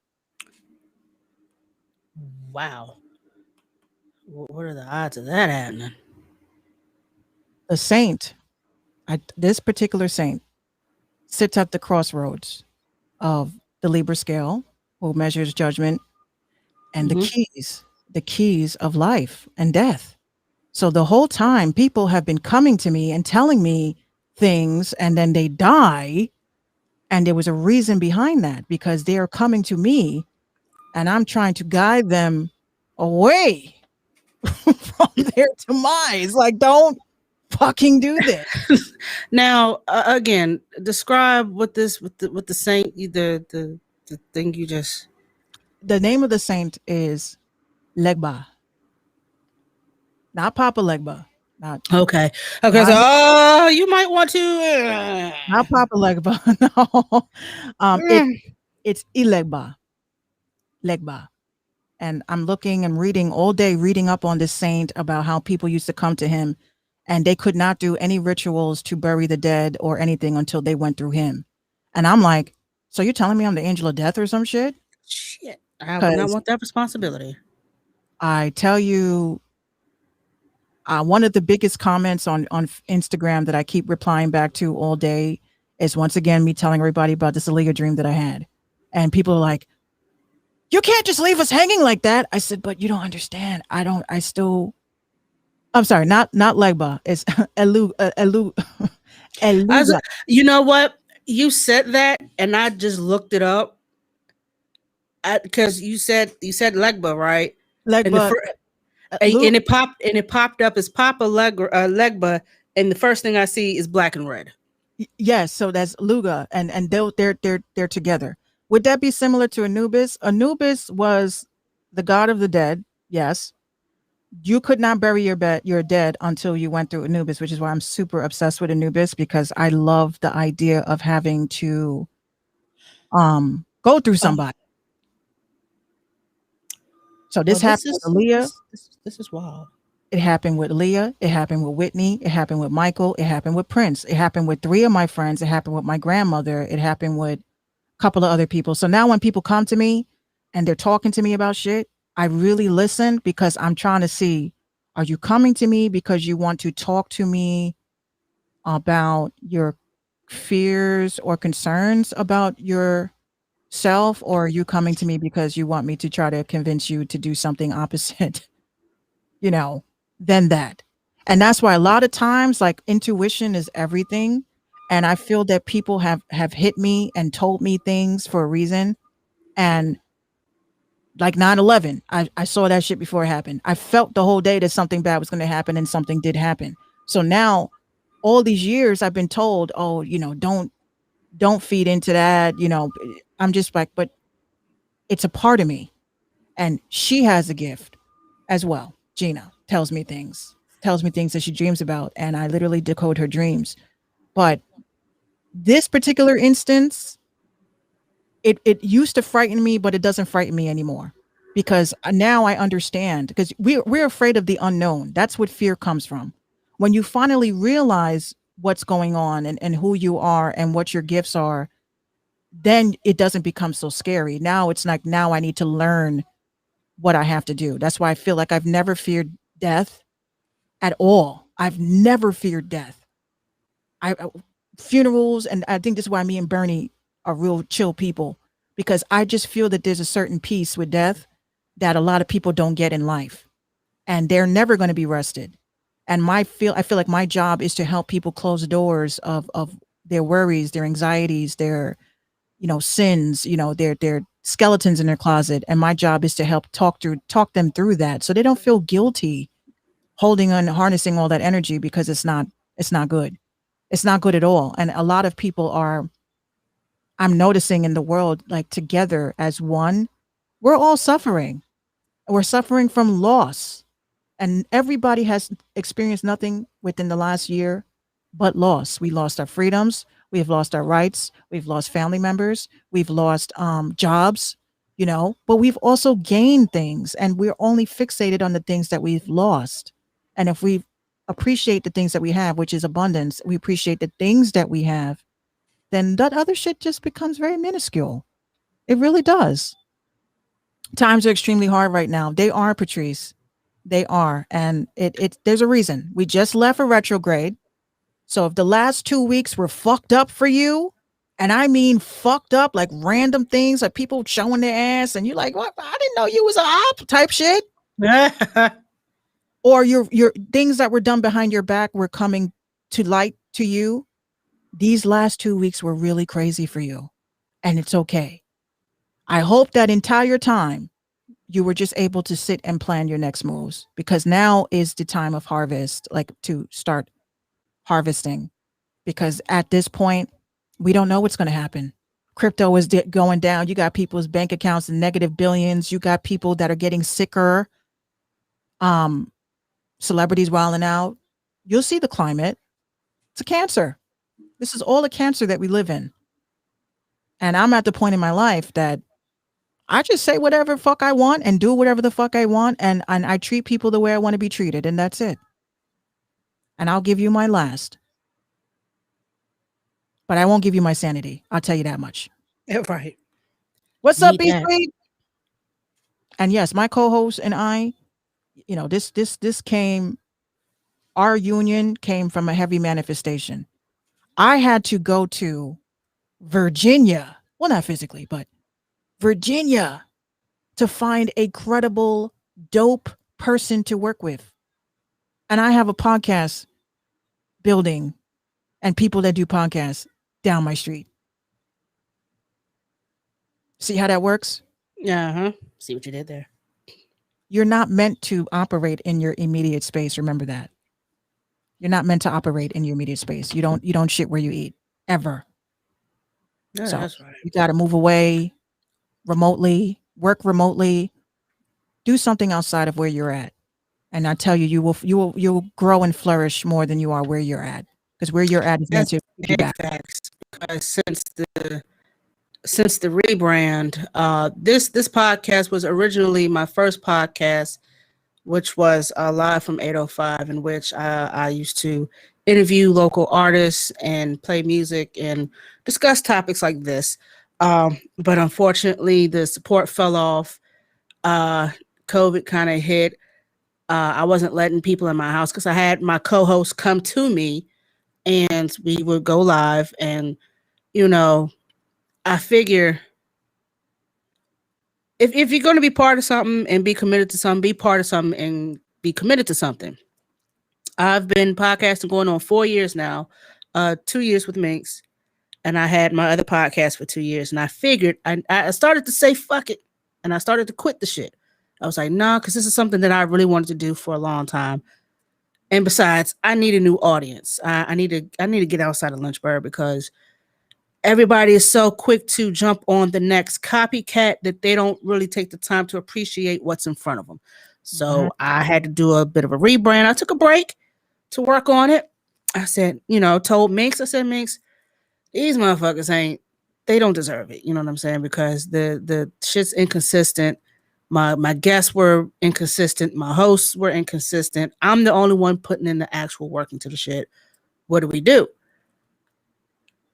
wow. What are the odds of that happening? The saint, this particular saint, sits at the crossroads of the Libra scale, who measures judgment, and the keys of life and death. So the whole time people have been coming to me and telling me things, and then they die. And there was a reason behind that, because they are coming to me and I'm trying to guide them away from their demise. Like, don't fucking do this. Now, again, describe what this with the saint, the thing you just. The name of the saint is Legba, not Papa Legba. Not Okay. So, you might want to. Not Papa Legba. No, it's Ilegba. Legba. And I'm looking and reading all day, reading up on this saint about how people used to come to him and they could not do any rituals to bury the dead or anything until they went through him. And I'm like, so you're telling me I'm the angel of death or some shit? Shit. I would not want that responsibility. I tell you, one of the biggest comments on Instagram that I keep replying back to all day is once again me telling everybody about this Aaliyah dream that I had. And people are like, you can't just leave us hanging like that. I said, but you don't understand. I'm sorry, not Legba. It's Elu. You know what? You said that, and I just looked it up. Because you said Legba, right? Legba. And it popped up as Papa Legba, and the first thing I see is black and red. Yes, so that's Luga, and they're together. Would that be similar to Anubis? Anubis was the god of the dead. Yes, you could not bury your dead until you went through Anubis, which is why I'm super obsessed with Anubis, because I love the idea of having to go through somebody. So this happened with Aaliyah. This is wild. It happened with Leah. It happened with Whitney. It happened with Michael. It happened with Prince. It happened with 3 of my friends. It happened with my grandmother. It happened with a couple of other people. So now when people come to me and they're talking to me about shit, I really listen, because I'm trying to see, are you coming to me because you want to talk to me about your fears or concerns about yourself, or are you coming to me because you want me to try to convince you to do something opposite, than that? And that's why a lot of times, like, intuition is everything. And I feel that people have hit me and told me things for a reason. And like 9/11, I saw that shit before it happened. I felt the whole day that something bad was going to happen, and something did happen. So now all these years I've been told, oh, don't feed into that. I'm just like, but it's a part of me. And she has a gift as well. Gina tells me things that she dreams about, and I literally decode her dreams. But this particular instance, it used to frighten me, but it doesn't frighten me anymore, because now I understand, because we're afraid of the unknown. That's what fear comes from. When you finally realize what's going on and who you are and what your gifts are, then it doesn't become so scary. Now it's like, now I need to learn what I have to do. That's why I feel like I've never feared death at all. I've never feared death. Funerals, and I think this is why me and Bernie are real chill people, because I just feel that there's a certain peace with death that a lot of people don't get in life, and they're never going to be rested. And I feel like my job is to help people close the doors of their worries, their anxieties, their sins, their skeletons in their closet. And my job is to help talk them through that, so they don't feel guilty holding on, harnessing all that energy, because it's not good. It's not good at all. And a lot of people I'm noticing in the world, like, together as one, we're all suffering. We're suffering from loss. And everybody has experienced nothing within the last year but loss. We lost our freedoms. We've lost our rights. We've lost family members. We've lost jobs, but we've also gained things, and we're only fixated on the things that we've lost. And if we appreciate the things that we have, which is abundance, we appreciate the things that we have, then that other shit just becomes very minuscule. It really does. Times are extremely hard right now. They are, Patrice. They are. And there's a reason. We just left a retrograde. So if the last 2 weeks were fucked up for you, And I mean fucked up, like random things, like people showing their ass, and you're like, what? I didn't know you was a op type shit. Or your things that were done behind your back were coming to light to you. These last 2 weeks were really crazy for you. And it's okay. I hope that entire time you were just able to sit and plan your next moves, because now is the time of harvest, like to start harvesting, because at this point, we don't know what's going to happen. Crypto is going down. You got people's bank accounts in negative billions. You got people that are getting sicker. Celebrities wilding out. You'll see the climate. It's a cancer. This is all a cancer that we live in. And I'm at the point in my life that I just say whatever fuck I want and do whatever the fuck I want. And I treat people the way I want to be treated. And that's it. And I'll give you my last. But I won't give you my sanity. I'll tell you that much. Yeah, right. What's up, Need that. B-Street? And yes, my co-host and I, you know, this came, our union came from a heavy manifestation. I had to go to Virginia, well, not physically, but Virginia, to find a credible, dope person to work with. And I have a podcast building and people that do podcasts down my street. See how that works? Uh-huh. See what you did there. You're not meant to operate in your immediate space. Remember that. You're not meant to operate in your immediate space. You don't shit where you eat, ever. No, So that's right. you got to move away remotely, work remotely, do something outside of where you're at. And I tell you, you'll grow and flourish more than you are where you're at. Because where you're at is meant to keep you back. Facts. Because since the rebrand, this podcast was originally my first podcast, which was live from 805, in which I used to interview local artists and play music and discuss topics like this. But unfortunately, the support fell off. COVID kind of hit. I wasn't letting people in my house because I had my co-host come to me and we would go live. And, you know, I figure if you're going to be part of something and be committed to something, be part of something and be committed to something. I've been podcasting going on 4 years now, 2 years with Minx, and I had my other podcast for 2 years. And I figured I started to say, fuck it. And I started to quit the shit. I was like, nah, because this is something that I really wanted to do for a long time. And besides, I need a new audience. I need to get outside of Lynchburg because everybody is so quick to jump on the next copycat that they don't really take the time to appreciate what's in front of them. So I had to do a bit of a rebrand. I took a break to work on it. I said, told Minx, Minx, these motherfuckers they don't deserve it. You know what I'm saying? Because the shit's inconsistent. My guests were inconsistent. My hosts were inconsistent. I'm the only one putting in the actual work into the shit. What do we do?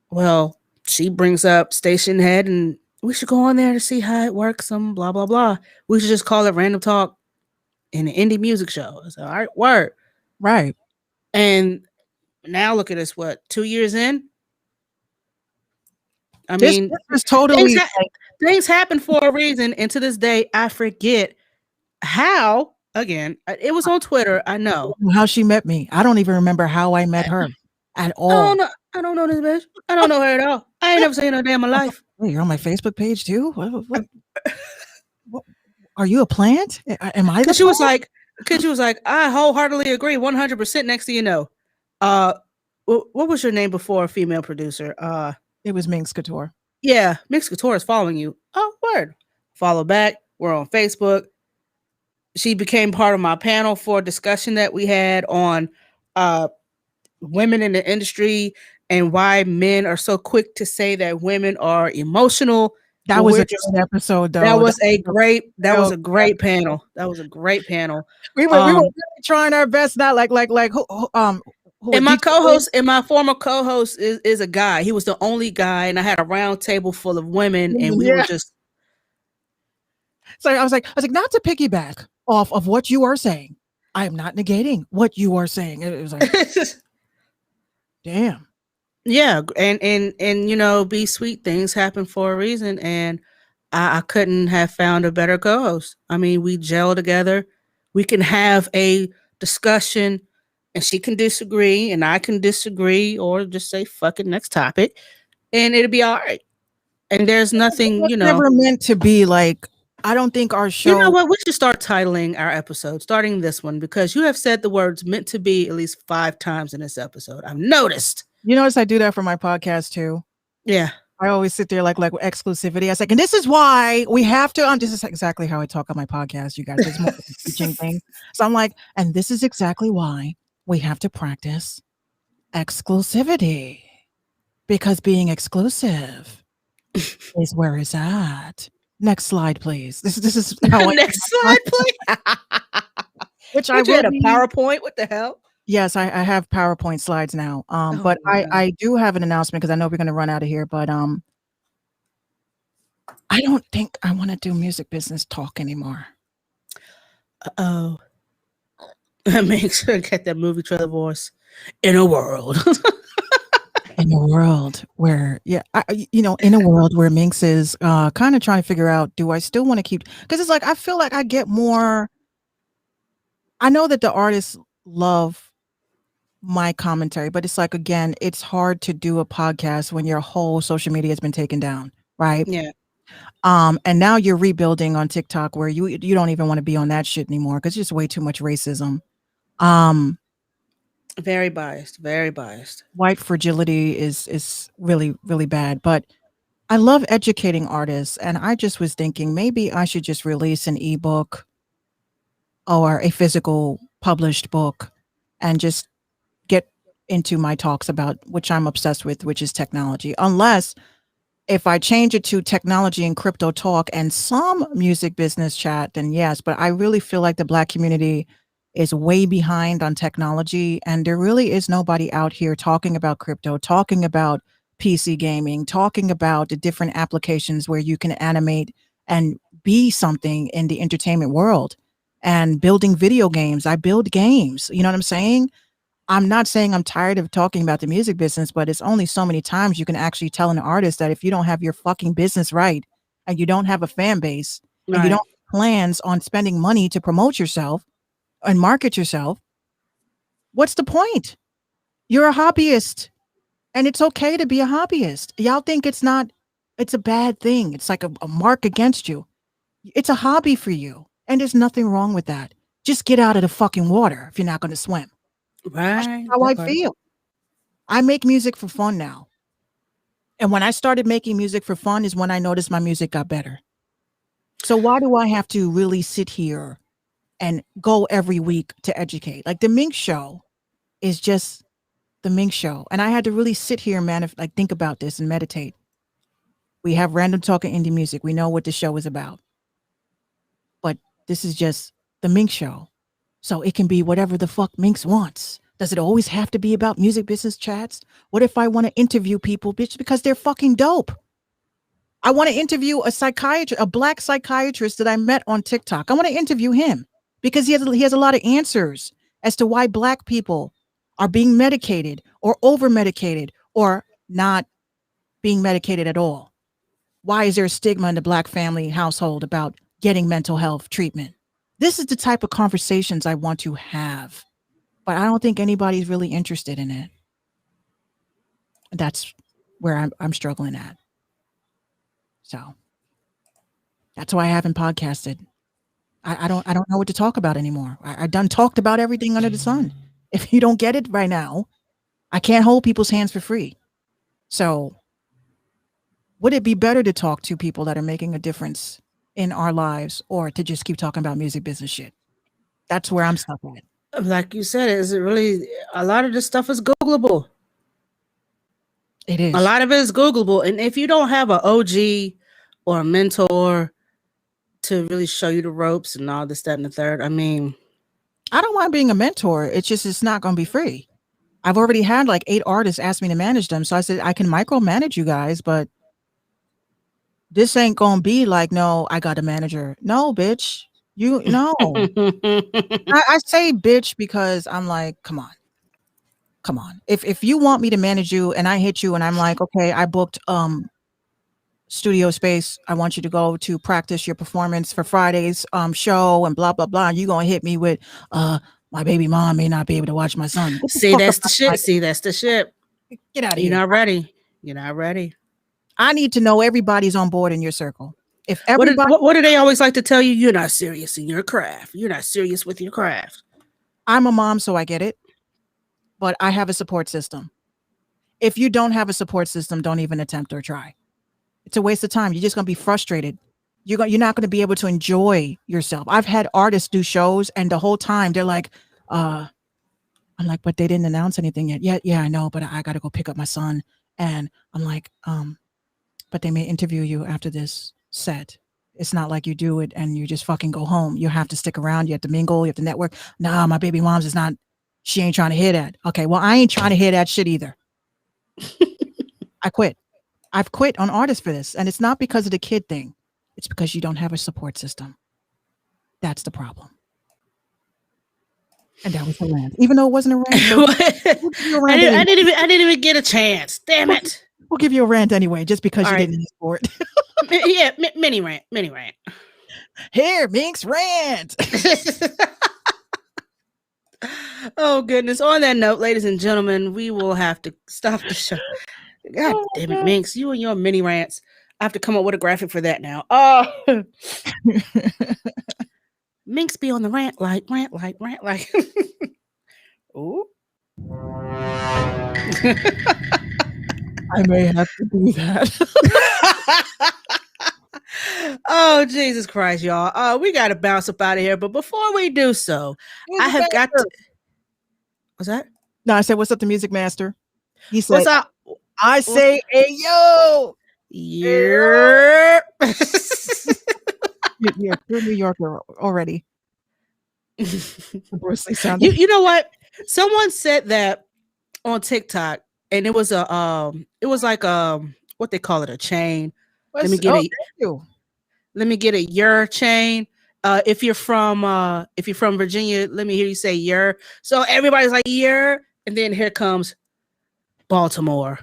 Well, she brings up Station Head and we should go on there to see how it works. Some blah, blah, blah. We should just call it Random Talk in an indie music show. I said, all right, word. Right. And now look at us, 2 years in? I mean, this is totally things happen for a reason. And to this day, I forget how, again, it was on Twitter. I know how she met me. I don't even remember how I met her at all. I don't know this bitch. I don't know her at all. I ain't never seen her day in my life. Wait, you're on my Facebook page too? What? Are you a plant? Am I? Because she was like, I wholeheartedly agree, 100%. Next thing you know, what was your name before, female producer? It was Minx Couture. Yeah, Minx Couture is following you. Oh, word. Follow back. We're on Facebook. She became part of my panel for a discussion that we had on women in the industry and why men are so quick to say that women are emotional. That was a good episode, though. That was a great panel. That was a great panel. We were really trying our best, not like and my co-host and my former co-host is a guy. He was the only guy, and I had a round table full of women, and we were just. So I was like, not to piggyback off of what you are saying. I am not negating what you are saying. It was like, damn. Yeah, and you know, be sweet. Things happen for a reason, and I couldn't have found a better co-host. I mean, we gel together. We can have a discussion, and she can disagree, and I can disagree, or just say "fuck it," next topic, and it'll be all right. And there's It nothing, was never meant to be like. I don't think our You know show. what? We should start titling our episode, starting this one, because you have said the words "meant to be" at least 5 times in this episode. I've noticed. You notice I do that for my podcast too. Yeah. I always sit there like exclusivity. I was like, and this is why we have to. This is exactly how I talk on my podcast, you guys. It's more of a teaching thing. So I'm like, and this is exactly why we have to practice exclusivity, because being exclusive is where it's at. Next slide, please. This is how Next slide, please. which I will had a be- PowerPoint. What the hell? Yes, I have PowerPoint slides now. But my God. I do have an announcement because I know we're going to run out of here. But I don't think I want to do music business talk anymore. Oh, that makes her get that movie trailer voice. In a world. In a world where, in a world where Minx is kind of trying to figure out, do I still want to keep? Because it's like I feel like I get more. I know that the artists love my commentary, but it's like, again, it's hard to do a podcast when your whole social media has been taken down, right? Yeah. And now you're rebuilding on TikTok where you don't even want to be on that shit anymore because it's just way too much racism. Very biased. Very biased. White fragility is really, really bad. But I love educating artists, and I just was thinking maybe I should just release an ebook or a physical published book and just get into my talks about which I'm obsessed with, which is technology. Unless if I change it to technology and crypto talk and some music business chat, then yes. But I really feel like the Black community is way behind on technology, and there really is nobody out here talking about crypto, talking about PC gaming, talking about the different applications where you can animate and be something in the entertainment world, and building video games. I build games. You know what I'm saying? I'm not saying I'm tired of talking about the music business, but it's only so many times you can actually tell an artist that if you don't have your fucking business right, and you don't have a fan base, and you don't have plans on spending money to promote yourself and market yourself, what's the point? You're a hobbyist, and it's okay to be a hobbyist. Y'all think it's a bad thing. It's like a mark against you. It's a hobby for you, and there's nothing wrong with that. Just get out of the fucking water if you're not going to swim. Right. That's how I feel. I make music for fun now. And when I started making music for fun is when I noticed my music got better. So why do I have to really sit here and go every week to educate? Like the Mink Show is just the Mink Show. And I had to really sit here and think about this and meditate. We have Random Talking Indie Music. We know what the show is about. But this is just the Mink Show. So it can be whatever the fuck Minx wants. Does it always have to be about music business chats? What if I want to interview people, bitch, because they're fucking dope? I want to interview a Black psychiatrist that I met on TikTok. I want to interview him because he has a lot of answers as to why Black people are being medicated or over medicated or not being medicated at all. Why is there a stigma in the Black family household about getting mental health treatment? This is the type of conversations I want to have, but I don't think anybody's really interested in it. That's where I'm struggling at. So that's why I haven't podcasted. I don't know what to talk about anymore. I done talked about everything under the sun. If you don't get it right now, I can't hold people's hands for free. So would it be better to talk to people that are making a difference in our lives, or to just keep talking about music business shit? That's where I'm stuck at. Like you said, is it really a lot of this stuff is Googleable? It is. A lot of it is Googleable. And if you don't have an OG or a mentor to really show you the ropes and all this, that, and the third, I mean, I don't mind being a mentor. It's not going to be free. I've already had like 8 artists ask me to manage them. So I said, I can micromanage you guys, but this ain't gonna be like, no, I got a manager. No, bitch. I say bitch because I'm like, come on. Come on. If you want me to manage you and I hit you and I'm like, okay, I booked studio space. I want you to go to practice your performance for Friday's show and blah blah blah. You gonna hit me with my baby mom may not be able to watch my son. Get the See, fuck that's up the out shit. my- See, that's the shit. Get out of You're here. not ready. You're not ready. I need to know everybody's on board in your circle. If What, everybody, what do they always like to tell you? You're not serious in your craft. You're not serious with your craft. I'm a mom, so I get it. But I have a support system. If you don't have a support system, don't even attempt or try. It's a waste of time. You're just gonna be frustrated. You're not gonna be able to enjoy yourself. I've had artists do shows, and the whole time they're like, I'm like, but they didn't announce anything yet. Yeah, I know, but I gotta go pick up my son. And I'm like, but they may interview you after this set. It's not like you do it and you just fucking go home. You have to stick around. You have to mingle. You have to network. Nah, my baby mom's is not. She ain't trying to hear that. Okay, well, I ain't trying to hear that shit either. I quit. I've quit on artists for this, and it's not because of the kid thing. It's because you don't have a support system. That's the problem. And that was the rant. Even though it wasn't a rant, we'll give you a rant I didn't even get a chance. Damn it. we'll give you a rant anyway, just because All you right. didn't ask for it. Yeah, mini rant. Here, Minx rant. Oh goodness. On that note, ladies and gentlemen, we will have to stop the show. God damn it, Minx. You and your mini rants. I have to come up with a graphic for that now. Minx be on the rant like. Ooh. I may have to do that. Oh, Jesus Christ, y'all. We got to bounce up out of here. But before we do so, I have got to. What's that? No, I said, what's up, the music master? He said, What's up? I say, hey, yo. Yeah. You're New Yorker already. Bruce Lee sounded. You know what? Someone said that on TikTok, and it was like what they call it, a chain. Let me get thank you. Let me get a your chain. If you're from Virginia, let me hear you say your. So everybody's like your, and then here comes Baltimore.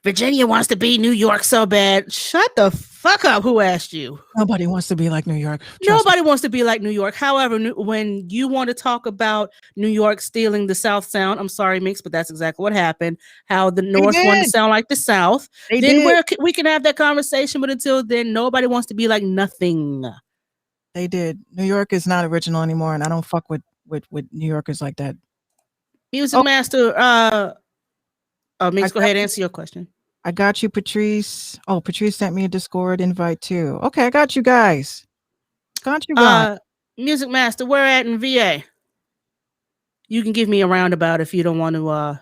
Virginia wants to be New York so bad. Shut the fuck up. Who asked you? Nobody wants to be like New York. Trust Nobody wants to be like New York. However, when you want to talk about New York stealing the South sound, I'm sorry, Mix, but that's exactly what happened. How the North wanted to sound like the South. They then did. we can have that conversation, but until then, nobody wants to be like nothing. They did. New York is not original anymore, and I don't fuck with New Yorkers like that. Music Master, Mix, go ahead and answer your question. I got you, Patrice. Oh, Patrice sent me a Discord invite too. Okay, I got you guys. Got you guys. Music Master, where at in VA? You can give me a roundabout if you don't want to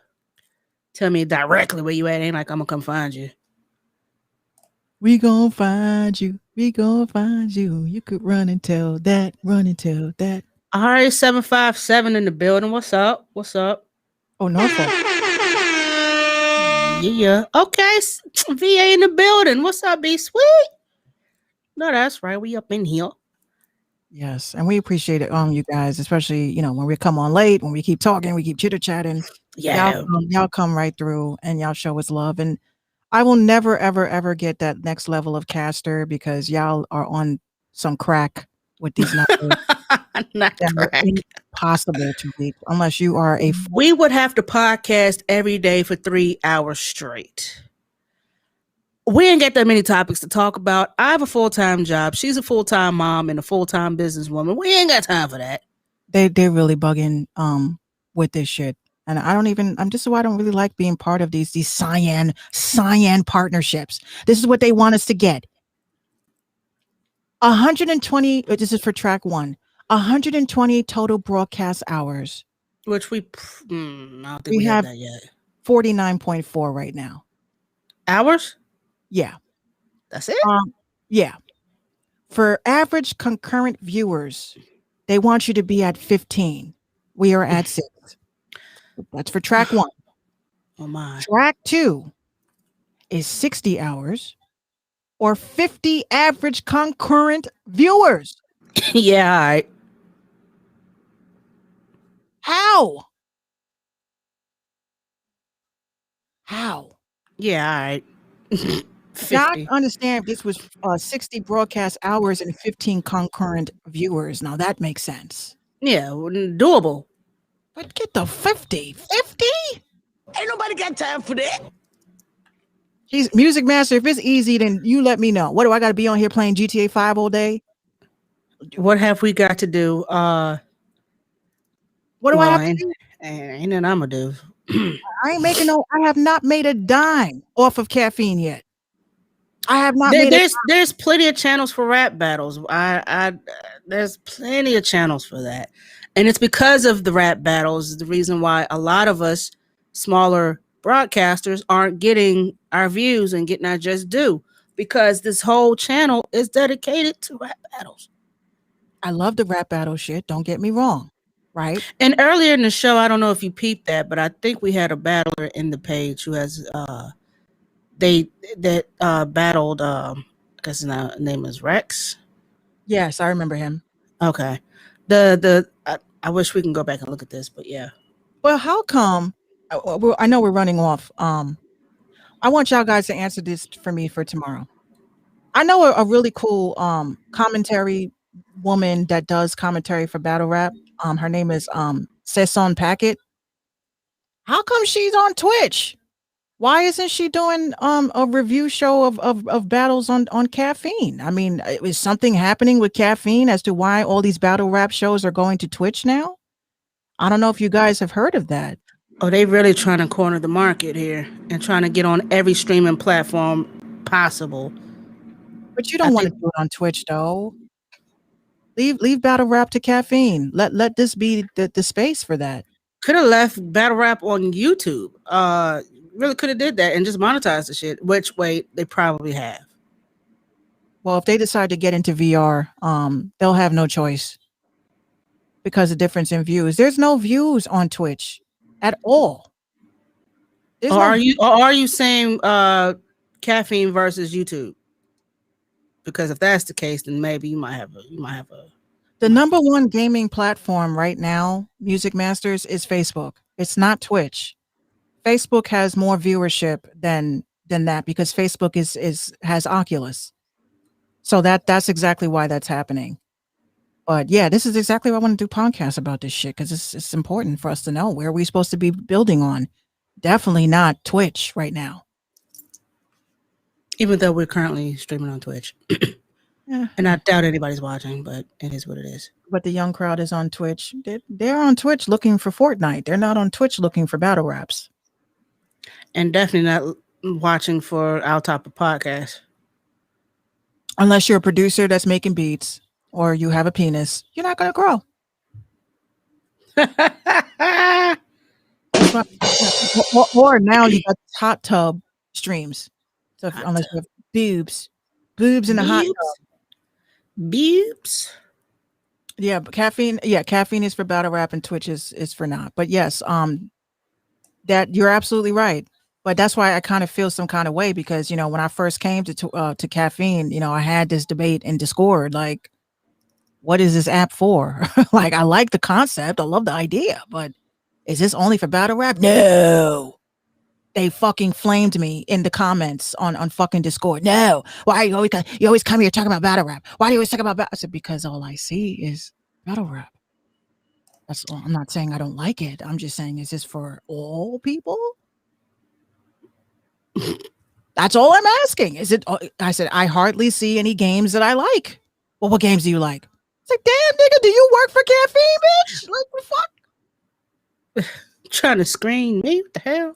tell me directly where you at. Ain't like I'm gonna come find you. We gonna find you. We gonna find you. You could run and tell that. Run and tell that. Alright, 757 in the building. What's up? What's up? Oh, Norfolk. Yeah. Okay. VA in the building. What's up, B Sweet? No, that's right. We up in here. Yes, and we appreciate it, you guys, especially when we come on late, when we keep talking, we keep chitter chatting. Yeah. Y'all come right through and y'all show us love. And I will never, ever, ever get that next level of caster because y'all are on some crack with these numbers. Not correct. Impossible to reach unless you are a. We would have to podcast every day for 3 hours straight. We ain't got that many topics to talk about. I have a full-time job. She's a full-time mom and a full-time businesswoman. We ain't got time for that. They're really bugging with this shit. And this is why I don't really like being part of these cyan partnerships. This is what they want us to get. 120, this is for track 1. 120 total broadcast hours. Which I don't think we have that yet. 49.4 right now. Hours? Yeah. That's it? Yeah. For average concurrent viewers, they want you to be at 15. We are at 6. That's for track 1. Oh my. Track 2 is 60 hours or 50 average concurrent viewers. Yeah, all right. How? How? Yeah, all right. Not 50. understand if this was 60 broadcast hours and 15 concurrent viewers. Now that makes sense. Yeah, doable. But get the 50. 50? Ain't nobody got time for that. He's Music Master. If it's easy, then you let me know. What do I got to be on here playing GTA 5 all day? What have we got to do? What do I have to do? Ain't nothing I'm gonna do. I ain't making no. I have not made a dime off of caffeine yet. I have not made. There's plenty of channels for rap battles. There's plenty of channels for that, and it's because of the rap battles. The reason why a lot of us smaller broadcasters aren't getting our views and getting our just due, because this whole channel is dedicated to rap battles. I love the rap battle shit. Don't get me wrong, right? And earlier in the show, I don't know if you peeped that, but I think we had a battler in the page who has battled. I guess his name is Rex. Yes, I remember him. Okay. I wish we can go back and look at this, but yeah. Well, how come? I know we're running off. I want y'all guys to answer this for me for tomorrow. I know a really cool commentary woman that does commentary for battle rap. Her name is Saison Packet. How come she's on Twitch? Why isn't she doing a review show of battles on caffeine? I mean, is something happening with caffeine as to why all these battle rap shows are going to Twitch now? I don't know if you guys have heard of that. Oh, they really trying to corner the market here and trying to get on every streaming platform possible. But you don't want to do it on Twitch, though. Leave battle rap to caffeine. Let this be the space for that. Could have left battle rap on YouTube. Really could have did that and just monetized the shit. Which way they probably have. Well, if they decide to get into VR, they'll have no choice because of difference in views. There's no views on Twitch at all. Are you saying caffeine versus YouTube? Because if that's the case, then maybe you might have a. The number one gaming platform right now, Music Masters, is Facebook. It's not Twitch. Facebook has more viewership than that because Facebook has Oculus. So that's exactly why that's happening. But yeah, this is exactly why I want to do podcasts about this shit, because it's important for us to know where we're supposed to be building on. Definitely not Twitch right now. Even though we're currently streaming on Twitch. Yeah. And I doubt anybody's watching, but it is what it is. But the young crowd is on Twitch. They're on Twitch looking for Fortnite. They're not on Twitch looking for battle raps. And definitely not watching for Our Topic Podcast. Unless you're a producer that's making beats or you have a penis, you're not going to grow. or now you got hot tub streams. So unless you have boobs in the hot tub. Boobs. Yeah, but caffeine is for battle rap and Twitch is for not. But yes, that you're absolutely right. But that's why I kind of feel some kind of way, because when I first came to caffeine, I had this debate in Discord, like, what is this app for? Like, I like the concept, I love the idea, but is this only for battle rap? No. They fucking flamed me in the comments on fucking Discord. No, why you always come here talking about battle rap? Why do you always talk about battle? I said, because all I see is battle rap. That's all. I'm not saying I don't like it. I'm just saying, is this for all people? That's all I'm asking. Is it? I said, I hardly see any games that I like. Well, what games do you like? It's like, damn, nigga, do you work for caffeine, bitch? Like, what the fuck? Trying to screen me? What the hell?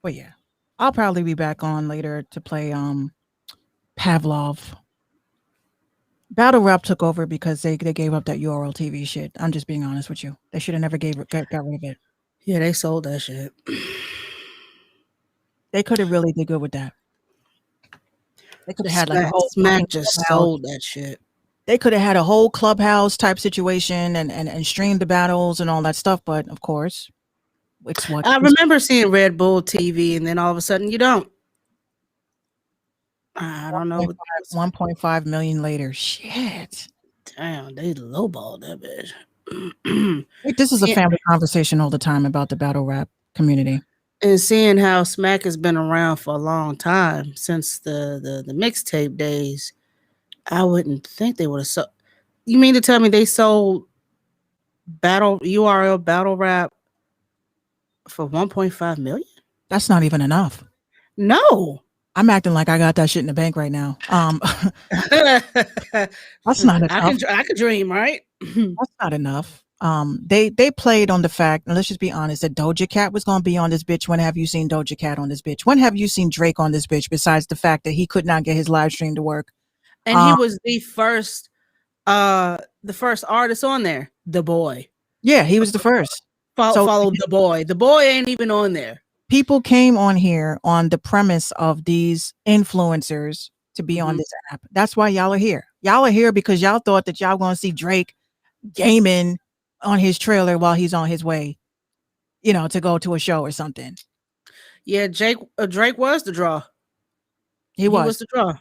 Well, yeah, I'll probably be back on later to play Pavlov. Battle Rap took over because they gave up that URL TV shit. I'm just being honest with you. They should have never got rid of it. Yeah, they sold that shit. They could have really did good with that. They could have had like a whole Smack just sold that shit. They could have had a whole clubhouse type situation and streamed the battles and all that stuff, but of course, it's what I remember seeing Red Bull TV, and then all of a sudden you don't. I don't know. 1.5 million later. Shit. Damn, they lowballed that bitch. This is a family conversation all the time about the battle rap community. And seeing how Smack has been around for a long time since the mixtape days, I wouldn't think they would have sold. You mean to tell me they sold battle URL battle rap for 1.5 million? That's not even enough. No. I'm acting like I got that shit in the bank right now. That's not enough. I could dream, right? That's not enough. They played on the fact, and let's just be honest, that Doja Cat was gonna be on this bitch. When have you seen Doja Cat on this bitch? When have you seen Drake on this bitch? Besides the fact that he could not get his live stream to work, and he was the first artist on there. The Boy. Yeah, he was the first. Follow The Boy. The Boy ain't even on there. People came on here on the premise of these influencers to be on this app. That's why y'all are here. Y'all are here because y'all thought that y'all going to see Drake gaming on his trailer while he's on his way, to go to a show or something. Yeah, Drake was the draw. He was the draw.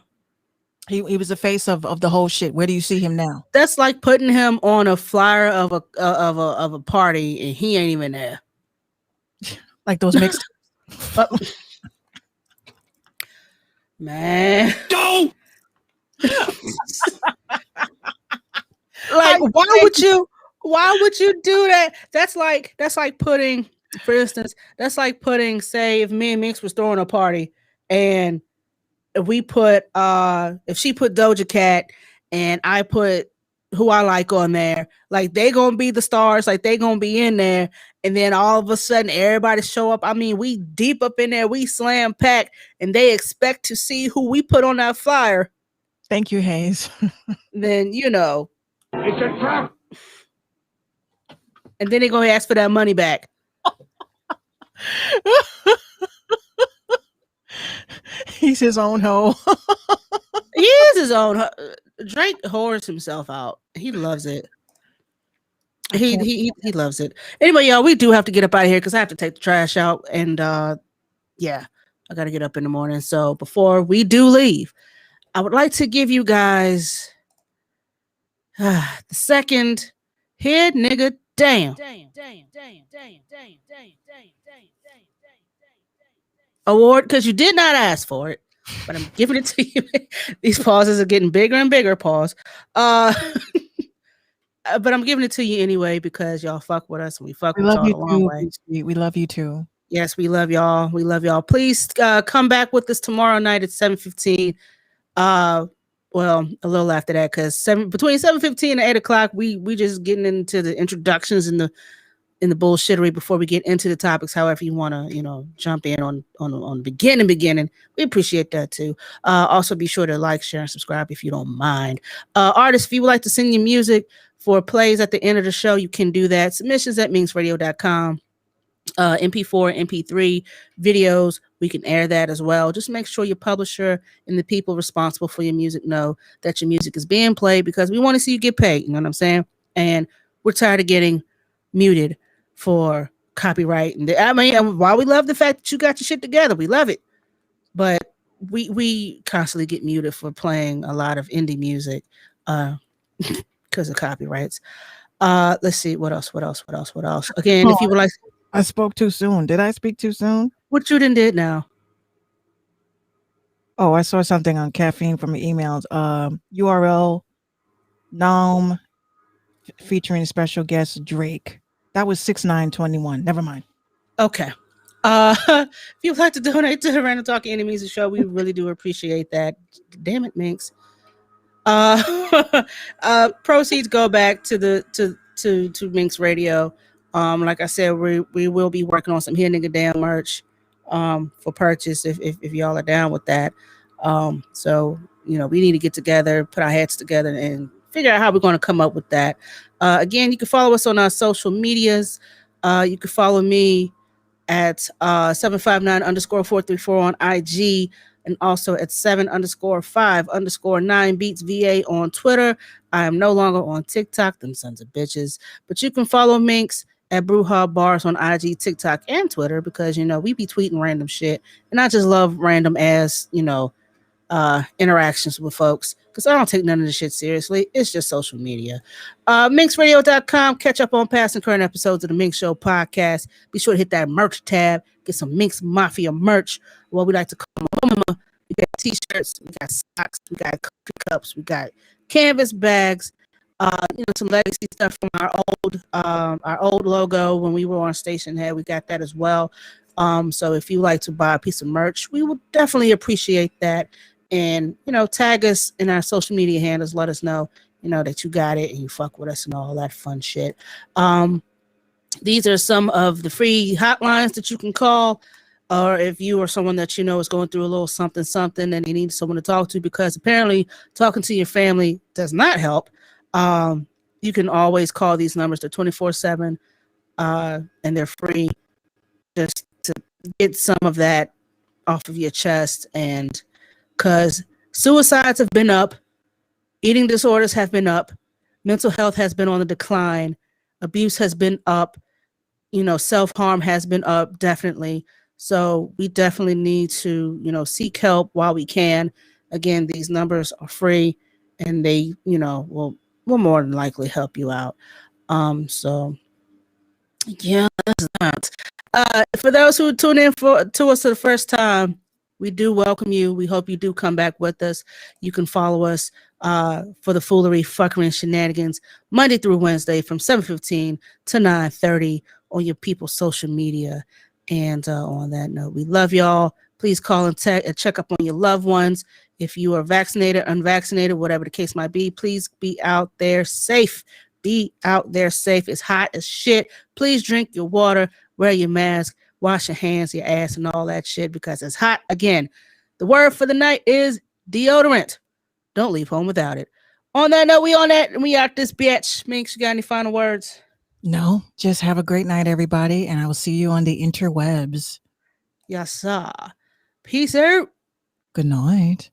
He was the face of the whole shit. Where do you see him now? That's like putting him on a flyer of a party and he ain't even there. Like those mixed. Man, Go. Like, why would you do that? That's like putting, for instance, say if me and Minx was throwing a party and if we put if she put Doja Cat and I put who I like on there, like they gonna be the stars, like they gonna be in there, and then all of a sudden everybody show up. I mean, we deep up in there, we slam packed, and they expect to see who we put on that flyer. Thank you, Hayes. Then It's a trap. and then they're gonna ask for that money back. He's his own hoe. He is his own. Drake whores himself out. He loves it. He loves it. Anyway, y'all, we do have to get up out of here because I have to take the trash out, and yeah, I got to get up in the morning. So before we do leave, I would like to give you guys the second Head Nigga Damn award, because you did not ask for it, but I'm giving it to you. These pauses are getting bigger and bigger. Pause. But I'm giving it to you anyway because y'all fuck with us and we fuck with y'all a long way. We love you too. Yes, we love y'all. We love y'all. Please come back with us tomorrow night at 7:15. Well, a little after that, because between 7:15 and 8 o'clock, we just getting into the introductions and the bullshittery before we get into the topics. However you want to, jump in on the beginning. We appreciate that too. Also be sure to like, share, and subscribe if you don't mind. Artists, if you would like to send your music for plays at the end of the show, you can do that. Submissions at minxradio.com. MP4, MP3 videos, we can air that as well. Just make sure your publisher and the people responsible for your music know that your music is being played, because we want to see you get paid. You know what I'm saying? And we're tired of getting muted for copyright. And I mean, while we love the fact that you got your shit together, we love it, but we constantly get muted for playing a lot of indie music because of copyrights. Let's see what else. Again, if you would like. I spoke too soon. Did I speak too soon? What you done did now? Oh, I saw something on caffeine from the emails. URL Naum featuring special guest Drake. That was 6/9/21. Never mind. Okay. If you'd like to donate to the Random Talk Indie Music Show, we really do appreciate that. Damn it, Minx. Proceeds go back to Minx Radio. Like I said, we will be working on some Here Nigga Damn merch for purchase if y'all are down with that. So we need to get together, put our heads together, and figure out how we're going to come up with that. Again, you can follow us on our social medias. You can follow me at 759_434 on IG, and also at 7_5_9BeatsVA on Twitter. I am no longer on TikTok, them sons of bitches, but you can follow Minx at Brewhub Bars on IG, TikTok, and Twitter, because we be tweeting random shit, and I just love random ass interactions with folks, because I don't take none of this shit seriously. It's just social media. MinxRadio.com. Catch up on past and current episodes of the Minx Show podcast. Be sure to hit that merch tab. Get some Minx Mafia merch. What we like to call them. We got t-shirts, we got socks, we got coffee cups, we got canvas bags, some legacy stuff from our old logo when we were on Station Head. We got that as well. So if you like to buy a piece of merch, we would definitely appreciate that. And tag us in our social media handles. Let us know that you got it and you fuck with us and all that fun shit. These are some of the free hotlines that you can call. Or if you or someone that is going through a little something and you need someone to talk to, because apparently talking to your family does not help, you can always call these numbers. They're 24/7 and they're free, just to get some of that off of your chest. And because suicides have been up, eating disorders have been up, mental health has been on the decline, abuse has been up, self-harm has been up, definitely. So we definitely need to, seek help while we can. Again, these numbers are free and they, will more than likely help you out. So yeah, that's that. For those who tune in to us for the first time, we do welcome you. We hope you do come back with us. You can follow us for the foolery, fuckery, and shenanigans Monday through Wednesday from 7:15 to 9:30 on your people's social media. And on that note, we love y'all. Please call and check up on your loved ones. If you are vaccinated, unvaccinated, whatever the case might be, please be out there safe. Be out there safe. It's hot as shit. Please drink your water, wear your mask, wash your hands, your ass, and all that shit, because it's hot. Again, the word for the night is deodorant. Don't leave home without it. On that note, we on that, and we out this bitch. Minx, you got any final words? No, just have a great night, everybody, and I will see you on the interwebs. Yes, sir. Peace out. Good night.